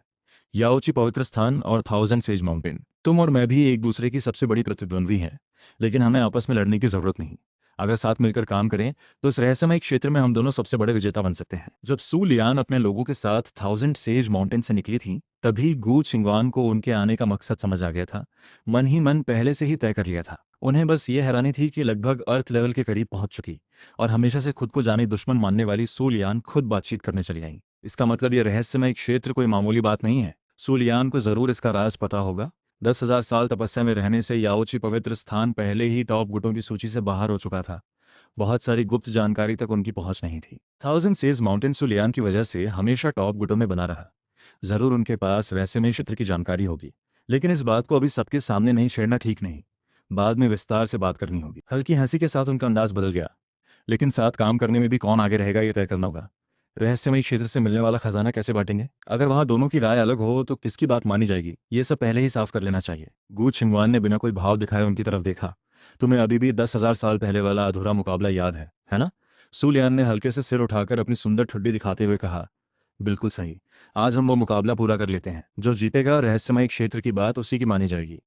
याओची पवित्र स्थान और थाउजेंड सेज माउंटेन। तुम और मैं भी एक दूसरे की सबसे बड़ी प्रतिद्वंद्वी हैं, लेकिन हमें आपस में लड़ने की जरूरत नहीं। अगर साथ मिलकर काम करें तो इस रहस्यमय क्षेत्र में हम दोनों सबसे बड़े विजेता बन सकते हैं। जब सु लियान अपने लोगों के साथ थाउजेंड सेज माउंटेन से निकली थी, तभी गू छिंगवान को उनके आने का मकसद समझ आ गया था। मन ही मन पहले से ही तय कर लिया था। उन्हें बस ये हैरानी थी कि लगभग अर्थ लेवल के करीब पहुंच चुकी और हमेशा से खुद को जानी दुश्मन मानने वाली सु लियान खुद बातचीत करने चली आई। इसका मतलब ये रहस्यमय क्षेत्र कोई मामूली बात नहीं है। सु लियान को जरूर इसका राज पता होगा। 10,000 साल तपस्या में रहने से याओची पवित्र स्थान पहले ही टॉप गुटों की सूची से बाहर हो चुका था। बहुत सारी गुप्त जानकारी तक उनकी पहुंच नहीं थी। थाउजेंड सेज माउंटेन सु लियान की वजह से हमेशा टॉप गुटों में बना रहा। जरूर उनके पास रहस्यमय क्षेत्र की जानकारी होगी, लेकिन इस बात को अभी सबके सामने नहीं छेड़ना ठीक नहीं। बाद में विस्तार से बात करनी होगी। हल्की हंसी के साथ उनका अंदाज बदल गया, लेकिन साथ काम करने में भी कौन आगे रहेगा ये तय करना होगा। रहस्यमय क्षेत्र से मिलने वाला खजाना कैसे बांटेंगे? अगर वहां दोनों की राय अलग हो तो किसकी बात मानी जाएगी? ये सब पहले ही साफ कर लेना चाहिए। गू छिंगवान ने बिना कोई भाव दिखाए उनकी तरफ देखा। तुम्हें अभी भी 10,000 साल पहले वाला अधूरा मुकाबला याद है ना? सु लियान ने हल्के से सिर उठाकर अपनी सुंदर ठुड्डी दिखाते हुए कहा, बिल्कुल सही। आज हम वो मुकाबला पूरा कर लेते हैं। जो जीतेगा रहस्यमय क्षेत्र की बात उसी की मानी जाएगी।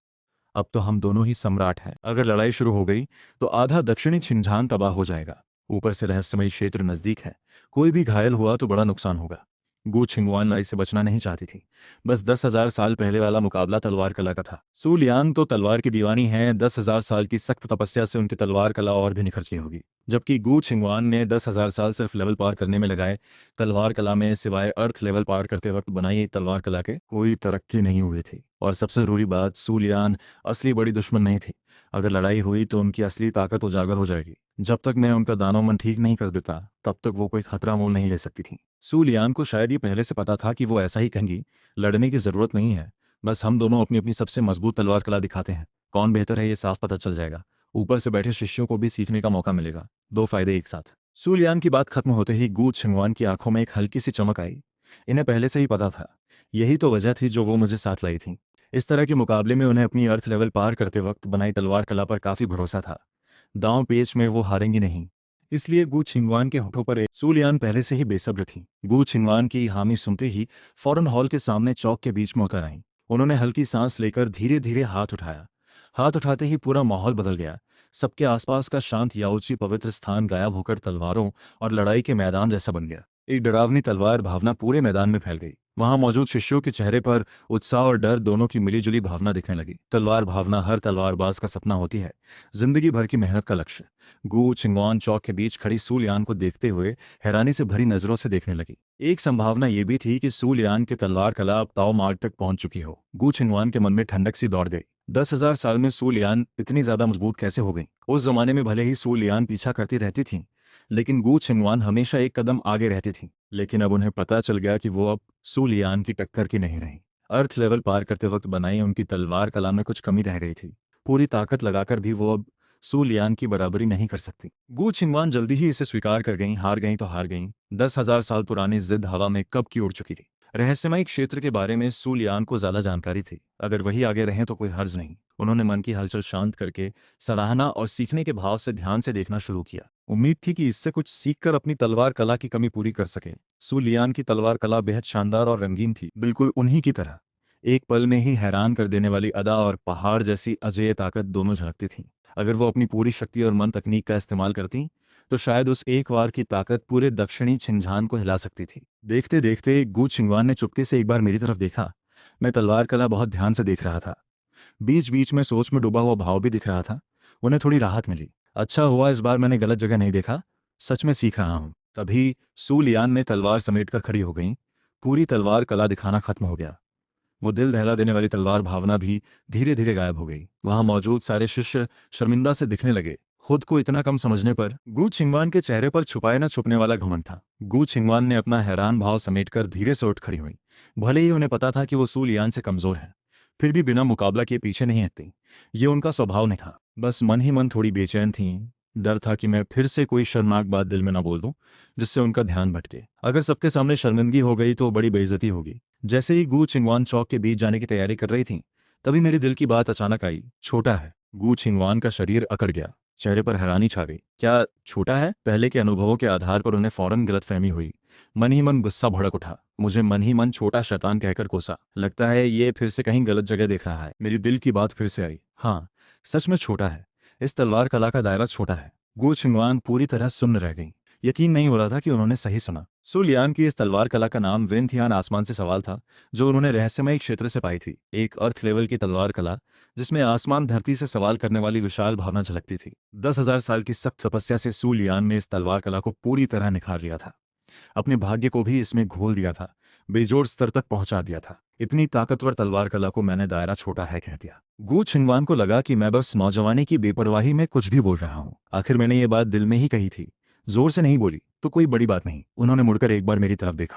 अब तो हम दोनों ही सम्राट हैं। अगर लड़ाई शुरू हो गई तो आधा दक्षिणी छिंझान तबाह हो जाएगा। ऊपर से रहस्यमय क्षेत्र नजदीक है, कोई भी घायल हुआ तो बड़ा नुकसान होगा। गू छिंगवान लड़ाई से बचना नहीं चाहती थी। बस 10,000 साल पहले वाला मुकाबला तलवार कला का था। सु लियान तो तलवार की दीवानी है। 10,000 साल की सख्त तपस्या से उनकी तलवार कला और भी निखर गई होगी। जबकि गू छिंगवान ने 10,000 साल सिर्फ लेवल पार करने में लगाए। तलवार कला में सिवाय अर्थ लेवल पार करते वक्त बनाई तलवार कला के कोई तरक्की नहीं हुई थी। और सबसे जरूरी बात, सु लियान असली बड़ी दुश्मन नहीं थी। अगर लड़ाई हुई तो उनकी असली ताकत उजागर हो जाएगी। जब तक मैं उनका दानव मन ठीक नहीं कर देता, तब तक वो कोई खतरा मोल नहीं ले सकती थी। सु लियान को शायद ये पहले से पता था कि वो ऐसा ही कहेंगी। लड़ने की जरूरत नहीं है, बस हम दोनों अपनी अपनी सबसे मजबूत तलवार कला दिखाते हैं। कौन बेहतर है ये साफ पता चल जाएगा। ऊपर से बैठे शिष्यों को भी सीखने का मौका मिलेगा। दो फायदे एक साथ। सु लियान की बात खत्म होते ही गू छिंगवान की आंखों में एक हल्की सी चमक आई। इन्हें पहले से ही पता था। यही तो वजह थी जो वो मुझे साथ लाई थी। इस तरह के मुकाबले में उन्हें अपनी अर्थ लेवल पार करते वक्त बनाई तलवार कला पर काफी भरोसा था। दांव पेच में वो हारेंगी नहीं। इसलिए गू छिंगवान के होठों पर सु लियान पहले से ही बेसब्र थी। गू छिंगवान की हामी सुनते ही फौरन हॉल के सामने चौक के बीच में उतर आईं। उन्होंने हल्की सांस लेकर धीरे धीरे हाथ उठाया। हाथ उठाते ही पूरा माहौल बदल गया। सबके आसपास का शांत याओची पवित्र स्थान गायब होकर तलवारों और लड़ाई के मैदान जैसा बन गया। एक डरावनी तलवार भावना पूरे मैदान में फैल गई। वहां मौजूद शिष्यों के चेहरे पर उत्साह और डर दोनों की मिलीजुली भावना दिखने लगी। तलवार भावना हर तलवारबाज का सपना होती है, जिंदगी भर की मेहनत का लक्ष्य। गू छिंगवान चौक के बीच खड़ी सु लियान को देखते हुए हैरानी से भरी नजरों से देखने लगी। एक संभावना ये भी थी कि सु लियान की तलवार कला अब ताओ मार्ग तक पहुंच चुकी हो। गू छिंगवान के मन में ठंडक सी दौड़ गई। 10,000 साल में सु लियान इतनी ज्यादा मजबूत कैसे हो गई? उस जमाने में भले ही सु लियान पीछा करती रहती थी, लेकिन गू छिंगवान हमेशा एक कदम आगे रहती थी। लेकिन अब उन्हें पता चल गया कि वो अब सु लियान की टक्कर की नहीं रही। अर्थ लेवल पार करते वक्त बनाई उनकी तलवार कला में कुछ कमी रह गई थी। पूरी ताकत लगाकर भी वो अब सु लियान की बराबरी नहीं कर सकती। गू छिंगवान जल्दी ही इसे स्वीकार कर गईं। हार गईं तो हार गईं। 10,000 साल पुरानी जिद हवा में कब की उड़ चुकी थी। रहस्यमय क्षेत्र के बारे में सू लियान को ज्यादा जानकारी थी। अगर वही आगे रहें तो कोई हर्ज नहीं। उन्होंने मन की हलचल शांत करके सराहना और सीखने के भाव से ध्यान से देखना शुरू किया। उम्मीद थी कि इससे कुछ सीखकर अपनी तलवार कला की कमी पूरी कर सके। सू लियान की तलवार कला बेहद शानदार और रंगीन थी, बिल्कुल उन्हीं की तरह। एक पल में ही हैरान कर देने वाली अदा और पहाड़ जैसी अजेय ताकत दोनों झलकती थीं। अगर वो अपनी पूरी शक्ति और मन तकनीक का इस्तेमाल करती तो शायद उस एक वार की ताकत पूरे दक्षिणी छिंझान को हिला सकती थी। देखते देखते गू छिंगवान ने चुपके से एक बार मेरी तरफ देखा। मैं तलवार कला बहुत ध्यान से देख रहा था। बीच बीच में सोच में डूबा हुआ भाव भी दिख रहा था। उन्हें थोड़ी राहत मिली। अच्छा हुआ इस बार मैंने गलत जगह नहीं देखा। सच में सीख रहा हूँ। तभी सू लियान ने तलवार समेटकर खड़ी हो गई। पूरी तलवार कला दिखाना खत्म हो गया। वो दिल दहला देने वाली तलवार भावना भी धीरे धीरे गायब हो गई। वहां मौजूद सारे शिष्य शर्मिंदा से दिखने लगे। खुद को इतना कम समझने पर गू छिंगवान के चेहरे पर छुपाए न छुपने वाला घमंड था। गू छिंगवान ने अपना हैरान भाव समेटकर धीरे से उठ खड़ी हुई। भले ही उन्हें पता था कि वो सू लियान से कमजोर है, फिर भी बिना मुकाबला किए पीछे नहीं हटती। ये उनका स्वभाव नहीं था। बस मन ही मन थोड़ी बेचैन थी। डर था कि मैं फिर से कोई शर्मनाक बात दिल में ना बोल दूं जिससे उनका ध्यान भटके। अगर सबके सामने शर्मिंदगी हो गई तो बड़ी बेइज्जती होगी। जैसे ही गू छिंगवान चौक के बीच जाने की तैयारी कर रही थी, तभी मेरे दिल की बात अचानक आई। छोटा है। गू छिंगवान का शरीर अकड़ गया। चेहरे पर हैरानी छा गई। क्या छोटा है? पहले के अनुभवों के आधार पर उन्हें फौरन गलतफहमी हुई। मन ही मन गुस्सा भड़क उठा। मुझे मन ही मन छोटा शैतान कहकर कोसा। लगता है ये फिर से कहीं गलत जगह देख रहा है। मेरी दिल की बात फिर से आई। हाँ, सच में छोटा है। इस तलवार कला का दायरा छोटा है। गू छिंगवान पूरी तरह सुन्न रह गई। यकीन नहीं हो रहा था कि उन्होंने सही सुना। सू लियान की इस तलवार कला का नाम विनथियान आसमान से सवाल था, जो उन्होंने रहस्यमय क्षेत्र से पाई थी। एक अर्थ लेवल की तलवार कला जिसमें आसमान धरती से सवाल करने वाली विशाल भावना झलकती थी। 10,000 साल की सख्त तपस्या से सू लियान ने इस तलवार कला को पूरी तरह निखार लिया था। अपने भाग्य को भी इसमें घोल दिया था। बेजोड़ स्तर तक पहुंचा दिया था। इतनी ताकतवर तलवार कला को मैंने दायरा छोटा है कह दिया। गू छिंगवान को लगा कि मैं बस नौजवानी की बेपरवाही में कुछ भी बोल रहा हूं। आखिर मैंने ये बात दिल में ही कही थी, जोर से नहीं बोली तो कोई बड़ी बात नहीं। उन्होंने मुड़कर एक बार मेरी तरफ देखा।